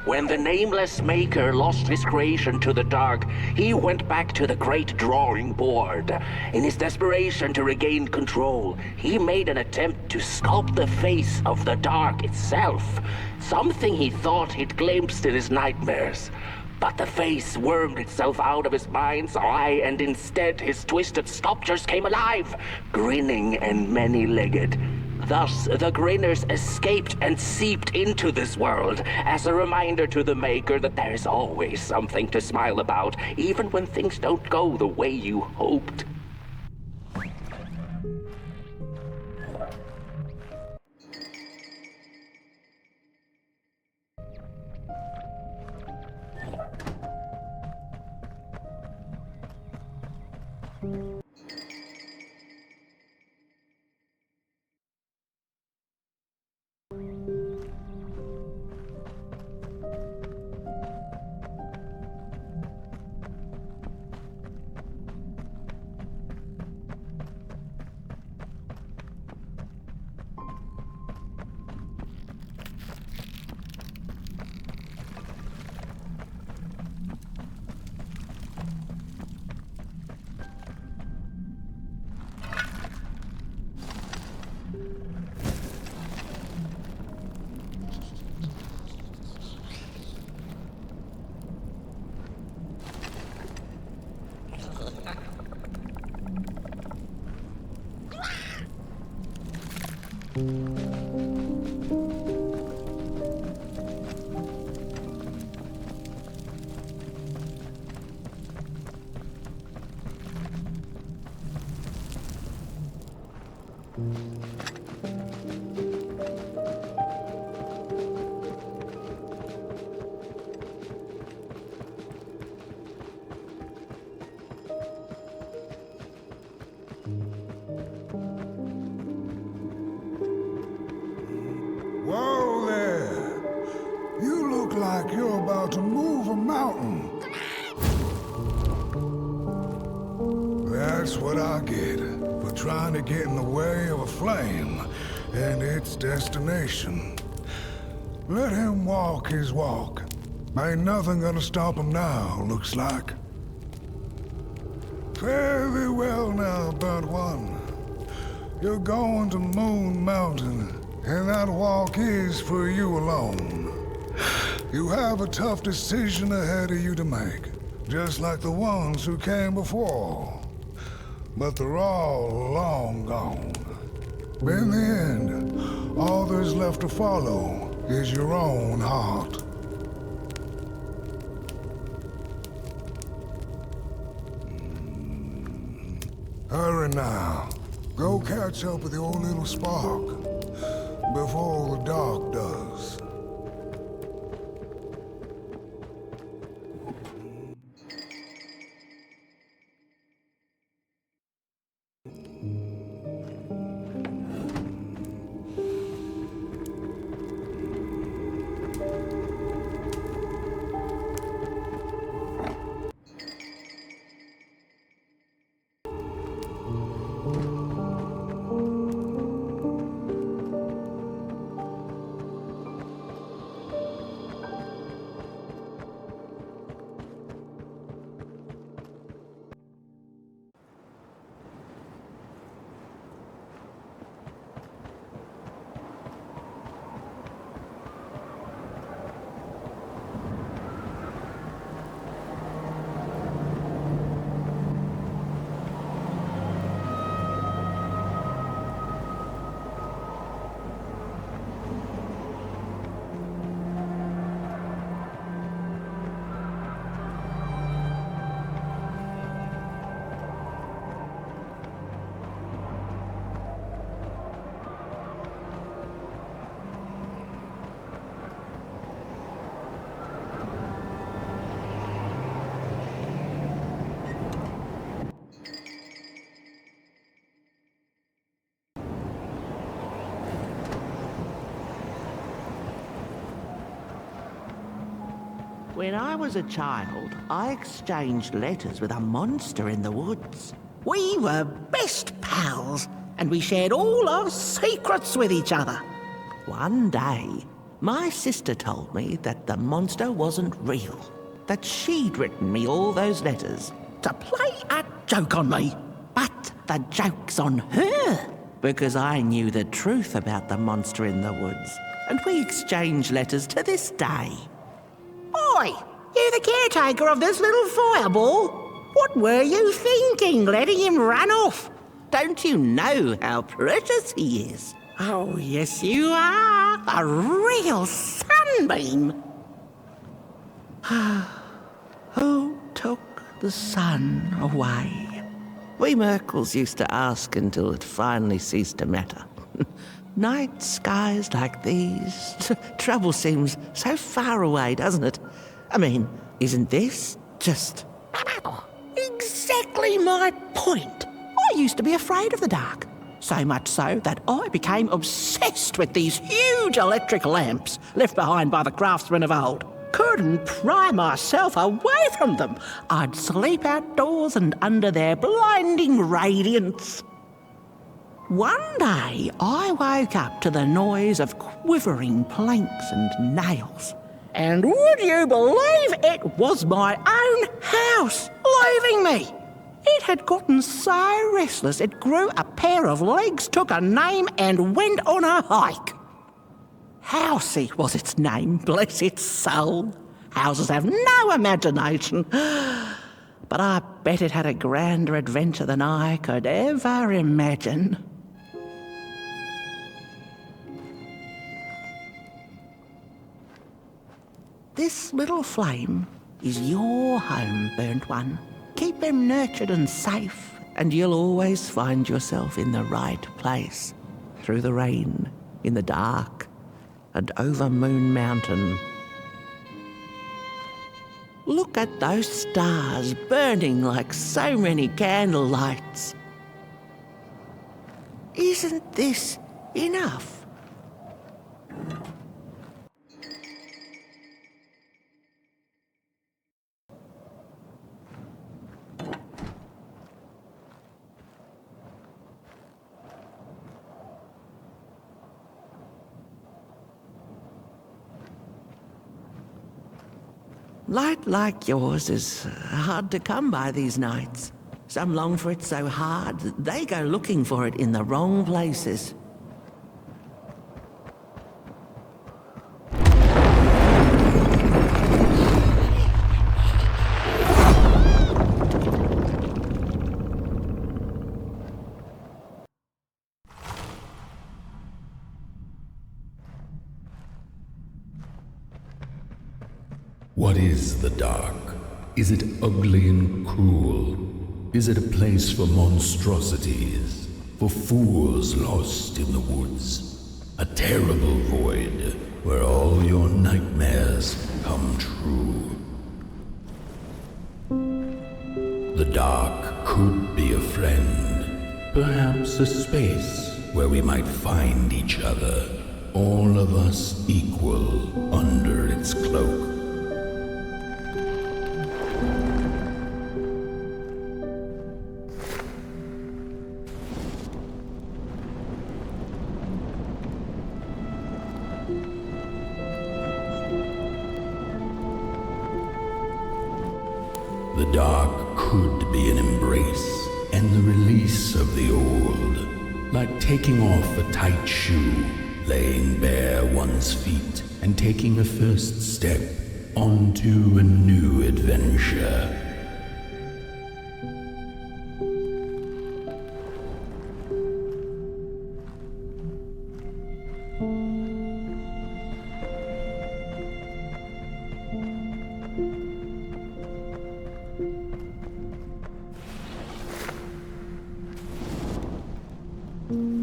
When the nameless maker lost his creation to the dark, he went back to the great drawing board. In his desperation to regain control, he made an attempt to sculpt the face of the dark itself, something he thought he'd glimpsed in his nightmares. But the face wormed itself out of his mind's eye, and instead his twisted sculptures came alive, grinning and many-legged. Thus, the grinners escaped and seeped into this world as a reminder to the maker that there's always something to smile about, even when things don't go the way you hoped. Whoa there! You look like you're about to move a mountain. That's what I get for trying to get in the way of a flame and its destination. Let him walk his walk. Ain't nothing gonna stop him now, looks like. Fare thee well now, burnt one. You're going to Moon Mountain, and that walk is for you alone. You have a tough decision ahead of you to make, just like the ones who came before. But they're all long gone. In the end, all there's left to follow is your own heart. Hurry now. Go catch up with your little spark before the dark does. When I was a child, I exchanged letters with a monster in the woods. We were best pals, and we shared all our secrets with each other. One day, my sister told me that the monster wasn't real, that she'd written me all those letters to play a joke on me. But the joke's on her, because I knew the truth about the monster in the woods, and we exchange letters to this day. Oi! You the caretaker of this little fireball? What were you thinking, letting him run off? Don't you know how precious he is? Oh, yes you are. A real sunbeam. Who took the sun away? We Murkles used to ask until it finally ceased to matter. Night skies like these, trouble seems so far away, doesn't it? I mean, isn't this just exactly my point? I used to be afraid of the dark, so much so that I became obsessed with these huge electric lamps left behind by the craftsmen of old. Couldn't pry myself away from them. I'd sleep outdoors and under their blinding radiance. One day, I woke up to the noise of quivering planks and nails. And would you believe it was my own house leaving me? It had gotten so restless it grew a pair of legs, took a name and went on a hike. Housey was its name, bless its soul. Houses have no imagination. But I bet it had a grander adventure than I could ever imagine. This little flame is your home, burnt one. Keep him nurtured and safe, and you'll always find yourself in the right place. Through the rain, in the dark, and over Moon Mountain. Look at those stars burning like so many candle lights. Isn't this enough? Light like yours is hard to come by these nights. Some long for it so hard, they go looking for it in the wrong places. What is the dark? Is it ugly and cruel? Is it a place for monstrosities, for fools lost in the woods? A terrible void where all your nightmares come true. The dark could be a friend, perhaps a space where we might find each other, all of us equal under its cloak. The dark could be an embrace and the release of the old, like taking off a tight shoe, laying bare one's feet, and taking a first step onto a new adventure.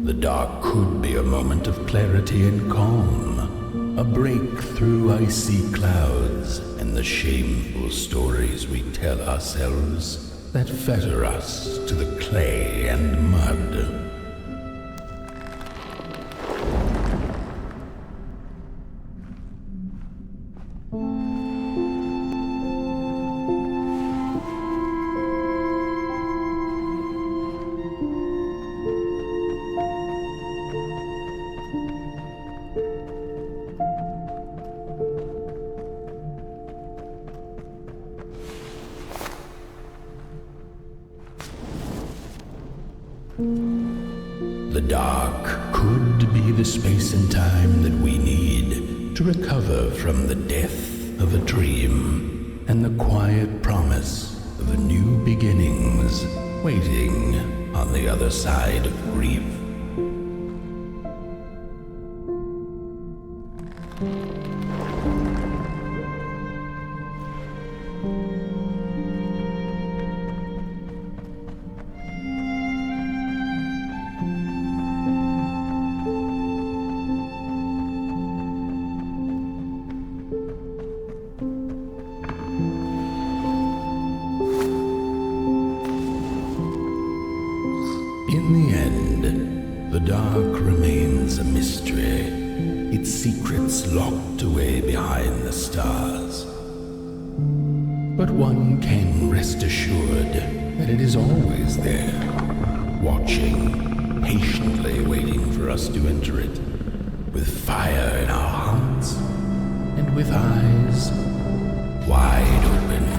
The dark could be a moment of clarity and calm, a break through icy clouds and the shameful stories we tell ourselves that fetter us to the clay and mud. The dark could be the space and time that we need to recover from the death of a dream and the quiet promise of new beginnings waiting on the other side of grief. In the end, the dark remains a mystery, its secrets locked away behind the stars. But one can rest assured that it is always there, watching, patiently waiting for us to enter it, with fire in our hearts and with eyes wide open.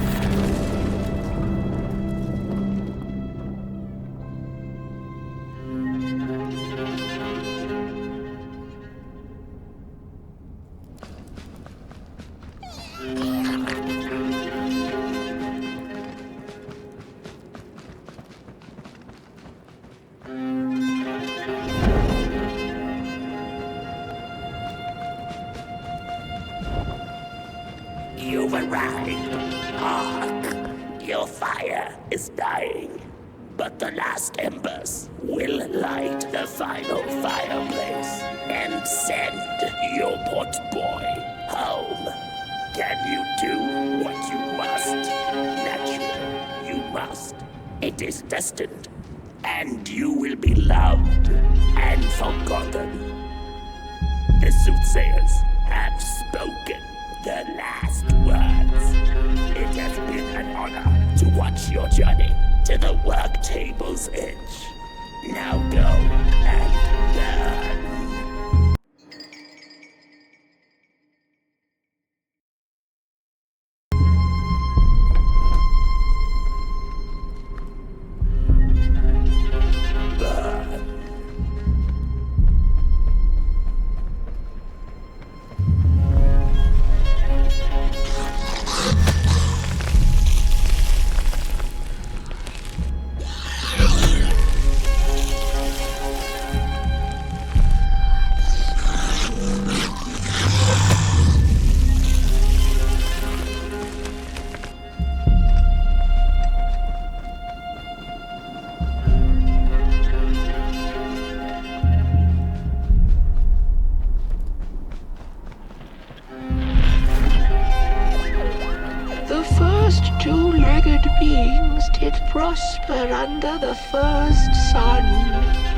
You've arrived. Hark! Your fire is dying, but the last embers will light the final fireplace and send your pot boy home. Can you do what you must? Naturally, you must. It is destined, and you will be loved and forgotten. The soothsayers have spoken the last words. It has been an honor to watch your journey to the work table's edge. Now go and learn. Two-legged beings did prosper under the first sun,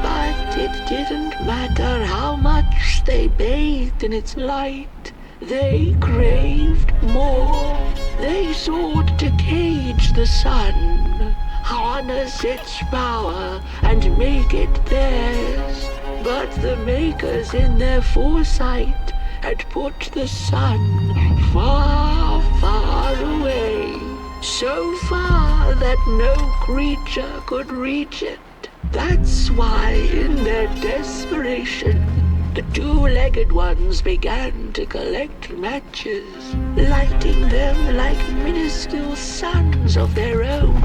but it didn't matter how much they bathed in its light. They craved more. They sought to cage the sun, harness its power, and make it theirs. But the makers in their foresight had put the sun far, far away. So far that no creature could reach it. That's why, in their desperation, the two-legged ones began to collect matches, lighting them like minuscule suns of their own.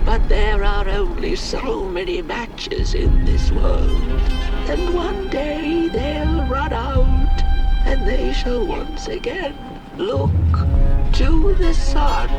But there are only so many matches in this world, and one day they'll run out, and they shall once again look to the sun.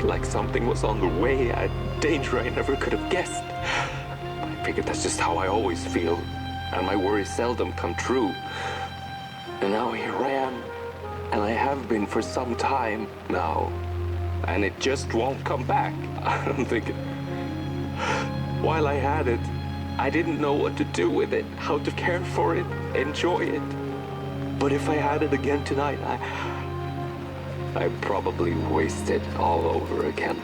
like something was on the way, a danger I never could have guessed. I figured that's just how I always feel, and my worries seldom come true. And now here I am, and I have been for some time now, and it just won't come back. I'm thinking, while I had it, I didn't know what to do with it, how to care for it, enjoy it. But if I had it again tonight, I'd probably waste it all over again.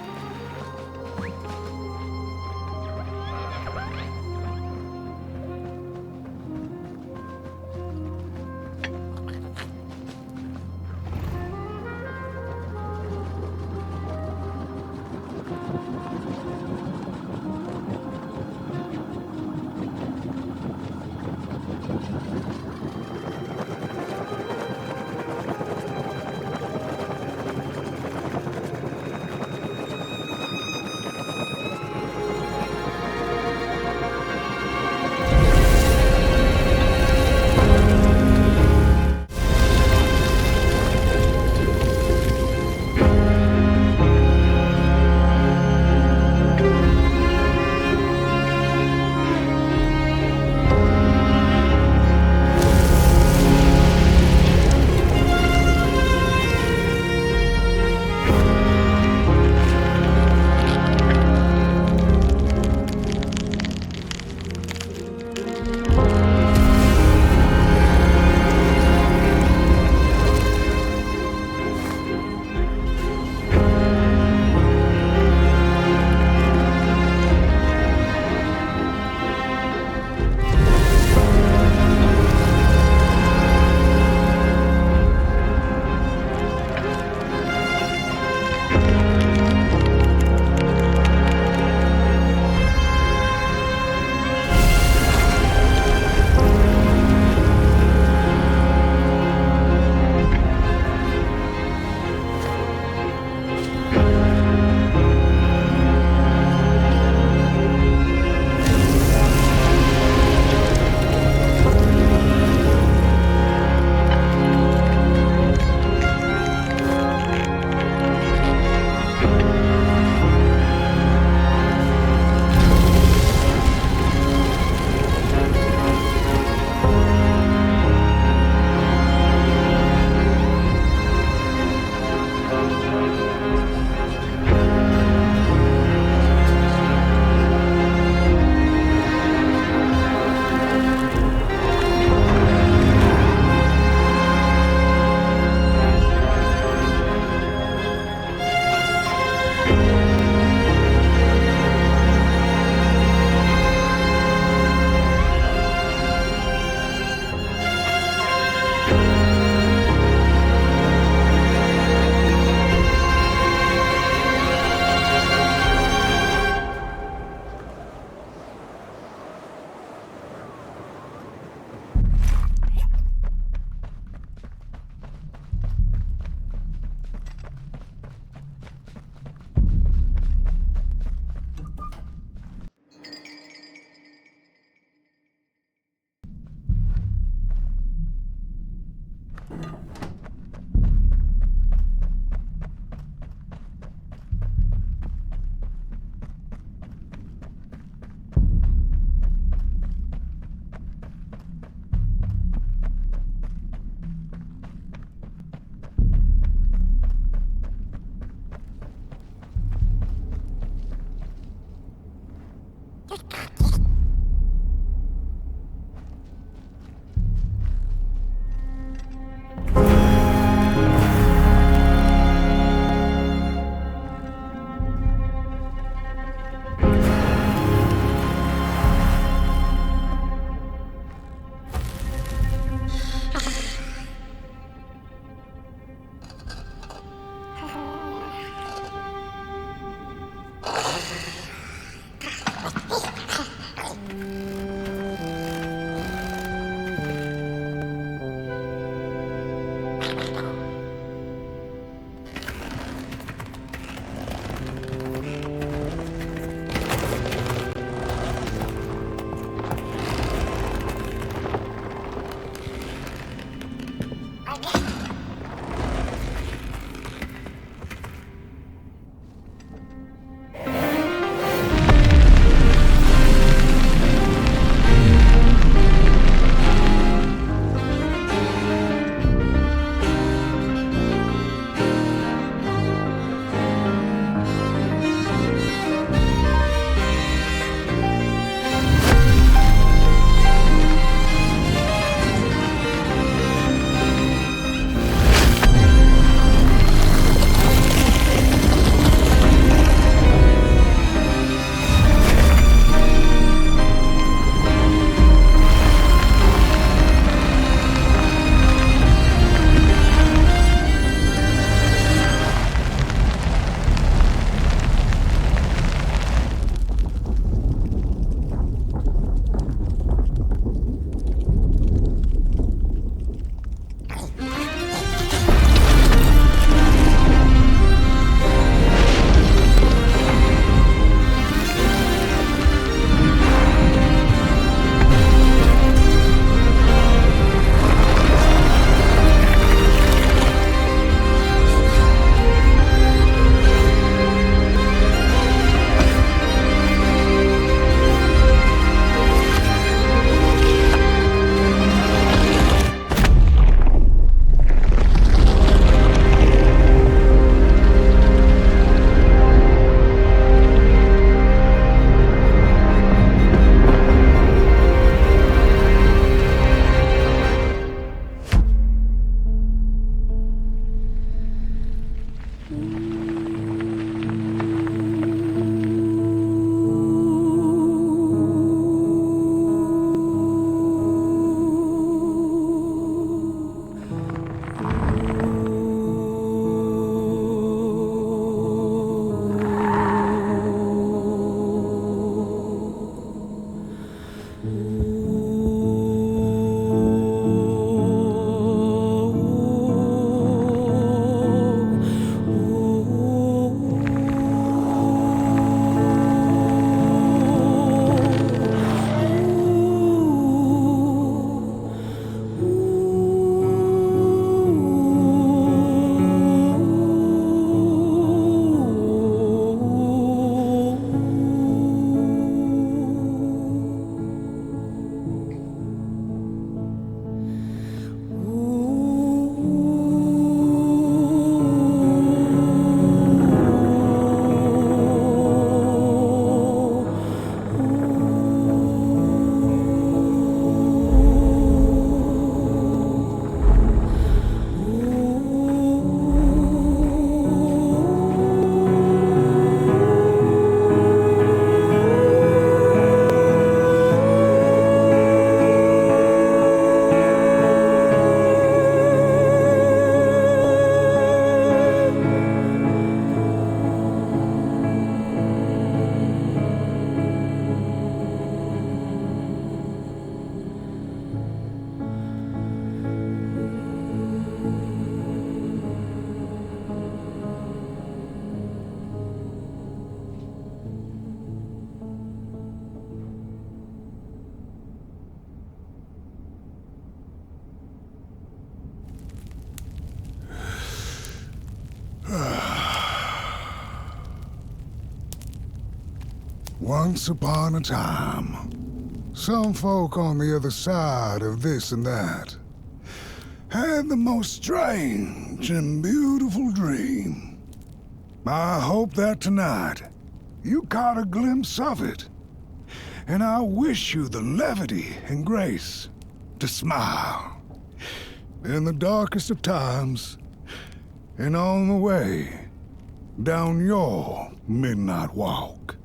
Once upon a time, some folk on the other side of this and that had the most strange and beautiful dream. I hope that tonight you caught a glimpse of it, and I wish you the levity and grace to smile in the darkest of times and on the way down your midnight walk.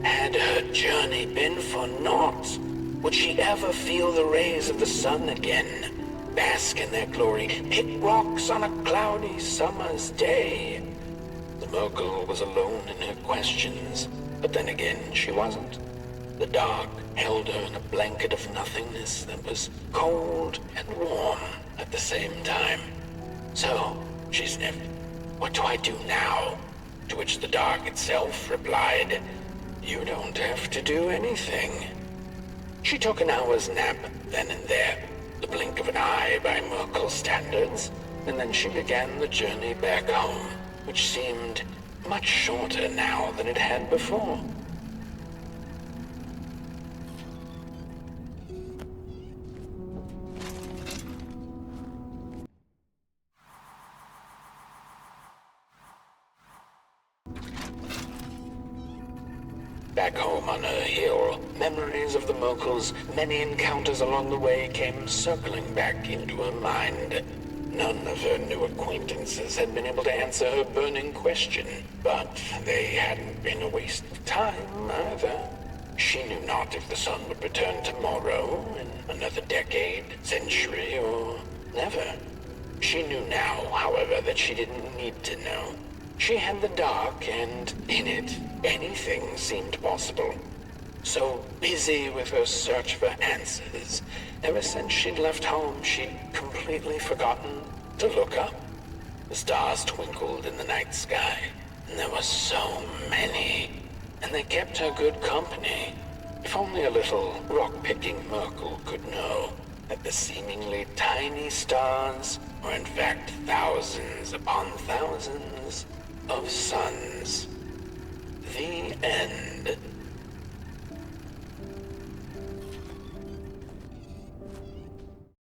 Had her journey been for naught, would she ever feel the rays of the sun again? Bask in their glory, pick rocks on a cloudy summer's day? The Murkle was alone in her questions, but then again she wasn't. The dark held her in a blanket of nothingness that was cold and warm at the same time. So, she sniffed, "What do I do now?" To which the dark itself replied, "You don't have to do anything." She took an hour's nap then and there, the blink of an eye by Murkle standards, and then she began the journey back home, which seemed much shorter now than it had before. Back home on her hill, memories of the Murkle's many encounters along the way came circling back into her mind. None of her new acquaintances had been able to answer her burning question, but they hadn't been a waste of time either. She knew not if the sun would return tomorrow, in another decade, century, or never. She knew now, however, that she didn't need to know. She had the dark, and in it, anything seemed possible. So busy with her search for answers, ever since she'd left home, she'd completely forgotten to look up. The stars twinkled in the night sky, and there were so many, and they kept her good company. If only a little rock-picking Murkle could know that the seemingly tiny stars were in fact thousands upon thousands of suns. The end.